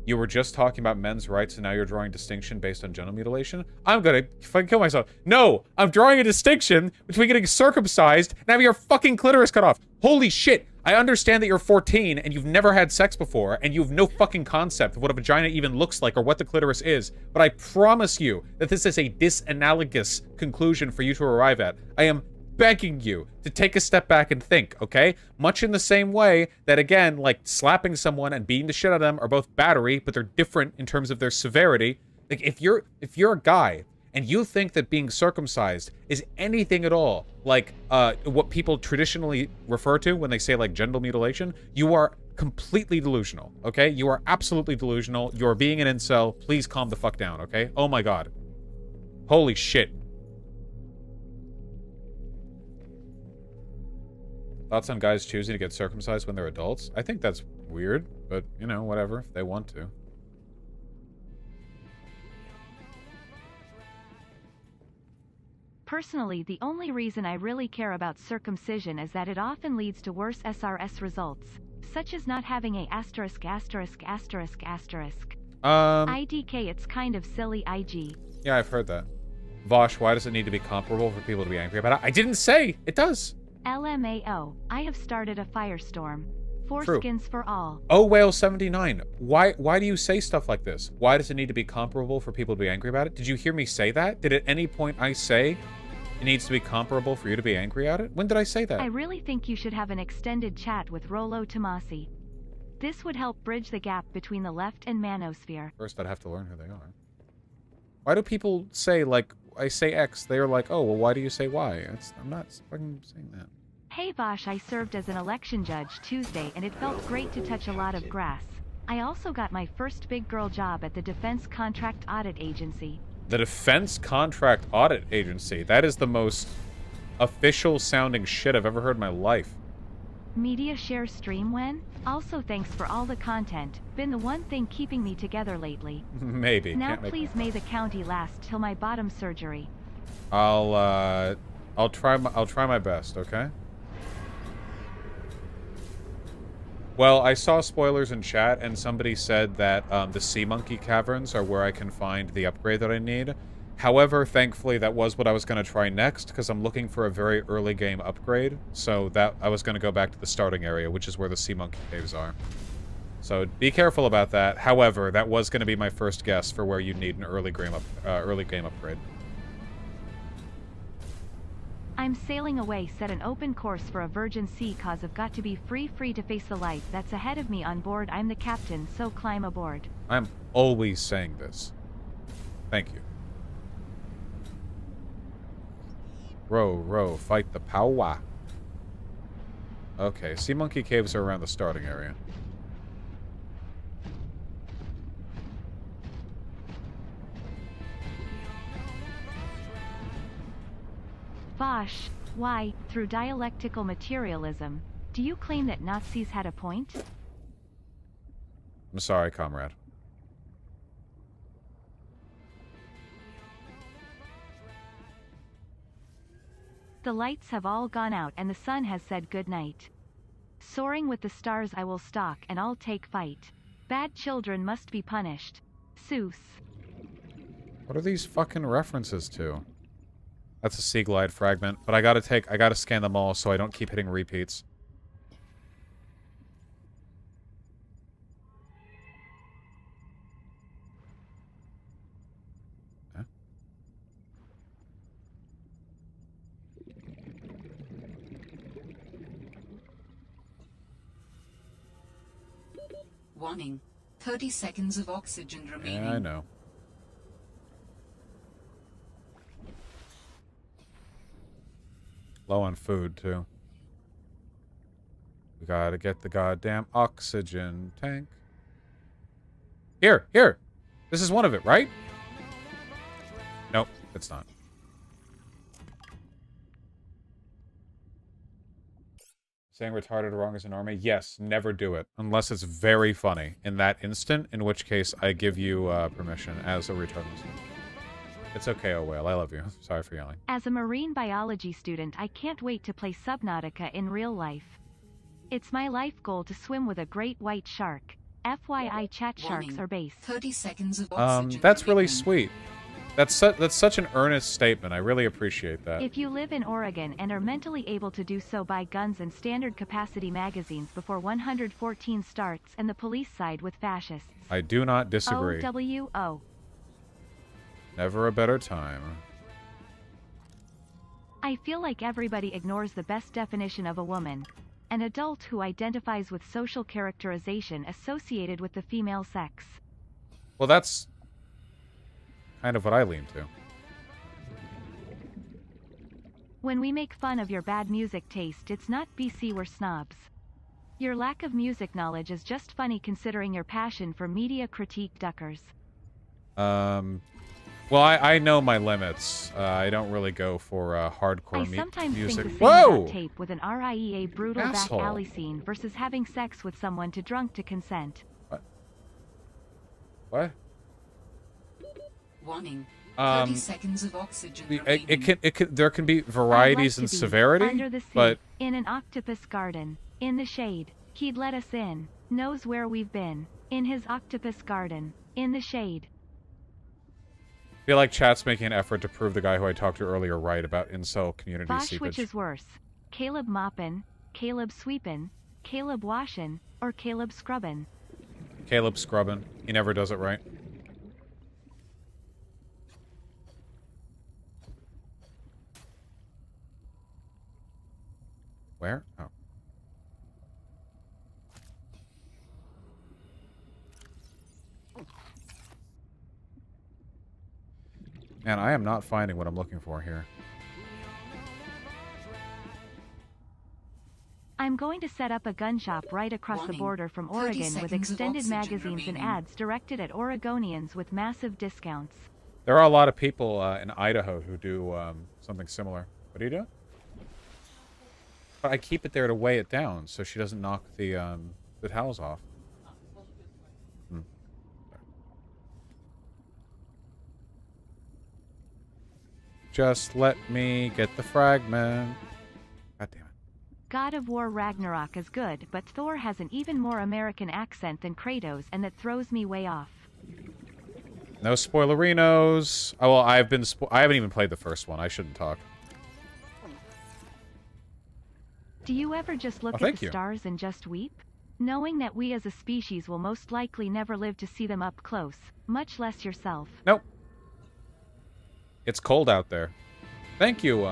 You were just talking about men's rights, and now you're drawing distinction based on genital mutilation? I'm gonna fucking kill myself. No! I'm drawing a distinction between getting circumcised and having your fucking clitoris cut off. Holy shit! I understand that you're 14 and you've never had sex before, and you have no fucking concept of what a vagina even looks like or what the clitoris is, but I promise you that this is a disanalogous conclusion for you to arrive at. I am begging you to take a step back and think, okay? Much in the same way that, again, like slapping someone and beating the shit out of them are both battery, but they're different in terms of their severity. Like, if you're a guy and you think that being circumcised is anything at all like what people traditionally refer to when they say like genital mutilation, you are completely delusional, okay? You are absolutely delusional. You're being an incel. Please calm the fuck down, okay? Oh my god. Holy shit. Thoughts on guys choosing to get circumcised when they're adults? I think that's weird, but, you know, whatever, if they want to. Personally, the only reason I really care about circumcision is that it often leads to worse SRS results, such as not having a asterisk asterisk asterisk asterisk. IDK, it's kind of silly, IG. Yeah, I've heard that. Vaush, why does it need to be comparable for people to be angry about it? I didn't say! It does! LMAO, I have started a firestorm. Foreskins for all. Oh, Whale 79. Why do you say stuff like this? Why does it need to be comparable for people to be angry about it? Did you hear me say that? Did at any point I say it needs to be comparable for you to be angry at it? When did I say that? I really think you should have an extended chat with Rollo Tomasi. This would help bridge the gap between the left and manosphere. First, I'd have to learn who they are. Why do people say, like, I say X, they're like, oh, well, why do you say Y? I'm not fucking saying that. Hey Vaush, I served as an election judge Tuesday and it felt great to touch a lot of grass. I also got my first big girl job at the Defense Contract Audit Agency. The Defense Contract Audit Agency? That is the most official sounding shit I've ever heard in my life. Media share stream when? Also thanks for all the content, been the one thing keeping me together lately. Maybe. Now please may the county last till my bottom surgery. I'll try my best, okay? Well, I saw spoilers in chat, and somebody said that the Sea Monkey Caverns are where I can find the upgrade that I need. However, thankfully, that was what I was going to try next, because I'm looking for a very early game upgrade. So that I was going to go back to the starting area, which is where the Sea Monkey Caves are. So be careful about that. However, that was going to be my first guess for where you need an early game upgrade. I'm sailing away, set an open course for a virgin sea cause I've got to be free to face the life that's ahead of me on board. I'm the captain, so climb aboard. I'm always saying this. Thank you. Row, row, fight the powa. Okay, Sea Monkey Caves are around the starting area. Vaush, why, through dialectical materialism, do you claim that Nazis had a point? I'm sorry, comrade. The lights have all gone out and the sun has said good night. Soaring with the stars I will stalk and I'll take fight. Bad children must be punished. Seuss. What are these fucking references to? That's a Sea Glide fragment, but I gotta scan them all so I don't keep hitting repeats. Huh? Warning. 30 seconds of oxygen remaining. Yeah, I know. Low on food, too. We gotta get the goddamn oxygen tank. Here! This is one of it, right? Nope, it's not. Saying retarded or wrong is a normie? Yes, never do it. Unless it's very funny. In that instant, in which case I give you permission as a retarded. It's okay, oh whale. I love you. Sorry for yelling. As a marine biology student, I can't wait to play Subnautica in real life. It's my life goal to swim with a great white shark. FYI, chat sharks are base. 30 seconds of oxygen That's really remaining. sweet. That's such an earnest statement. I really appreciate that. If you live in Oregon and are mentally able to do so, buy guns and standard capacity magazines before 114 starts and the police side with fascists. I do not disagree. OWO. Never a better time. I feel like everybody ignores the best definition of a woman. An adult who identifies with social characterization associated with the female sex. Well, that's kind of what I lean to. When we make fun of your bad music taste, it's not BC we're snobs. Your lack of music knowledge is just funny considering your passion for media critique duckers. Well, I know my limits. I don't really go for hardcore I sometimes music. think the same Whoa! about tape with an RIEA brutal Asshole. back alley scene versus having sex with someone too drunk to consent. What? Warning. 30 seconds of oxygen remaining. There can be I'd varieties like in to be severity, under the sea, but in an octopus garden, in the shade. He'd let us in, knows where we've been, in his octopus garden, in the shade. I feel like chat's making an effort to prove the guy who I talked to earlier right about incel community Vaush, seepage. which is worse? Caleb moppin', Caleb sweepin', Caleb washin', or Caleb scrubbin'? Caleb scrubbing. He never does it right. Where? Oh. Man, I am not finding what I'm looking for here. I'm going to set up a gun shop right across the Warning. border from 30 Oregon with seconds of extended oxygen magazines and remaining. ads directed at Oregonians with massive discounts. There are a lot of people in Idaho who do something similar. What are you doing? But I keep it there to weigh it down so she doesn't knock the towels off. Just let me get the fragment. God damn it. God of War Ragnarok is good, but Thor has an even more American accent than Kratos, and that throws me way off. No spoilerinos. Oh, well, I haven't even played the first one. I shouldn't talk. Do you ever just look Oh, at thank the you. stars and just weep? Knowing that we as a species will most likely never live to see them up close, much less yourself. Nope. It's cold out there. Thank you,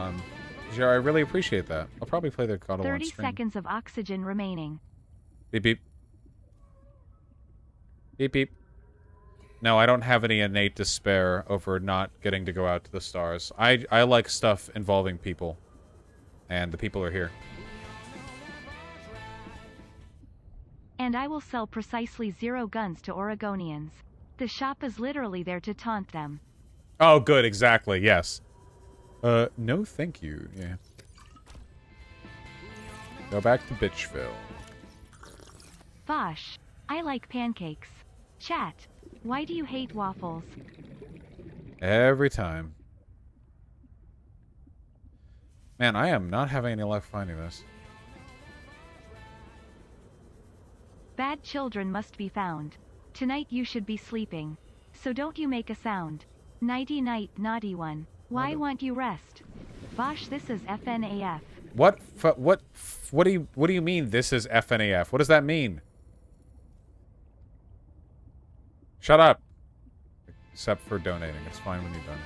Jer, I really appreciate that. I'll probably play the God of War 30 stream. seconds of oxygen remaining. Beep, beep. Beep, beep. No, I don't have any innate despair over not getting to go out to the stars. I like stuff involving people. And the people are here. And I will sell precisely 0 guns to Oregonians. The shop is literally there to taunt them. Oh, good, exactly, yes. No thank you, yeah. Go back to Bitchville. Vaush, I like pancakes. Chat, why do you hate waffles? Every time. Man, I am not having any luck finding this. Bad children must be found. Tonight you should be sleeping. So don't you make a sound. Nighty night, naughty one. Why won't you rest? Vaush, this is FNAF. What do you mean this is FNAF? What does that mean? Shut up. Except for donating. It's fine when you donate.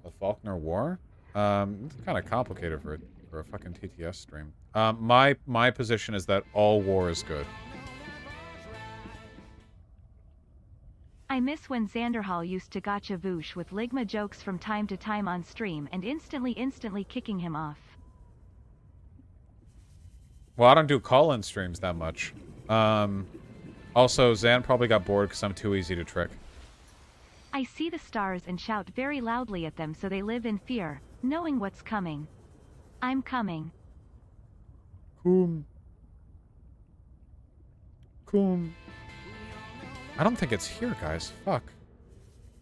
The Faulkner War? It's kind of complicated for a fucking TTS stream. My position is that all war is good. I miss when Xanderhall used to gotcha Voosh with Ligma jokes from time to time on stream and instantly kicking him off. Well, I don't do call-in streams that much. Also, Zan probably got bored because I'm too easy to trick. I see the stars and shout very loudly at them so they live in fear, knowing what's coming. I'm coming. Coom. I don't think it's here, guys. Fuck.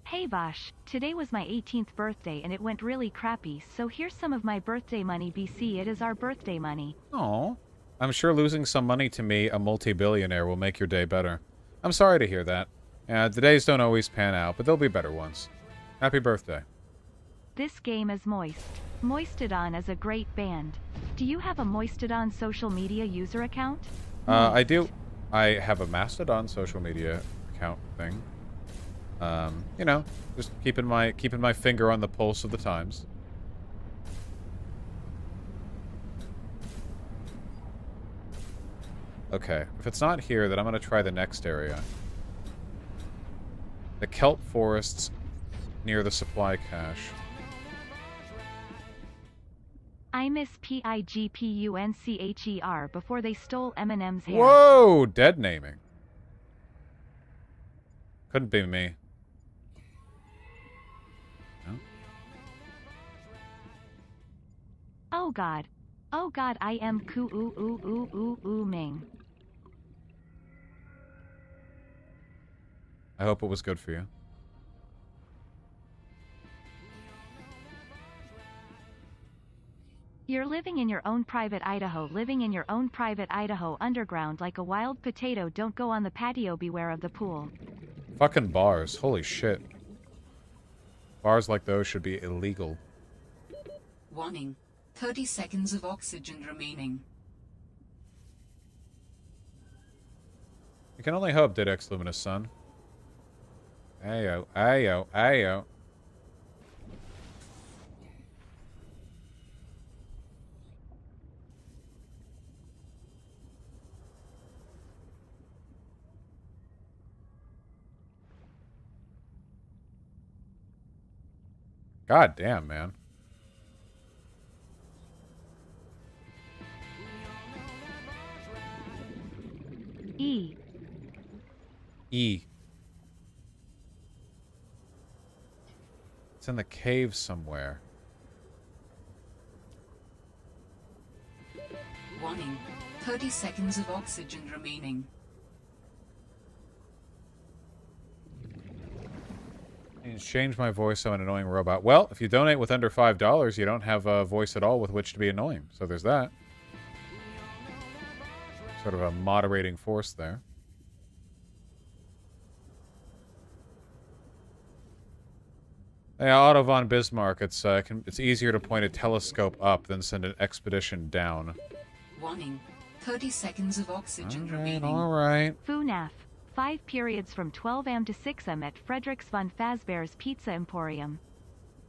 Hey Vaush, today was my 18th birthday and it went really crappy, so here's some of my birthday money BC. It is our birthday money. Aw. I'm sure losing some money to me, a multi-billionaire, will make your day better. I'm sorry to hear that. The days don't always pan out, but there'll be better ones. Happy birthday. This game is moist. Moistodon is a great band. Do you have a Moistodon social media user account? I do. I have a Mastodon social media account thing. You know, just keeping my finger on the pulse of the times. Okay, if it's not here, then I'm gonna try the next area. The kelp forests near the supply cache. I miss PIGPUNCHER before they stole Eminem's hair. Whoa! Dead naming. Couldn't be me. No? Oh god. Oh god, I am Ming. I hope it was good for you. You're living in your own private Idaho, living in your own private Idaho underground like a wild potato. Don't go on the patio, beware of the pool. Fucking bars. Holy shit. Bars like those should be illegal. Warning. 30 seconds of oxygen remaining. You can only hope, did Ex Luminous son. Ayo, ayo, ayo. God damn, man. E. E. It's in the cave somewhere. Warning. 30 seconds of oxygen remaining. You change my voice so an annoying robot. Well, if you donate with under $5, you don't have a voice at all with which to be annoying. So there's that. Sort of a moderating force there. Yeah, Otto von Bismarck. It's easier to point a telescope up than send an expedition down. Warning. 30 seconds of oxygen All right, remaining. all right. FUNAF. 5 periods from 12 am to 6 am at Frederick's von Fazbear's Pizza Emporium.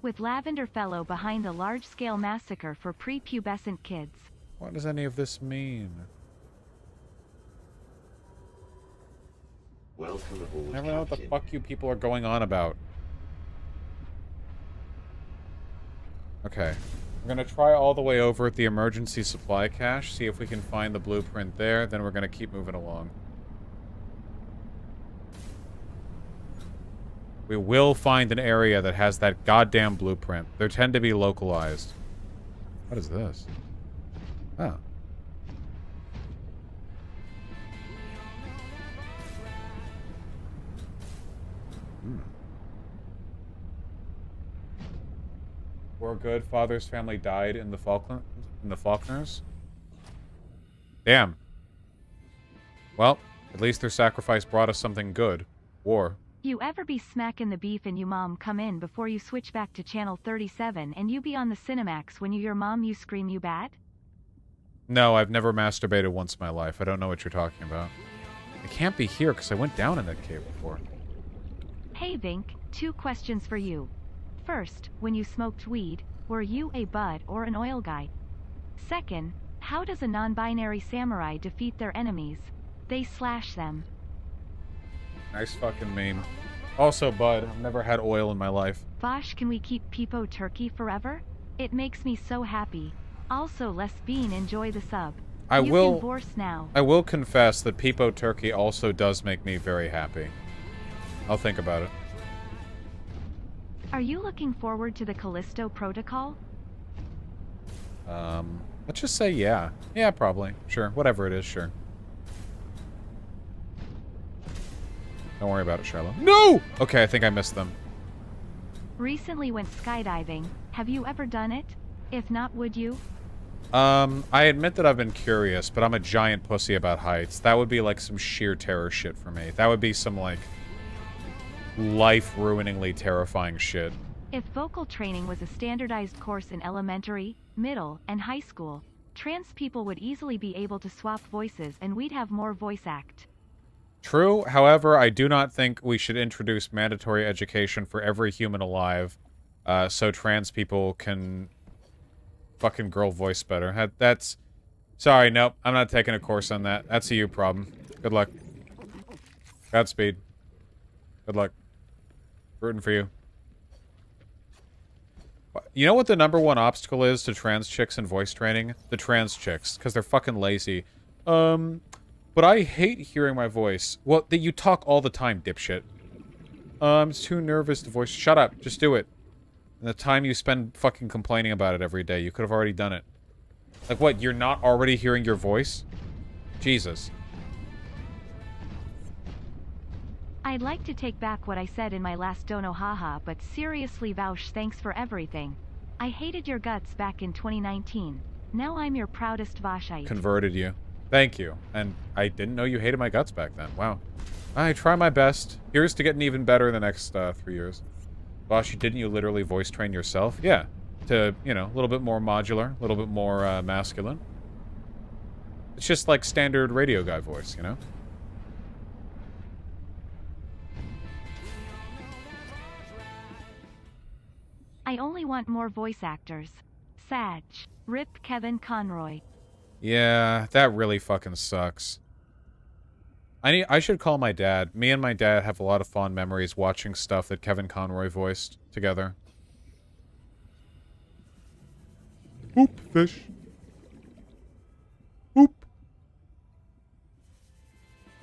With Lavender Fellow behind a large-scale massacre for prepubescent kids. What does any of this mean? Welcome aboard, I never know what the Captain. fuck you people are going on about. Okay. We're gonna try all the way over at the emergency supply cache, see if we can find the blueprint there, then we're gonna keep moving along. We will find an area that has that goddamn blueprint. They tend to be localized. What is this? Oh. We're good. Father's family died in the Faulkners. Damn. Well, at least their sacrifice brought us something good. War. You ever be smacking the beef and you mom come in before you switch back to channel 37 and you be on the Cinemax when your mom you scream you bad? No, I've never masturbated once in my life. I don't know what you're talking about. I can't be here because I went down in that cave before. Hey Vink, 2 questions for you. First, when you smoked weed, were you a bud or an oil guy? Second, how does a non-binary samurai defeat their enemies? They slash them. Nice fucking meme. Also, bud, I've never had oil in my life. Vaush, can we keep Peepo Turkey forever? It makes me so happy. Also, Les Bean, enjoy the sub. I you will. can divorce now. I will confess that Peepo Turkey also does make me very happy. I'll think about it. Are you looking forward to the Callisto Protocol? Let's just say yeah. Yeah, probably. Sure. Whatever it is, sure. Don't worry about it, Charlotte. No! Okay, I think I missed them. Recently went skydiving. Have you ever done it? If not, would you? I admit that I've been curious, but I'm a giant pussy about heights. That would be like some sheer terror shit for me. That would be some, like, life-ruiningly terrifying shit. If vocal training was a standardized course in elementary, middle, and high school, trans people would easily be able to swap voices and we'd have more voice act. True, however, I do not think we should introduce mandatory education for every human alive, so trans people can fucking girl voice better. That's... Sorry, nope, I'm not taking a course on that. That's a you problem. Good luck. Godspeed. Good luck. Rooting for you. You know what the #1 obstacle is to trans chicks in voice training? The trans chicks, because they're fucking lazy. But I hate hearing my voice. Well, you talk all the time, dipshit. I'm too nervous to voice. Shut up. Just do it. And the time you spend fucking complaining about it every day, you could have already done it. Like what, you're not already hearing your voice? Jesus. I'd like to take back what I said in my last Dono haha, but seriously Vaush, thanks for everything. I hated your guts back in 2019. Now I'm your proudest Vaushite. Converted you. Thank you. And I didn't know you hated my guts back then. Wow. I try my best. Here's to getting even better the next 3 years. Vaush, didn't you literally voice train yourself? Yeah. To, you know, a little bit more modular, a little bit more masculine. It's just like standard radio guy voice, you know? I only want more voice actors. Sag. Rip Kevin Conroy. Yeah, that really fucking sucks. I should call my dad. Me and my dad have a lot of fond memories watching stuff that Kevin Conroy voiced together. Oop, fish. Oop.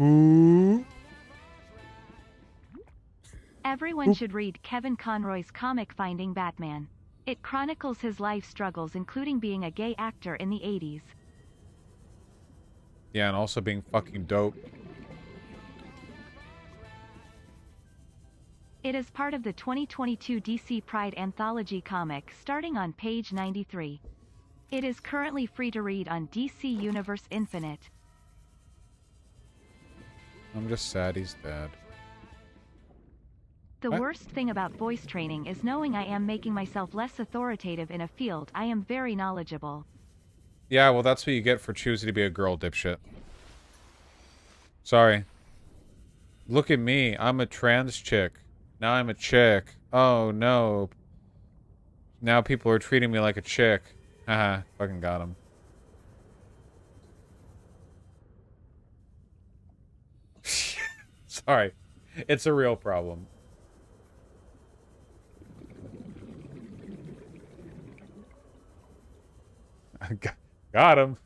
Ooh. Everyone should read Kevin Conroy's comic Finding Batman. It chronicles his life struggles, including being a gay actor in the 80s. Yeah, and also being fucking dope. It is part of the 2022 DC Pride anthology comic starting on page 93. It is currently free to read on DC Universe Infinite. I'm just sad he's dead. The What? worst thing about voice training is knowing I am making myself less authoritative in a field I am very knowledgeable. Yeah, well, that's what you get for choosing to be a girl, dipshit. Sorry. Look at me. I'm a trans chick. Now I'm a chick. Oh, no. Now people are treating me like a chick. Haha, fucking got him. Sorry. It's a real problem. Got him.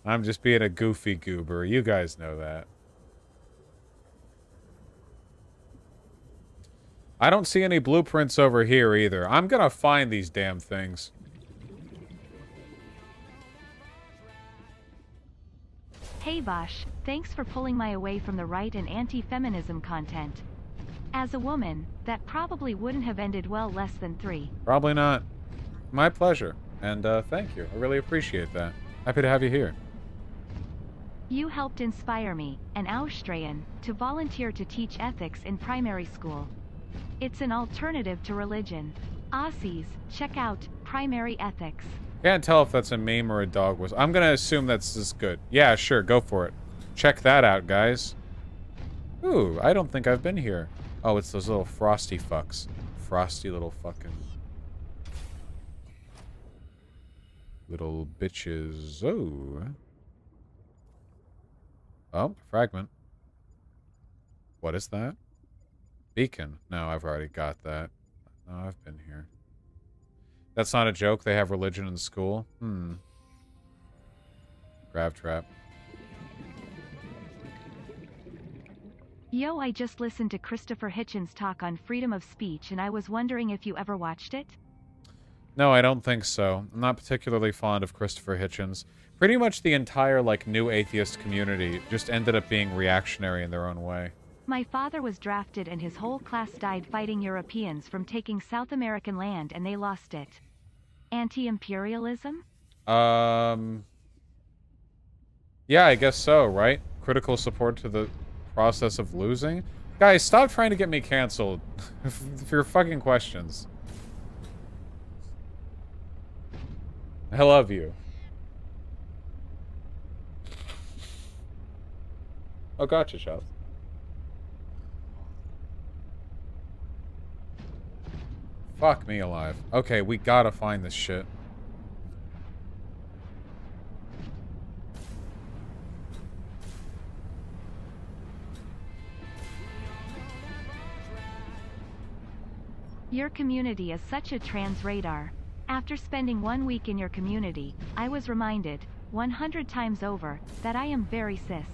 I'm just being a goofy goober. You guys know that. I don't see any blueprints over here either. I'm gonna find these damn things. Hey Vaush, thanks for pulling my away from the right and anti-feminism content. As a woman, that probably wouldn't have ended well less than 3. Probably not. My pleasure. And, thank you. I really appreciate that. Happy to have you here. You helped inspire me, an Australian, to volunteer to teach ethics in primary school. It's an alternative to religion. Aussies, check out Primary Ethics. Can't tell if that's a meme or a dog whistle. I'm gonna assume that's just good. Yeah, sure, go for it. Check that out, guys. Ooh, I don't think I've been here. Oh, it's those little frosty fucks. Frosty little fucking... little bitches. Oh. Oh, fragment. What is that? Beacon. No, I've already got that. No, I've been here. That's not a joke. They have religion in school. Grab trap. Yo, I just listened to Christopher Hitchens' talk on freedom of speech and I was wondering if you ever watched it? No, I don't think so. I'm not particularly fond of Christopher Hitchens. Pretty much the entire, like, new atheist community just ended up being reactionary in their own way. My father was drafted and his whole class died fighting Europeans from taking South American land and they lost it. Anti-imperialism? Yeah, I guess so, right? Critical support to the process of losing? Guys, stop trying to get me canceled for your fucking questions. I love you. Oh, gotcha, Charles. Fuck me alive. Okay, we gotta find this shit. Your community is such a trans radar. After spending 1 week in your community, I was reminded, 100 times over, that I am very cis.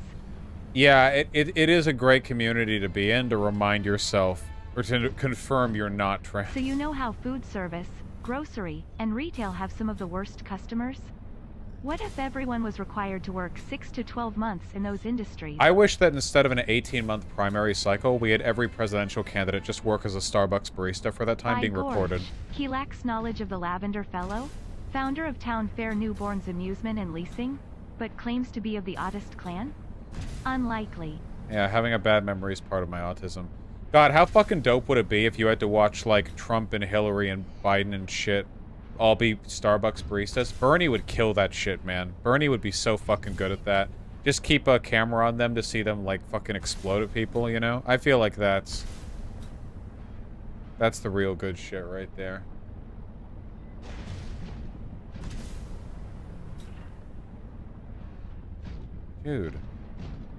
Yeah, it is a great community to be in, to remind yourself, or to confirm you're not trans. So you know how food service, grocery, and retail have some of the worst customers? What if everyone was required to work 6 to 12 months in those industries? I wish that instead of an 18-month primary cycle, we had every presidential candidate just work as a Starbucks barista for that time By being recorded. Gorge, he lacks knowledge of the Lavender Fellow, founder of Town Fair Newborns Amusement and Leasing, but claims to be of the Oddist clan? Unlikely. Yeah, having a bad memory is part of my autism. God, how fucking dope would it be if you had to watch, like, Trump and Hillary and Biden and shit all be Starbucks baristas? Bernie would kill that shit, man. Bernie would be so fucking good at that. Just keep a camera on them to see them, like, fucking explode at people, you know? I feel like that's the real good shit right there. Dude.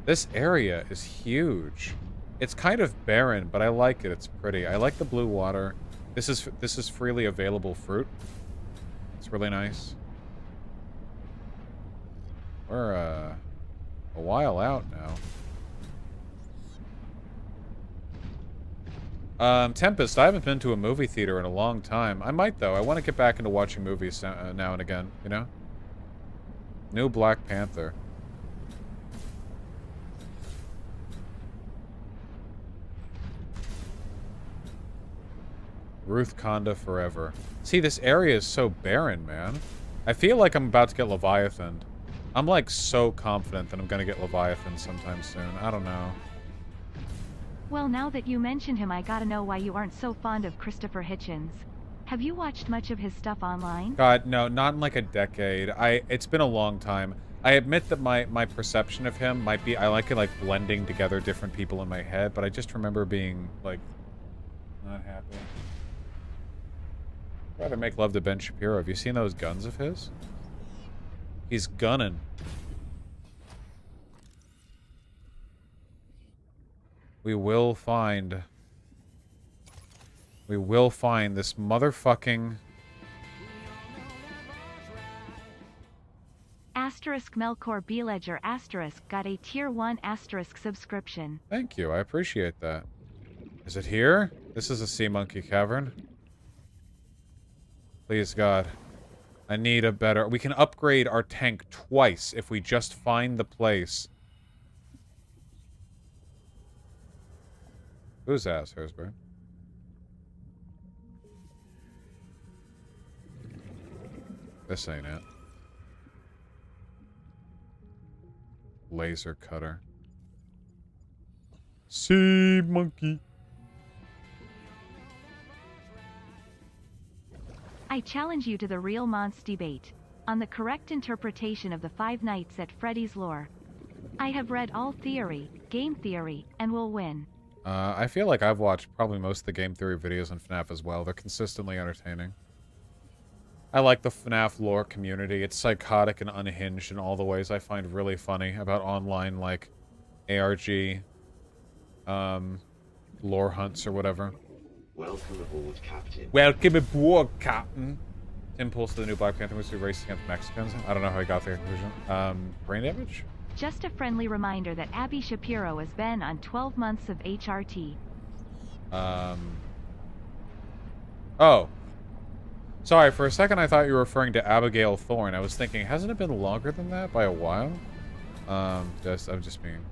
This area is huge. It's kind of barren, but I like it. It's pretty. I like the blue water. This is freely available fruit. It's really nice. We're a while out now. Tempest, I haven't been to a movie theater in a long time. I might though. I want to get back into watching movies now and again, you know? New Black Panther. Ruth Conda forever. See, this area is so barren, man. I feel like I'm about to get Leviathan. I'm like so confident that I'm gonna get Leviathan sometime soon. I don't know. Well, now that you mentioned him, I gotta know why you aren't so fond of Christopher Hitchens. Have you watched much of his stuff online? God, no, not in like a decade. It's been a long time. I admit that my perception of him might be, I like it like blending together different people in my head, but I just remember being like not happy. I'd rather make love to Ben Shapiro. Have you seen those guns of his? He's gunning. We will find this motherfucking... Asterisk Melkor Beledger Asterisk got a Tier 1 Asterisk subscription. Thank you, I appreciate that. Is it here? This is a Sea Monkey Cavern. Please, God. I need a better... We can upgrade our tank twice if we just find the place. Whose ass, Hersberg? This ain't it. Laser cutter. Sea monkey. I challenge you to the real Mons debate on the correct interpretation of the Five Nights at Freddy's lore. I have read all theory, game theory, and will win. I feel like I've watched probably most of the game theory videos on FNAF as well. They're consistently entertaining. I like the FNAF lore community. It's psychotic and unhinged in all the ways I find really funny about online, like, ARG, lore hunts or whatever. Welcome aboard, Captain. Welcome aboard, Captain. Impulse to the new Black Panther was to race against Mexicans. I don't know how he got there conclusion. Brain damage? Just a friendly reminder that Abby Shapiro has been on 12 months of HRT. Oh. Sorry, for a second I thought you were referring to Abigail Thorne. I was thinking, hasn't it been longer than that by a while? I'm just being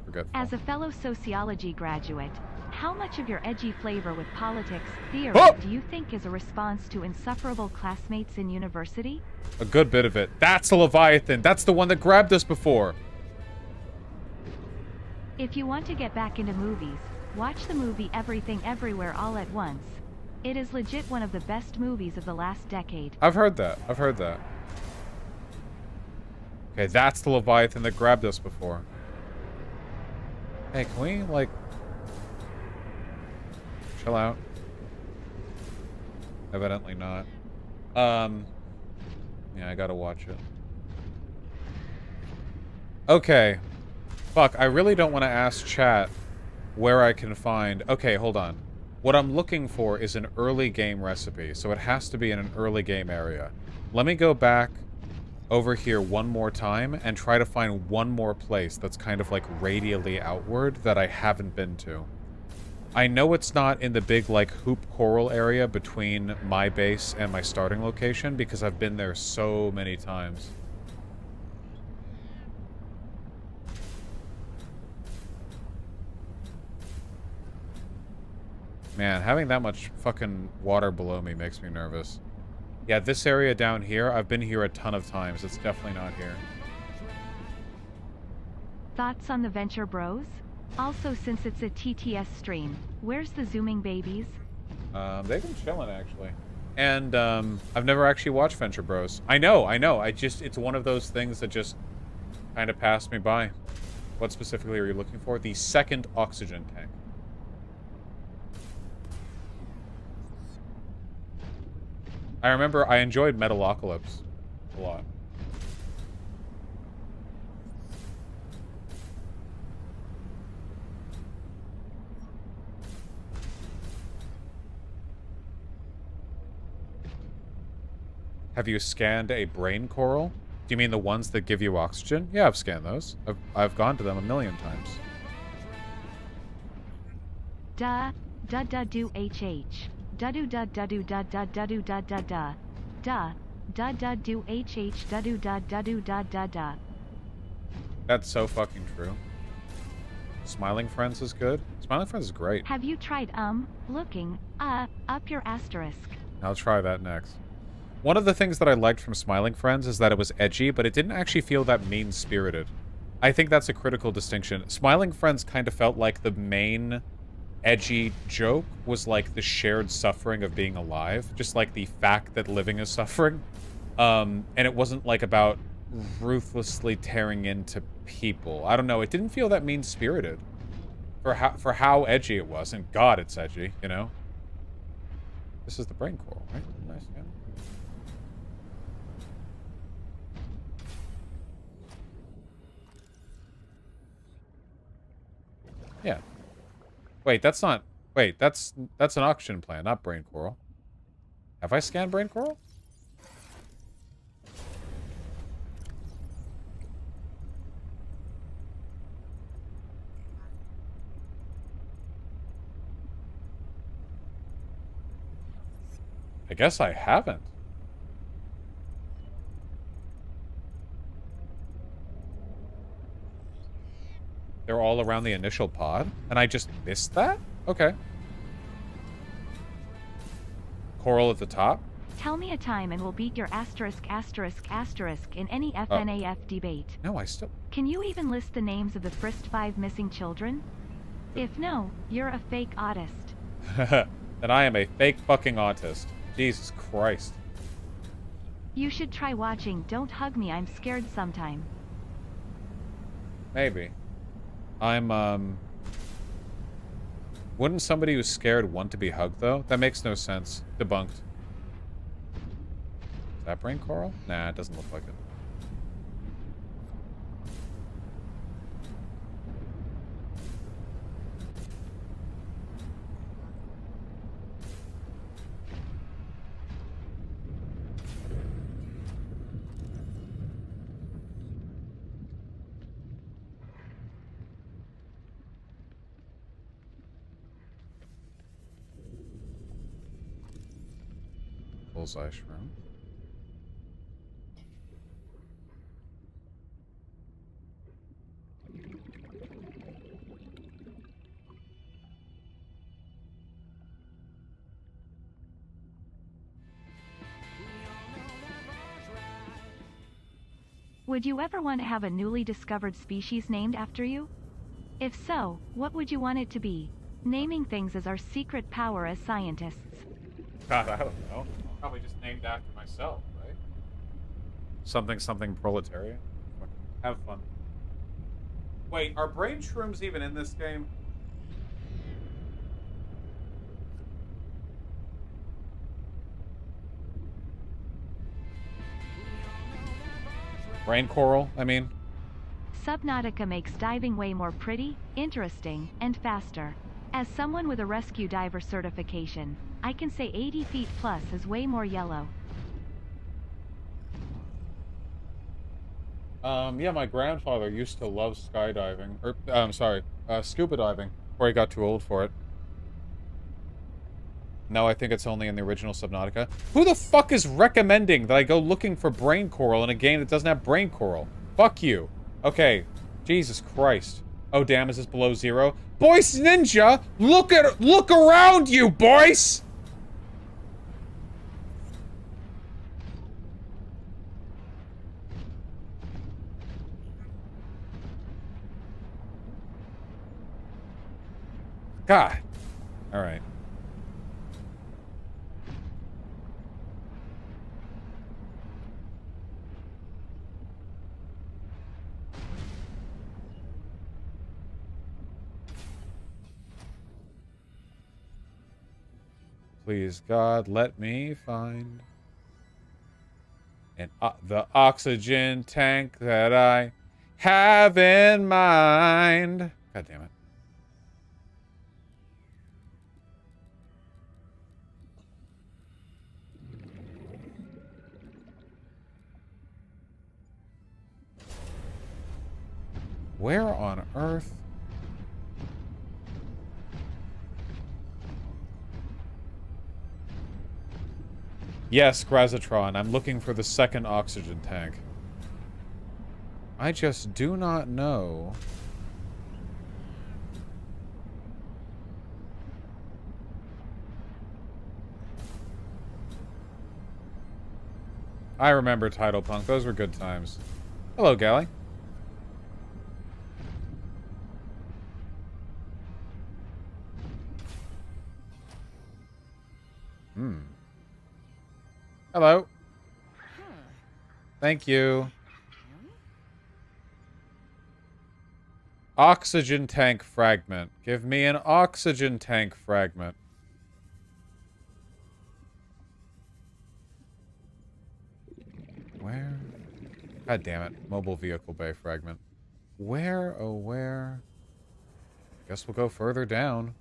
forgetful. As a fellow sociology graduate, how much of your edgy flavor with politics theory do you think is a response to insufferable classmates in university? A good bit of it. That's the Leviathan. That's the one that grabbed us before. If you want to get back into movies, watch the movie Everything Everywhere All at Once. It is legit one of the best movies of the last decade. I've heard that. I've heard that. Okay, that's the Leviathan that grabbed us before. Hey, can we, like... chill out? Evidently not. Yeah, I gotta watch it. Okay. Fuck, I really don't want to ask chat where I can find... Okay, hold on. What I'm looking for is an early game recipe, so it has to be in an early game area. Let me go back over here one more time and try to find one more place that's kind of like radially outward that I haven't been to. I know it's not in the big like hoop coral area between my base and my starting location because I've been there so many times. Man, having that much fucking water below me makes me nervous. Yeah, this area down here, I've been here a ton of times. It's definitely not here. Thoughts on the Venture Bros? Also, since it's a TTS stream, where's the zooming babies? They've been chilling, actually. And, I've never actually watched Venture Bros. I know. It's one of those things that just kind of passed me by. What specifically are you looking for? The second oxygen tank. I remember I enjoyed Metalocalypse a lot. Have you scanned a brain coral? Do you mean the ones that give you oxygen? Yeah, I've scanned those. I've gone to them a million times. Do HH. Do do HH. That's so fucking true. Smiling Friends is good. Smiling Friends is great. Have you tried looking up your asterisk? I'll try that next. One of the things that I liked from Smiling Friends is that it was edgy, but it didn't actually feel that mean-spirited. I think that's a critical distinction. Smiling Friends kind of felt like the main edgy joke was like the shared suffering of being alive, just like the fact that living is suffering. And it wasn't like about ruthlessly tearing into people. I don't know, it didn't feel that mean-spirited for how edgy it was. And God, it's edgy, you know? This is the brain coral, right? Nice, yeah. Yeah. Wait, that's not... Wait, that's an oxygen plant, not brain coral. Have I scanned brain coral? I guess I haven't. They're all around the initial pod, and I just missed that? Okay. Coral at the top? Tell me a time and we'll beat your asterisk in any FNAF debate. No, I still... Can you even list the names of the first 5 missing children? If no, you're a fake autist. Then I am a fake fucking autist. Jesus Christ. You should try watching Don't Hug Me, I'm Scared sometime. Maybe. Wouldn't somebody who's scared want to be hugged, though? That makes no sense. Debunked. Is that brain coral? Nah, it doesn't look like it. Bullseye shroom. Would you ever want to have a newly discovered species named after you? If so, what would you want it to be? Naming things is our secret power as scientists. God, I don't know. Probably just named after myself, right? Something proletariat. Have fun. Wait, are brain shrooms even in this game? Brain coral, I mean. Subnautica makes diving way more pretty, interesting, and faster. As someone with a rescue diver certification, I can say 80 feet plus is way more yellow. Yeah, my grandfather used to love skydiving. Or, scuba diving. Before he got too old for it. No, I think it's only in the original Subnautica. Who the fuck is recommending that I go looking for brain coral in a game that doesn't have brain coral? Fuck you. Okay. Jesus Christ. Oh, damn, is this below zero? Boyce Ninja! Look around you, Boyce! God. Alright. Please, God, let me find the oxygen tank that I have in mind. God damn it. Where on earth? Yes, Grazatron, I'm looking for the second oxygen tank. I just do not know. I remember Title Punk. Those were good times. Hello, Gally. Hello. Thank you. Oxygen tank fragment. Give me an oxygen tank fragment. Where? God damn it. Mobile vehicle bay fragment. Where, oh where? Guess we'll go further down.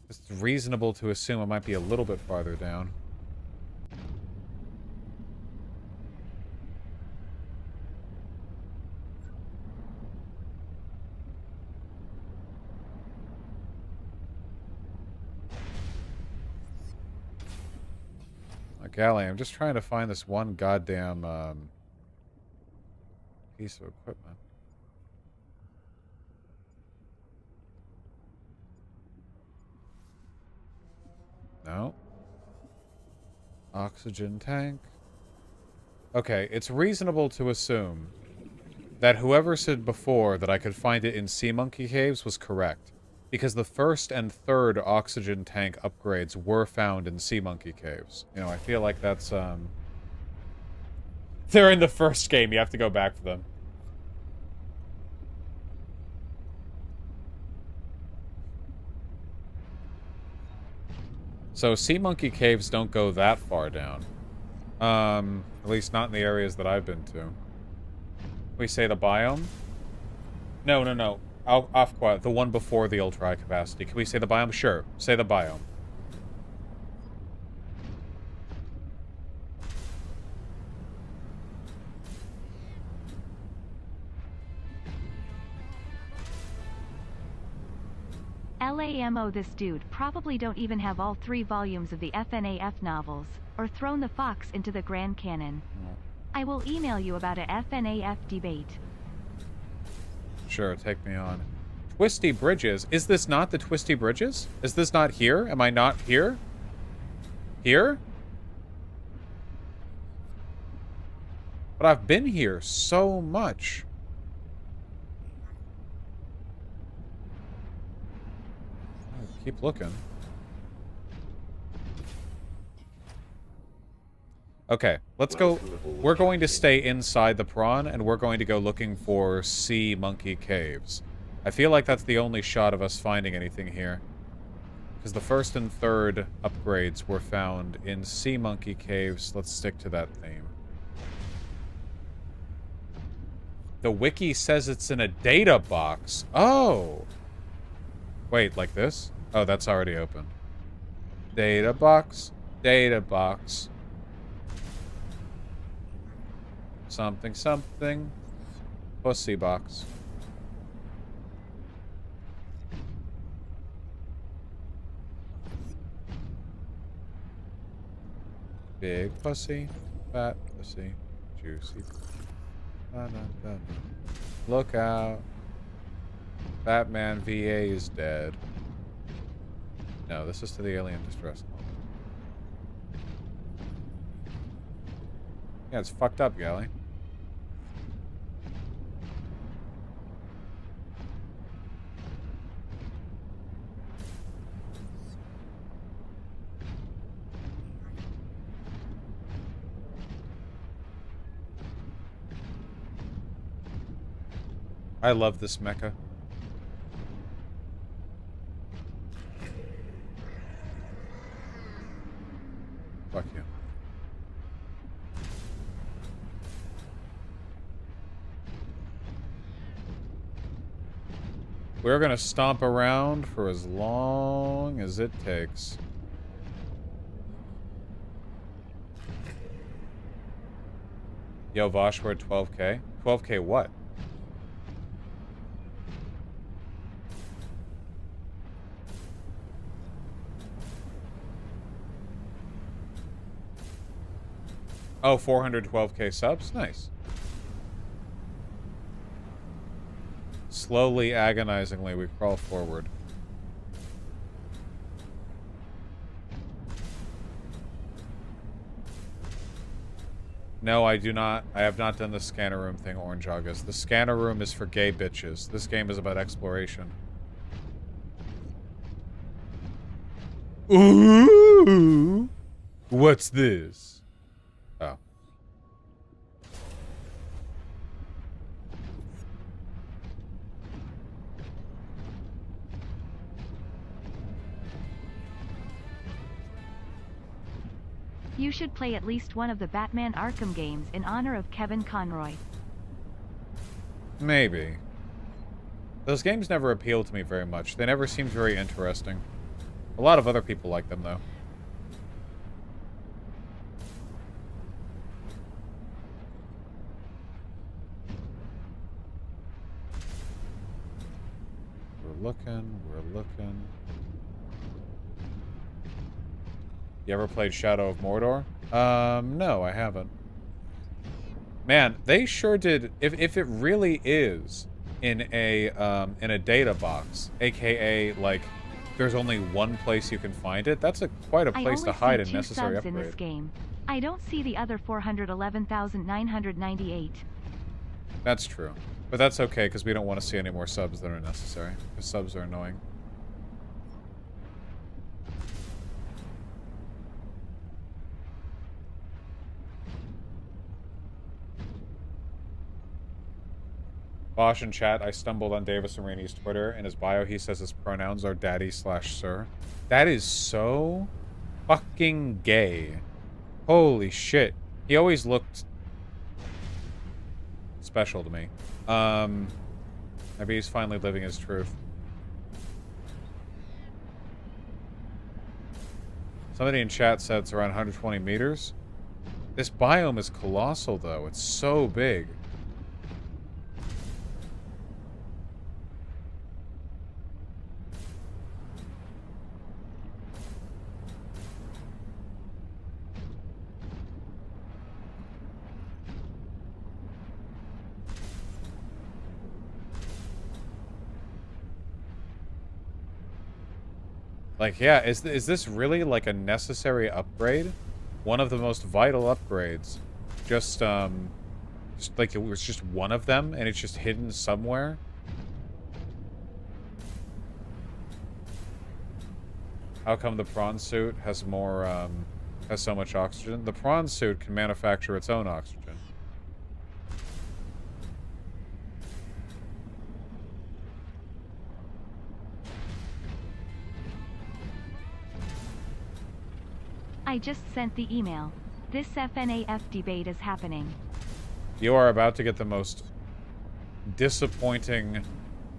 It's reasonable to assume it might be a little bit farther down. Gally, I'm just trying to find this one goddamn piece of equipment. No. Oxygen tank. Okay, it's reasonable to assume that whoever said before that I could find it in Sea Monkey Caves was correct. Because the first and third oxygen tank upgrades were found in Sea Monkey Caves. You know, I feel like that's, they're in the first game, you have to go back for them. So, Sea Monkey Caves don't go that far down. At least not in the areas that I've been to. We say the biome? No. Off quiet. The one before the ultra high capacity. Can we say the biome? Sure. Say the biome. LAMO, this dude probably don't even have all 3 volumes of the FNAF novels, or thrown the Fox into the Grand Canon. I will email you about a FNAF debate. Sure, take me on. Twisty Bridges. Is this not the Twisty Bridges? Is this not here? Am I not here? Here? But I've been here so much. Keep looking. Okay, let's go. We're going to stay inside the prawn, and we're going to go looking for Sea Monkey Caves. I feel like that's the only shot of us finding anything here. Because the first and third upgrades were found in Sea Monkey Caves. Let's stick to that theme. The wiki says it's in a data box. Oh! Wait, like this? Oh, that's already open. Data box. Data box. Something, something. Pussy box. Big pussy. Fat pussy. Juicy. Da, da, da, da. Look out. Batman VA is dead. No, this is to the alien distress call. Yeah, it's fucked up, Gally. I love this mecha. Fuck you. We're gonna stomp around for as long as it takes. Yo, Vaush, we're at 12K. 12K what? Oh, 412K subs? Nice. Slowly, agonizingly, we crawl forward. No, I do not. I have not done the scanner room thing, Orange August. The scanner room is for gay bitches. This game is about exploration. Ooh! What's this? Oh. You should play at least one of the Batman Arkham games in honor of Kevin Conroy. Maybe. Those games never appealed to me very much. They never seemed very interesting. A lot of other people like them, though. We're looking. You ever played Shadow of Mordor? No, I haven't. Man, they sure did. If it really is in a data box, aka like there's only one place you can find it, that's quite a place to hide a necessary upgrade. In this game. I don't see the other 411,998. That's true. But that's okay, because we don't want to see any more subs that are necessary. Because subs are annoying. Vaush in chat, I stumbled on Davis and Rainey's Twitter. In his bio, he says his pronouns are daddy/sir. That is so fucking gay. Holy shit. He always looked special to me. Maybe he's finally living his truth. Somebody in chat said it's around 120 meters. This biome is colossal, though. It's so big. Like, yeah, is this really, like, a necessary upgrade? One of the most vital upgrades. Just, like, it was just one of them, and it's just hidden somewhere? How come the prawn suit has more, has so much oxygen? The prawn suit can manufacture its own oxygen. I just sent the email. This FNAF debate is happening. You are about to get the most disappointing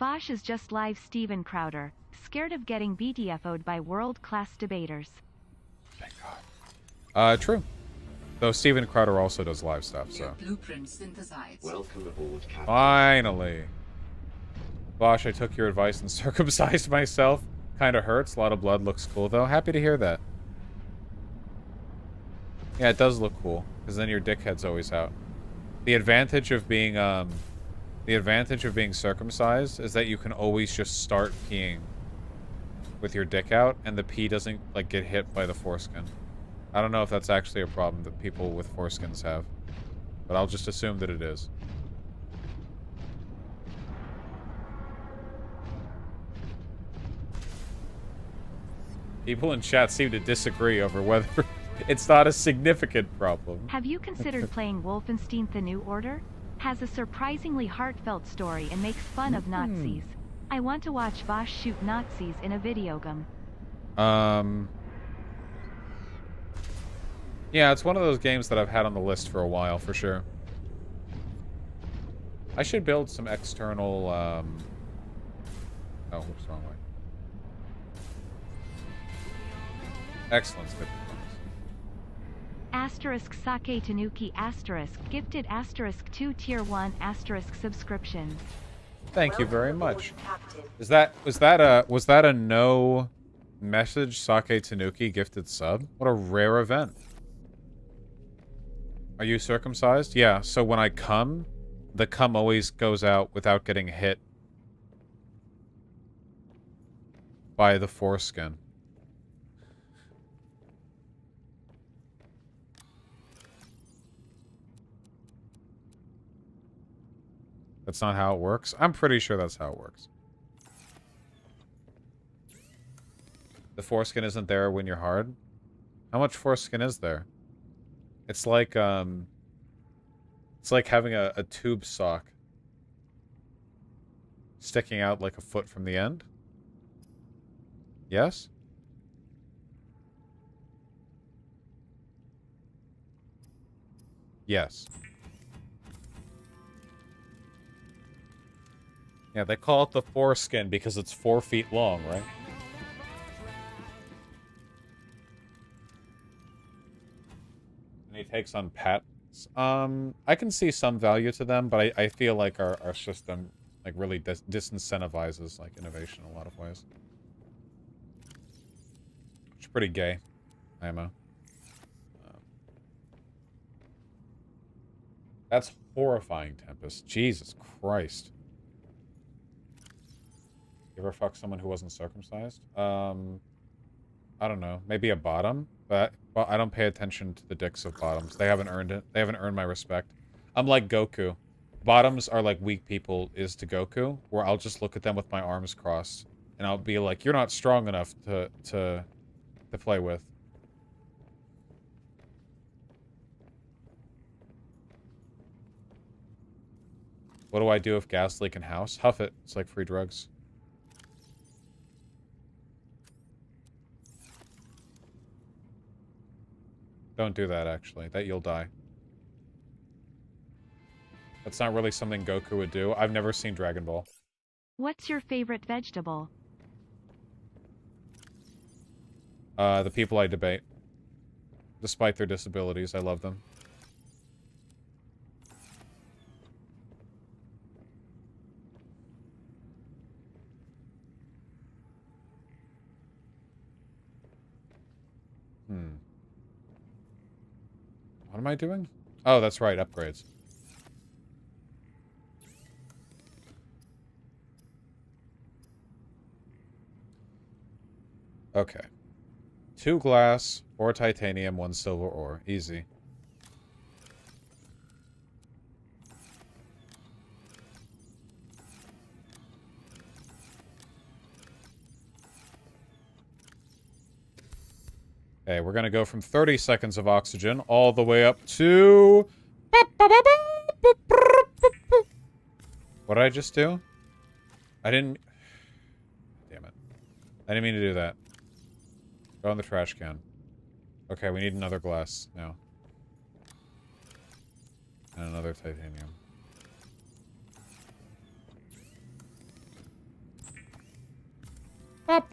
Vaush is just live Steven Crowder, scared of getting BTFO'd by world-class debaters. Thank God. True. Though Steven Crowder also does live stuff, so. Blueprint synthesized. Welcome aboard, Captain. Finally. Vaush, I took your advice and circumcised myself. Kinda hurts. A lot of blood. Looks cool, though. Happy to hear that. Yeah, it does look cool. Because then your dickhead's always out. The advantage of being, circumcised is that you can always just start peeing with your dick out, and the pee doesn't, like, get hit by the foreskin. I don't know if that's actually a problem that people with foreskins have. But I'll just assume that it is. People in chat seem to disagree over whether it's not a significant problem. Have you considered playing Wolfenstein: The New Order? Has a surprisingly heartfelt story and makes fun of Nazis. I want to watch Vaush shoot Nazis in a video game. Yeah, it's one of those games that I've had on the list for a while, for sure. I should build some external, oh, whoops, wrong way. Excellent, Smith. Asterisk Sake Tanuki asterisk gifted asterisk 2 tier 1 asterisk subscriptions. Thank you very much. Was that a no message Sake Tanuki gifted sub? What a rare event. Are you circumcised? Yeah, so when I come, the cum always goes out without getting hit by the foreskin. That's not how it works? I'm pretty sure that's how it works. The foreskin isn't there when you're hard? How much foreskin is there? It's like having a tube sock sticking out like a foot from the end. Yes? Yes. Yeah, they call it the foreskin because it's 4 feet long, right? And he takes on patents. I can see some value to them, but I feel like our system like really disincentivizes like innovation in a lot of ways. It's pretty gay, IMO. That's horrifying, Tempest. Jesus Christ. You ever fuck someone who wasn't circumcised? I don't know. Maybe a bottom, but I don't pay attention to the dicks of bottoms. They haven't earned it. They haven't earned my respect. I'm like Goku. Bottoms are like weak people is to Goku, where I'll just look at them with my arms crossed, and I'll be like, "You're not strong enough to play with." What do I do if gas leak in house? Huff it. It's like free drugs. Don't do that, actually. That you'll die. That's not really something Goku would do. I've never seen Dragon Ball. What's your favorite vegetable? The people I debate. Despite their disabilities, I love them. What am I doing? Oh, that's right, upgrades. Okay. 2 glass, 4 titanium, 1 silver ore. Easy. Okay, we're gonna go from 30 seconds of oxygen all the way up to... What did I just do? I didn't... Damn it. I didn't mean to do that. Go in the trash can. Okay, we need another glass now. And another titanium. Oh,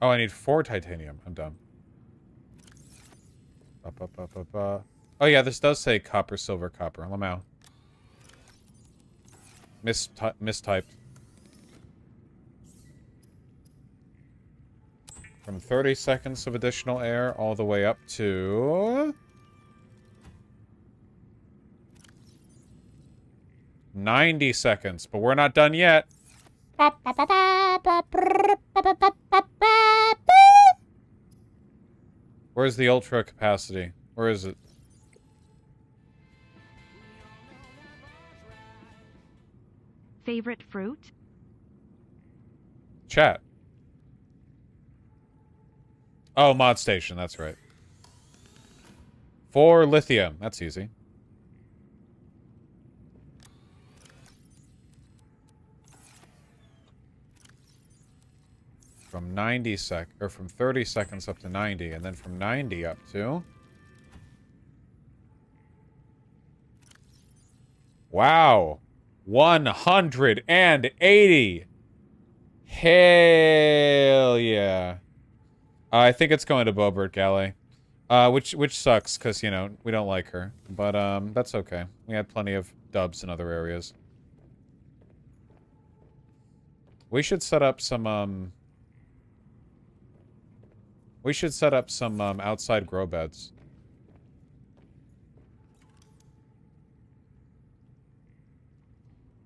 I need 4 titanium. I'm dumb. Oh yeah, this does say copper, silver, copper. Lamau. Mistyped. From 30 seconds of additional air all the way up to 90 seconds, but we're not done yet. Where's the ultra capacity? Where is it? Favorite fruit? Chat. Oh, mod station, that's right. 4 lithium, that's easy. From 30 seconds up to 90, and then from 90 up to... Wow! 180! Hell yeah. I think it's going to Bobert Galley. Which sucks, because, you know, we don't like her. But, that's okay. We had plenty of dubs in other areas. We should set up some, outside grow beds.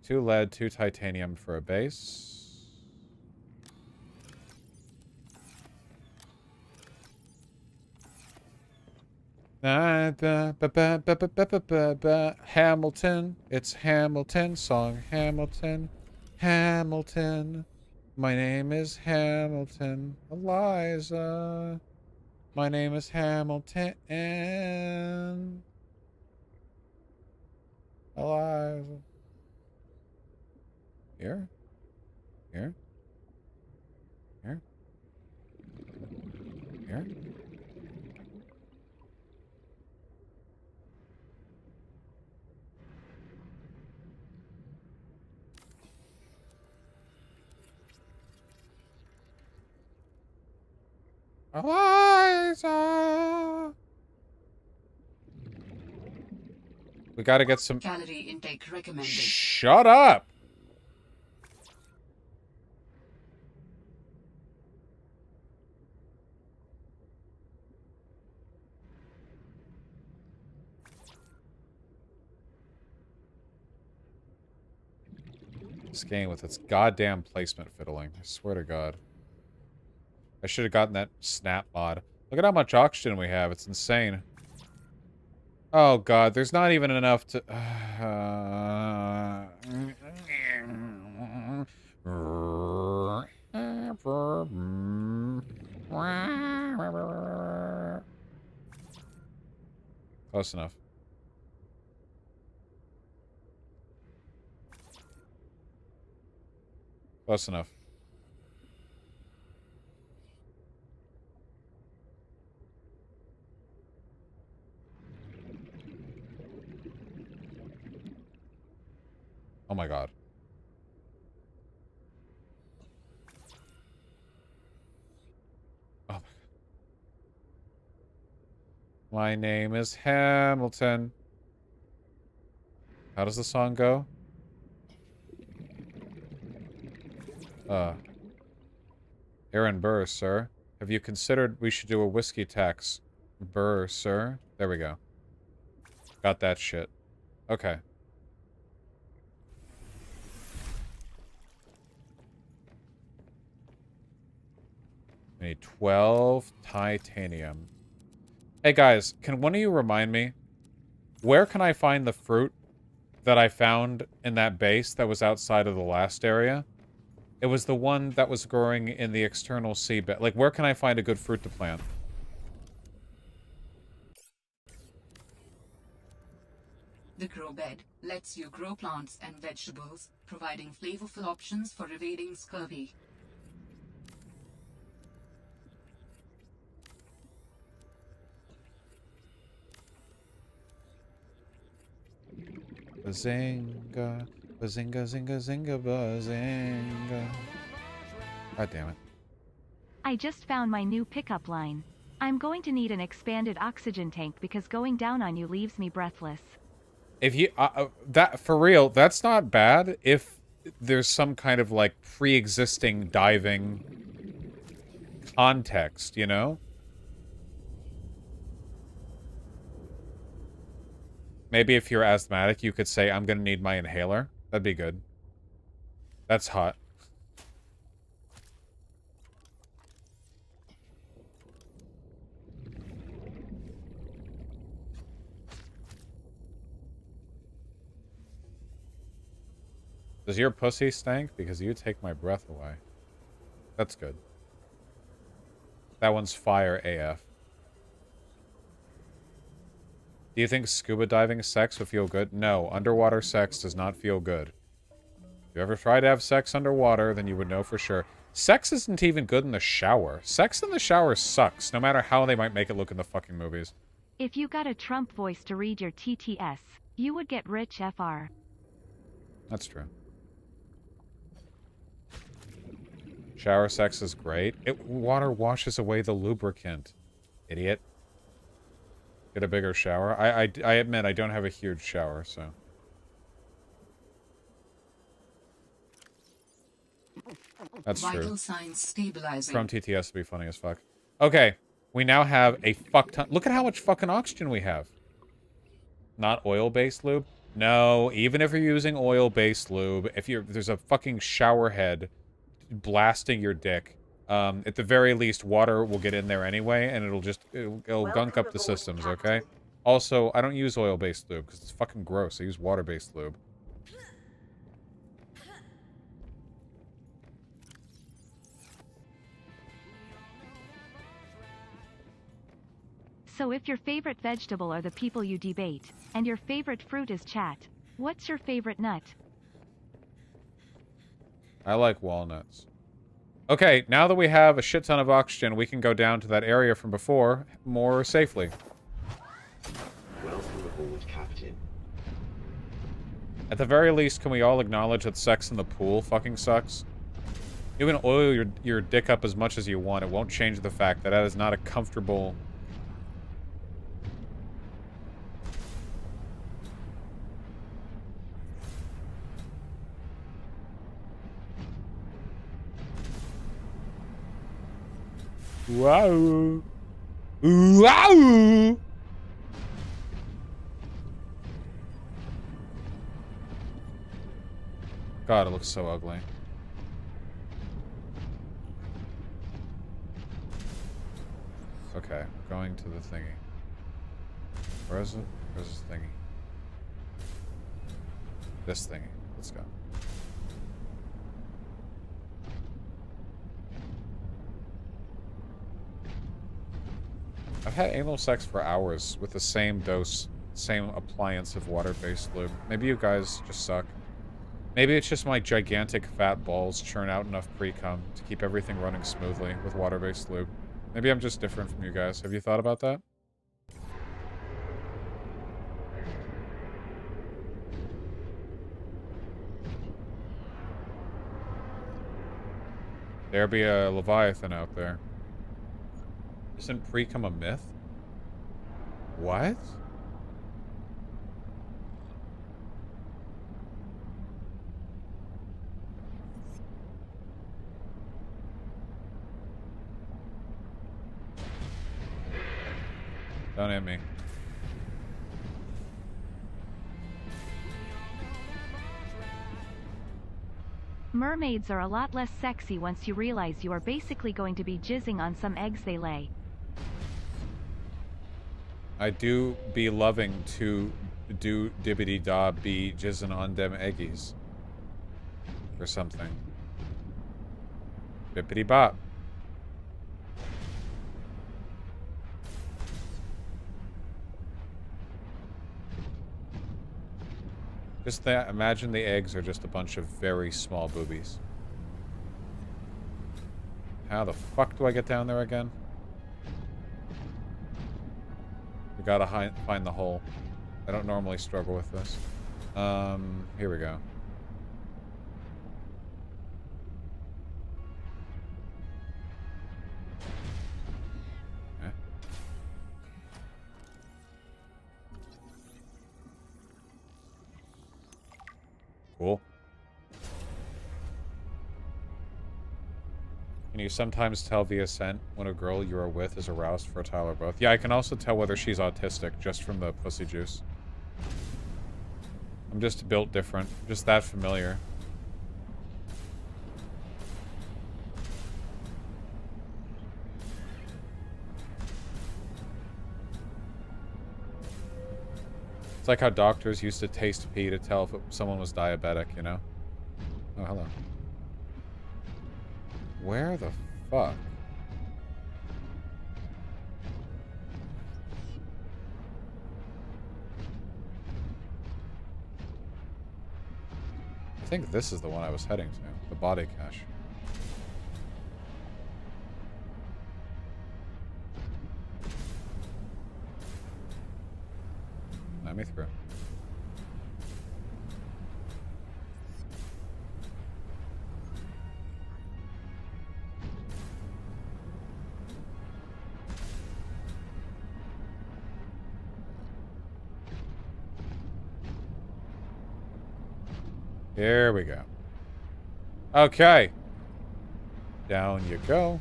Two lead, 2 titanium for a base. Hamilton. It's Hamilton. Song Hamilton. Hamilton. My name is Hamilton. Eliza. My name is Hamilton. Eliza. Here. Here. Here. Here. Eliza! We gotta get some... Calorie intake recommended. Shut up! This game with its goddamn placement fiddling. I swear to God. I should have gotten that snap mod. Look at how much oxygen we have. It's insane. Oh God, there's not even enough to... Close enough. Close enough. Oh my God. Oh. My name is Hamilton. How does the song go? Aaron Burr, sir. Have you considered we should do a whiskey tax? Burr, sir. There we go. Got that shit. Okay. We need 12 titanium. Hey guys, can one of you remind me? Where can I find the fruit that I found in that base that was outside of the last area? It was the one that was growing in the external seabed. Like, where can I find a good fruit to plant? The grow bed lets you grow plants and vegetables, providing flavorful options for evading scurvy. Bazinga, Bazinga, zinga, zinga, bazinga. God damn it. I just found my new pickup line. I'm going to need an expanded oxygen tank because going down on you leaves me breathless. If you that for real, that's not bad if there's some kind of like pre-existing diving context, you know? Maybe if you're asthmatic, you could say, I'm gonna need my inhaler. That'd be good. That's hot. Does your pussy stink? Because you take my breath away. That's good. That one's fire AF. Do you think scuba diving sex would feel good? No, underwater sex does not feel good. If you ever tried to have sex underwater, then you would know for sure. Sex isn't even good in the shower. Sex in the shower sucks, no matter how they might make it look in the fucking movies. If you got a Trump voice to read your TTS, you would get rich FR. That's true. Shower sex is great. Water washes away the lubricant. Idiot. Get a bigger shower. I admit I don't have a huge shower, so. That's true. Vital signs stabilizing. From TTS would be funny as fuck. Okay. We now have a fuck ton. Look at how much fucking oxygen we have. Not oil-based lube? No, even if you're using oil-based lube, if there's a fucking shower head blasting your dick, at the very least, water will get in there anyway, and it'll gunk up the systems, okay? Also, I don't use oil-based lube, because it's fucking gross. I use water-based lube. So if your favorite vegetable are the people you debate, and your favorite fruit is chat, what's your favorite nut? I like walnuts. Okay, now that we have a shit ton of oxygen, we can go down to that area from before more safely. Welcome aboard, Captain. At the very least, can we all acknowledge that sex in the pool fucking sucks? You can oil your dick up as much as you want. It won't change the fact that that is not a comfortable... Wow. Wow. God, it looks so ugly. Okay, going to the thingy. Where is it? Where's this thingy? This thingy. Let's go. I've had anal sex for hours with the same dose, same appliance of water-based lube. Maybe you guys just suck. Maybe it's just my gigantic fat balls churn out enough pre-cum to keep everything running smoothly with water-based lube. Maybe I'm just different from you guys. Have you thought about that? There be a Leviathan out there. Isn't pre-cum a myth? What? Don't hit me. Mermaids are a lot less sexy once you realize you are basically going to be jizzing on some eggs they lay. I do be loving to do dibbity-da be jizzing on them eggies. Or something. Bippity-bop. Just imagine the eggs are just a bunch of very small boobies. How the fuck do I get down there again? We gotta find the hole. I don't normally struggle with this. Here we go. Cool. Can you sometimes tell via scent when a girl you are with is aroused, fertile, or both? Yeah, I can also tell whether she's autistic just from the pussy juice. I'm just built different. I'm just that familiar. It's like how doctors used to taste pee to tell if someone was diabetic, you know? Oh, hello. Where the fuck? I think this is the one I was heading to. The body cache. Let me through. Here we go. Okay. Down you go.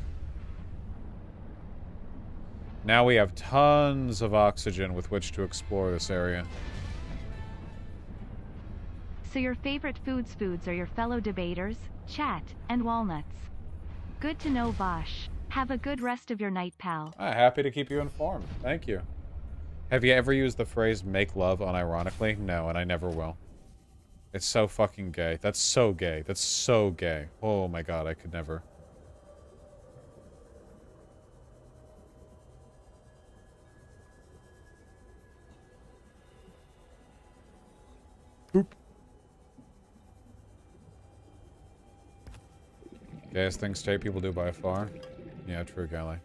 Now we have tons of oxygen with which to explore this area. So your favorite foods are your fellow debaters, chat, and walnuts. Good to know, Vaush. Have a good rest of your night, pal. Happy to keep you informed. Thank you. Have you ever used the phrase make love unironically? No, and I never will. It's so fucking gay. That's so gay. That's so gay. Oh my god, I could never. Boop. Gayest thing straight people do by far. Yeah, true, Gally.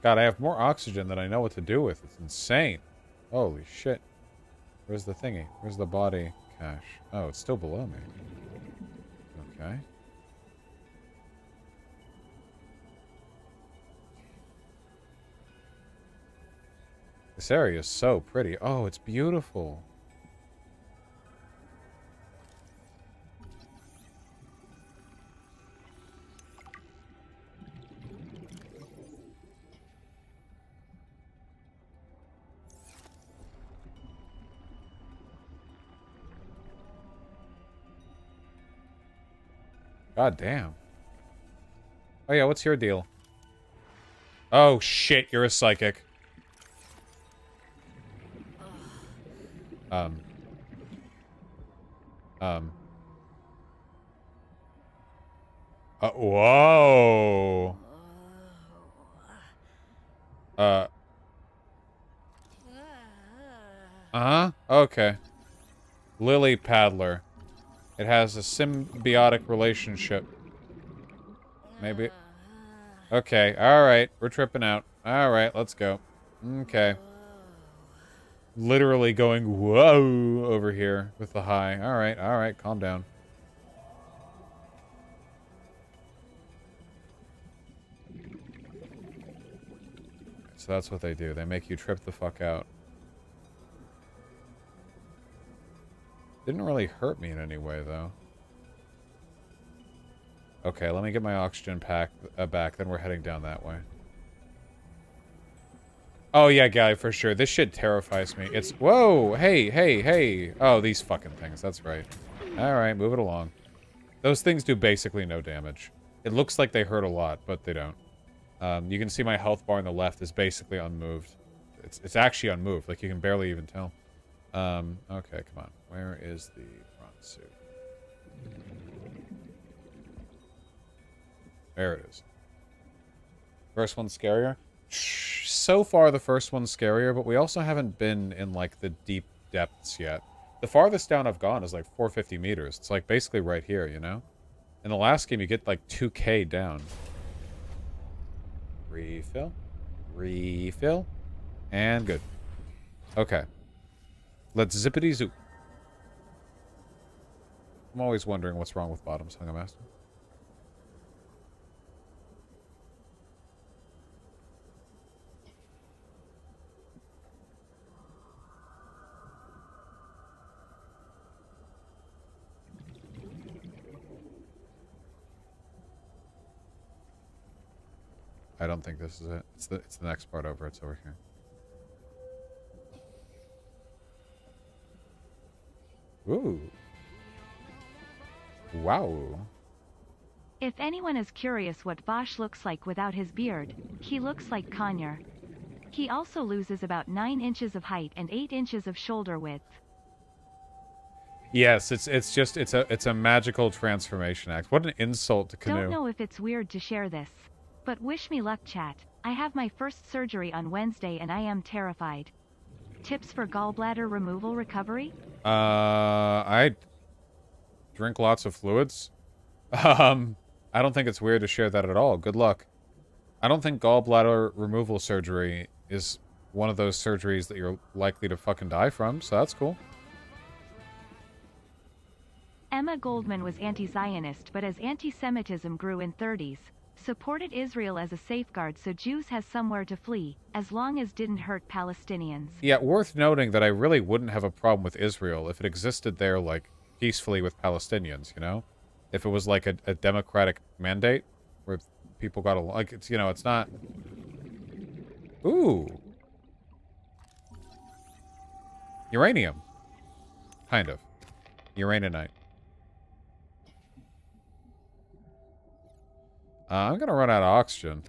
God, I have more oxygen than I know what to do with. It's insane. Holy shit. Where's the thingy? Where's the body cache? Oh, it's still below me. Okay. This area is so pretty. Oh, it's beautiful. God damn. Oh yeah, what's your deal? Oh shit, you're a psychic. Whoa. Uh-huh. Okay. Lily Paddler. It has a symbiotic relationship. Maybe. Okay, alright. We're tripping out. Alright, let's go. Okay. Literally going whoa over here with the high. Alright, calm down. So that's what they do. They make you trip the fuck out. Didn't really hurt me in any way, though. Okay, let me get my oxygen pack back, then we're heading down that way. Oh, yeah, guy, for sure. This shit terrifies me. It's... Whoa! Hey! Oh, these fucking things. That's right. Alright, move it along. Those things do basically no damage. It looks like they hurt a lot, but they don't. You can see my health bar on the left is basically unmoved. It's actually unmoved. Like, you can barely even tell. Okay, come on. Where is the front suit? There it is. First one's scarier? So far, the first one's scarier, but we also haven't been in, like, the deep depths yet. The farthest down I've gone is, like, 450 meters. It's, like, basically right here, you know? In the last game, you get, like, 2K down. Refill. Refill. And good. Okay. Let's zippity-zoop. I'm always wondering what's wrong with bottoms, Hunger Master. I don't think this is it. It's the next part over. It's over here. Ooh. Wow. If anyone is curious what Vaush looks like without his beard, he looks like Conyer. He also loses about 9 inches of height and 8 inches of shoulder width. Yes, it's a magical transformation act. What an insult to Canoe. Don't know if it's weird to share this, but wish me luck, chat. I have my first surgery on Wednesday and I am terrified. Tips for gallbladder removal recovery? I drink lots of fluids. I don't think it's weird to share that at all. Good luck. I don't think gallbladder removal surgery is one of those surgeries that you're likely to fucking die from, so that's cool. Emma Goldman was anti-Zionist, but as anti-Semitism grew in 30s, supported Israel as a safeguard so Jews has somewhere to flee, as long as didn't hurt Palestinians. Yeah, worth noting that I really wouldn't have a problem with Israel if it existed there, like, peacefully with Palestinians, you know? If it was like a democratic mandate where people got along, like, it's, you know, it's not. Ooh. Uranium. Kind of. Uraninite. I'm gonna run out of oxygen.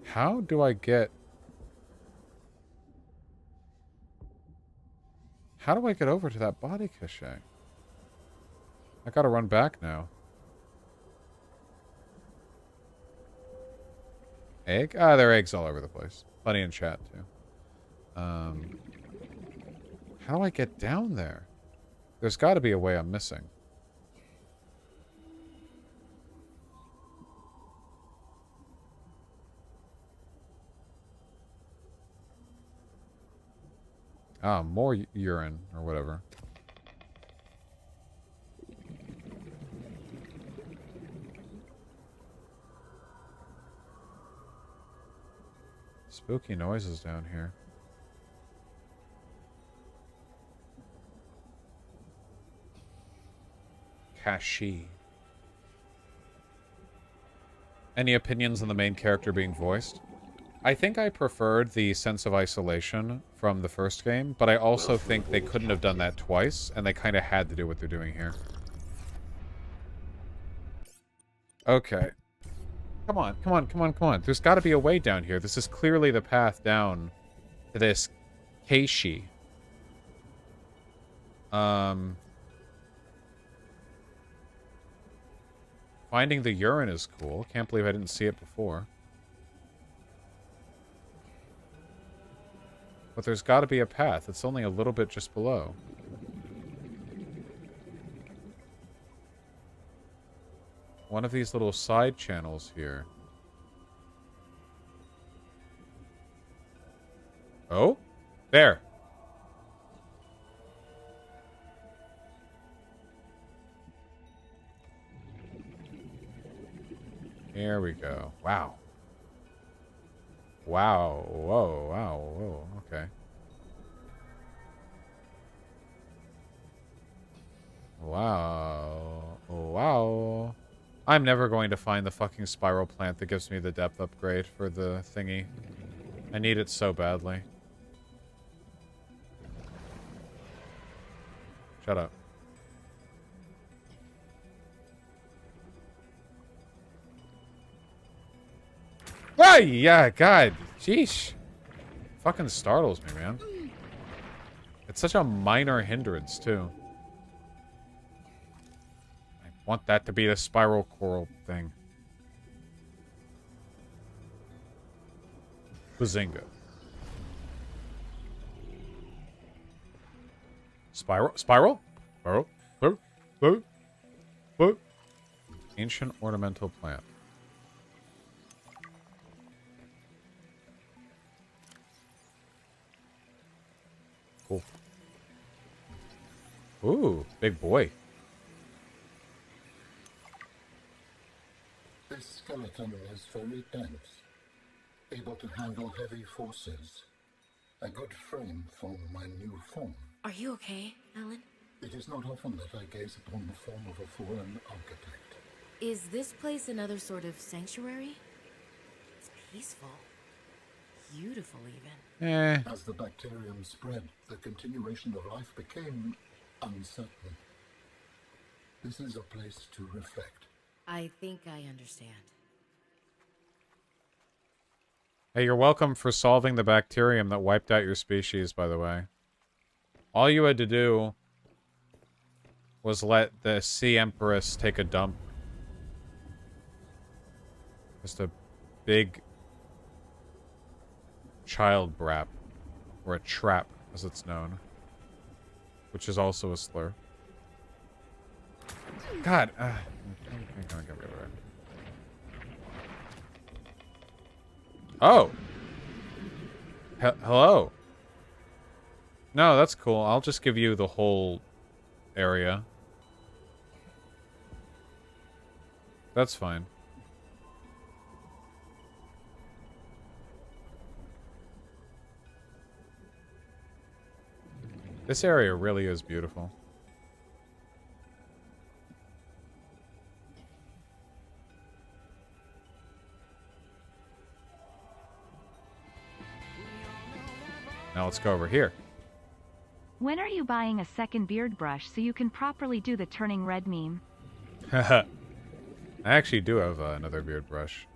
How do I get... How do I get over to that body cache? I gotta run back now. Egg? Ah, there are eggs all over the place. Plenty in chat, too. How do I get down there? There's gotta be a way I'm missing. Ah, more urine, or whatever. Spooky noises down here. Kashi. Any opinions on the main character being voiced? I think I preferred the sense of isolation from the first game, but I also think they couldn't have done that twice, and they kind of had to do what they're doing here. Okay. Come on, come on, come on, come on. There's got to be a way down here. This is clearly the path down to this Keishi. Finding the urine is cool. Can't believe I didn't see it before. But there's got to be a path. It's only a little bit just below. One of these little side channels here. Oh? There. Here we go. Wow. Wow. Whoa. Wow. Whoa. Okay. Wow. Wow. I'm never going to find the fucking spiral plant that gives me the depth upgrade for the thingy. I need it so badly. Shut up. Ah, yeah, God. Sheesh. Fucking startles me, man. It's such a minor hindrance, too. I want that to be the spiral coral thing. Bazinga. Spiral? Spiral? Spiral? Ancient ornamental plant. Cool. Ooh, big boy. This skeleton is very dense, able to handle heavy forces. A good frame for my new form. Are you okay, Alan? It is not often that I gaze upon the form of a fallen architect. Is this place another sort of sanctuary? It's peaceful. Beautiful, even. As the bacterium spread, the continuation of life became uncertain. This is a place to reflect. I think I understand. Hey, you're welcome for solving the bacterium that wiped out your species, by the way. All you had to do was let the Sea Empress take a dump. Just a big child brap. Or a trap, as it's known. Which is also a slur. God, I'm gonna get rid of it. Oh! Hello? No, that's cool. I'll just give you the whole area. That's fine. This area really is beautiful. Now let's go over here. When are you buying a second beard brush so you can properly do the turning red meme? I actually do have another beard brush.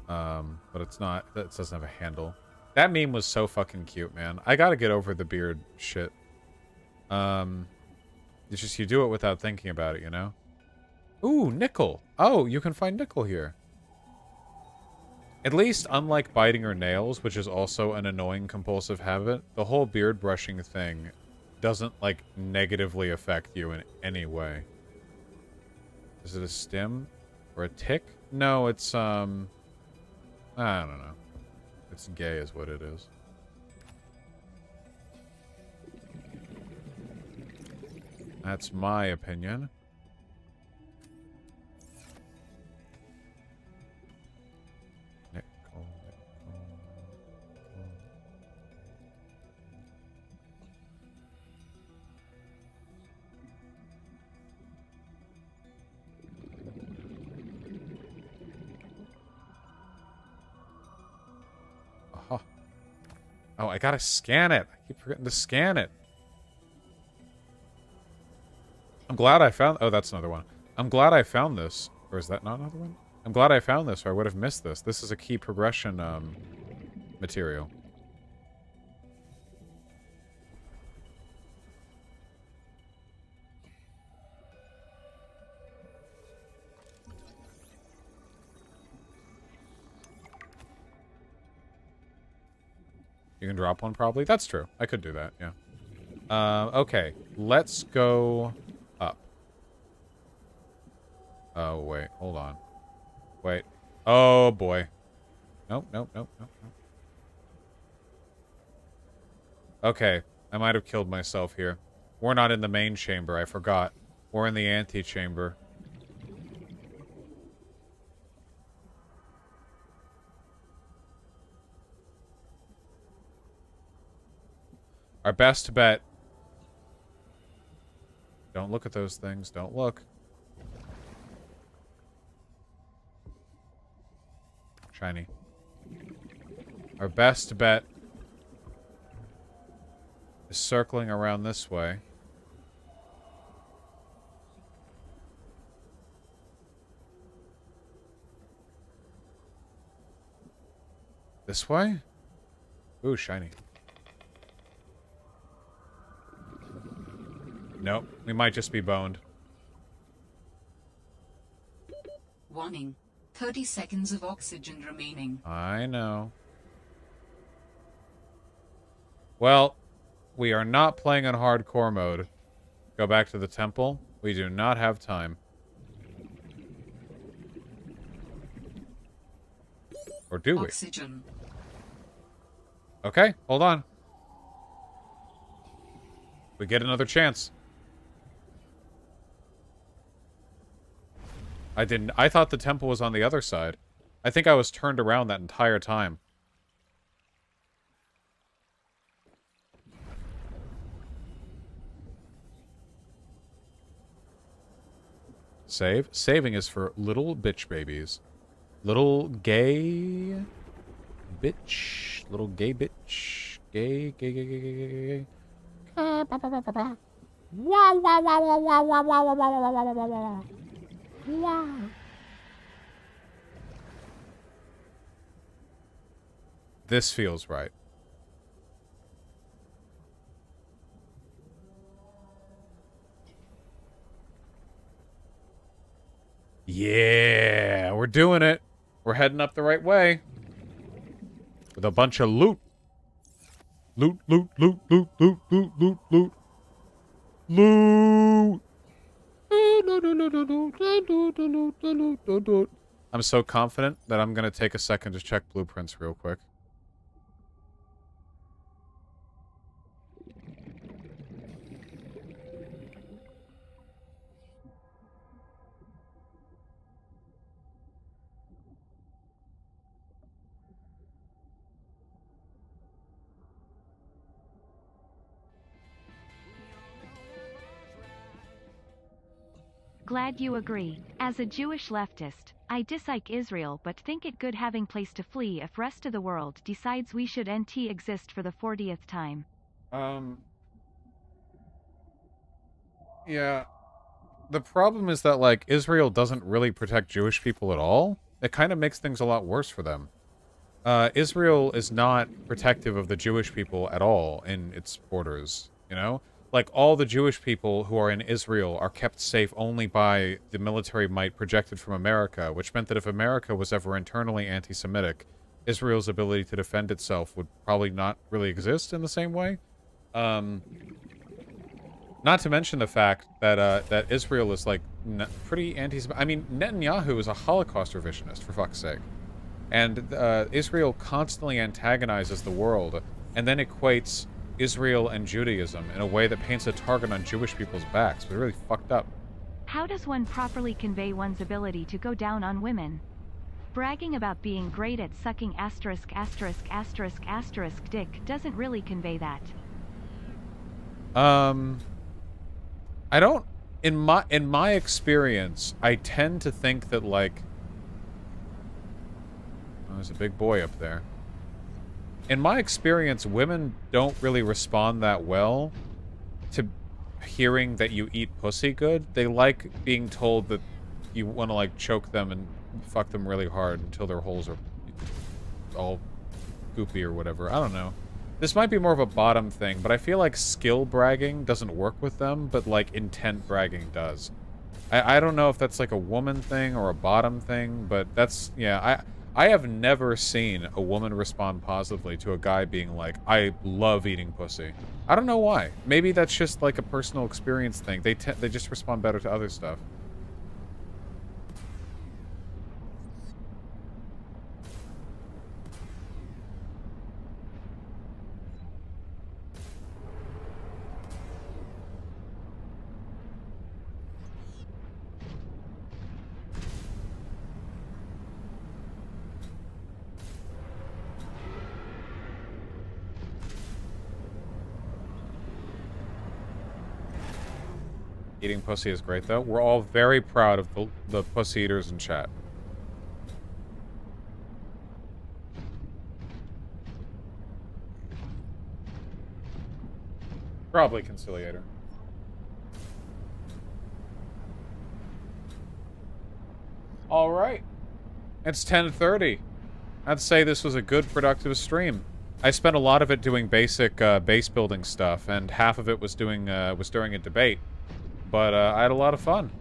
But it's not, it doesn't have a handle. That meme was so fucking cute, man. I gotta get over the beard shit. It's just you do it without thinking about it, you know? Ooh, nickel. Oh, you can find nickel here. At least, unlike biting your nails, which is also an annoying compulsive habit, the whole beard brushing thing doesn't, like, negatively affect you in any way. Is it a stim? Or a tick? No, it's, I don't know. It's gay is what it is. That's my opinion. Oh, I gotta scan it. I keep forgetting to scan it. I'm glad I found... Oh, that's another one. I'm glad I found this. Or is that not another one? I'm glad I found this, or I would have missed this. This is a key progression, material. You can drop one, probably? That's true. I could do that, yeah. Okay. Let's go up. Oh, wait. Hold on. Wait. Oh, boy. Nope, nope, nope, nope, nope. Okay. I might have killed myself here. We're not in the main chamber. I forgot. We're in the antechamber. Our best bet. Don't look at those things. Don't look. Shiny. Our best bet is circling around this way. This way? Ooh, shiny. Nope, we might just be boned. Warning. 30 seconds of oxygen remaining. I know. Well, we are not playing on hardcore mode. Go back to the temple. We do not have time. Or do we? Oxygen. Okay, hold on. We get another chance. I thought the temple was on the other side. I think I was turned around that entire time. Save. Saving is for little bitch babies. Little gay bitch. Little gay bitch. Gay, gay, gay, gay, gay, gay, gay. This feels right. Yeah, we're doing it. We're heading up the right way. With a bunch of loot. Loot, loot, loot, loot, loot, loot, loot, loot. Loot. I'm so confident that I'm going to take a second to check blueprints real quick. Glad you agree. As a Jewish leftist, I dislike Israel but think it good having place to flee if rest of the world decides we should NT exist for the 40th time. Yeah. The problem is that, like, Israel doesn't really protect Jewish people at all. It kind of makes things a lot worse for them. Israel is not protective of the Jewish people at all in its borders, you know? Like, all the Jewish people who are in Israel are kept safe only by the military might projected from America, which meant that if America was ever internally anti-Semitic, Israel's ability to defend itself would probably not really exist in the same way. Not to mention the fact that that Israel is, like, pretty anti-Semitic. I mean, Netanyahu is a Holocaust revisionist, for fuck's sake. And Israel constantly antagonizes the world, and then equates Israel and Judaism in a way that paints a target on Jewish people's backs. It's really fucked up. How does one properly convey one's ability to go down on women? Bragging about being great at sucking asterisk asterisk asterisk asterisk dick doesn't really convey that. I don't, in my experience, I tend to think that, like, oh, there's a big boy up there. In my experience, women don't really respond that well to hearing that you eat pussy good. They like being told that you want to, like, choke them and fuck them really hard until their holes are all goopy or whatever. I don't know. This might be more of a bottom thing, but I feel like skill bragging doesn't work with them, but, like, intent bragging does. I don't know if that's, like, a woman thing or a bottom thing, but that's, yeah, I have never seen a woman respond positively to a guy being like, I love eating pussy. I don't know why. Maybe that's just, like, a personal experience thing. They just respond better to other stuff. Eating pussy is great, though. We're all very proud of the pussy eaters in chat. Probably conciliator. All right. It's 10:30. I'd say this was a good, productive stream. I spent a lot of it doing basic base building stuff, and half of it was during a debate. But I had a lot of fun.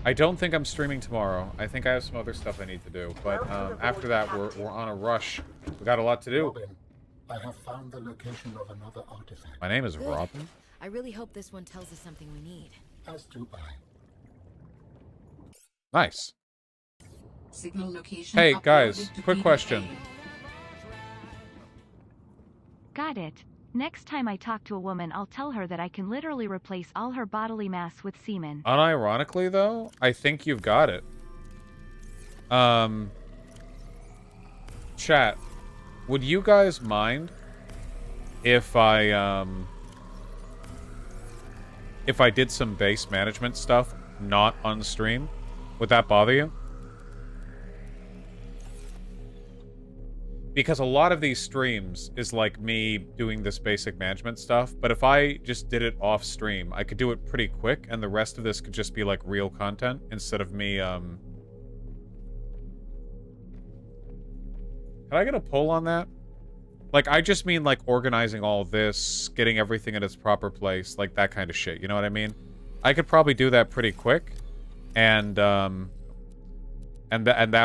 I don't think I'm streaming tomorrow. I think I have some other stuff I need to do. But after that, we're on a rush. We got a lot to do. Robin, I have found the location of another artifact. My name is Good. Robin. I really hope this one tells us something we need. As do I. Nice. Signal location Hey, uploaded guys, to quick PDA. question. Got it. Next time I talk to a woman, I'll tell her that I can literally replace all her bodily mass with semen. Unironically, though, I think you've got it. Chat, would you guys mind if I did some base management stuff not on stream? Would that bother you? Because a lot of these streams is like me doing this basic management stuff, but if I just did it off stream, I could do it pretty quick, and the rest of this could just be like real content instead of me, Can I get a poll on that? Like, I just mean like organizing all this, getting everything in its proper place, like that kind of shit, you know what I mean? I could probably do that pretty quick, and that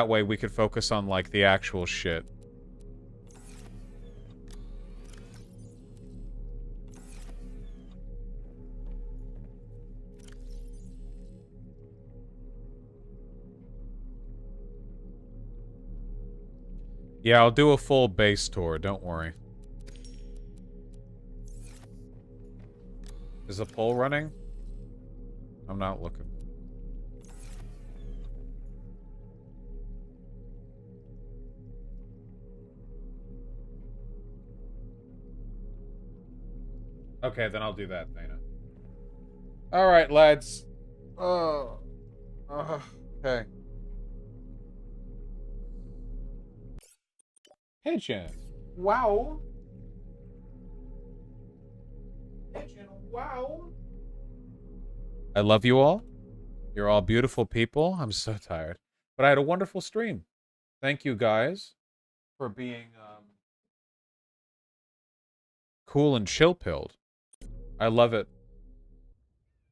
way we could focus on like the actual shit. Yeah, I'll do a full base tour, don't worry. Is the poll running? I'm not looking. Okay, then I'll do that, Dana. Alright, lads. Oh. Okay. Pigeon. Wow. Pigeon, wow. I love you all. You're all beautiful people. I'm so tired. But I had a wonderful stream. Thank you guys for being cool and chill-pilled. I love it.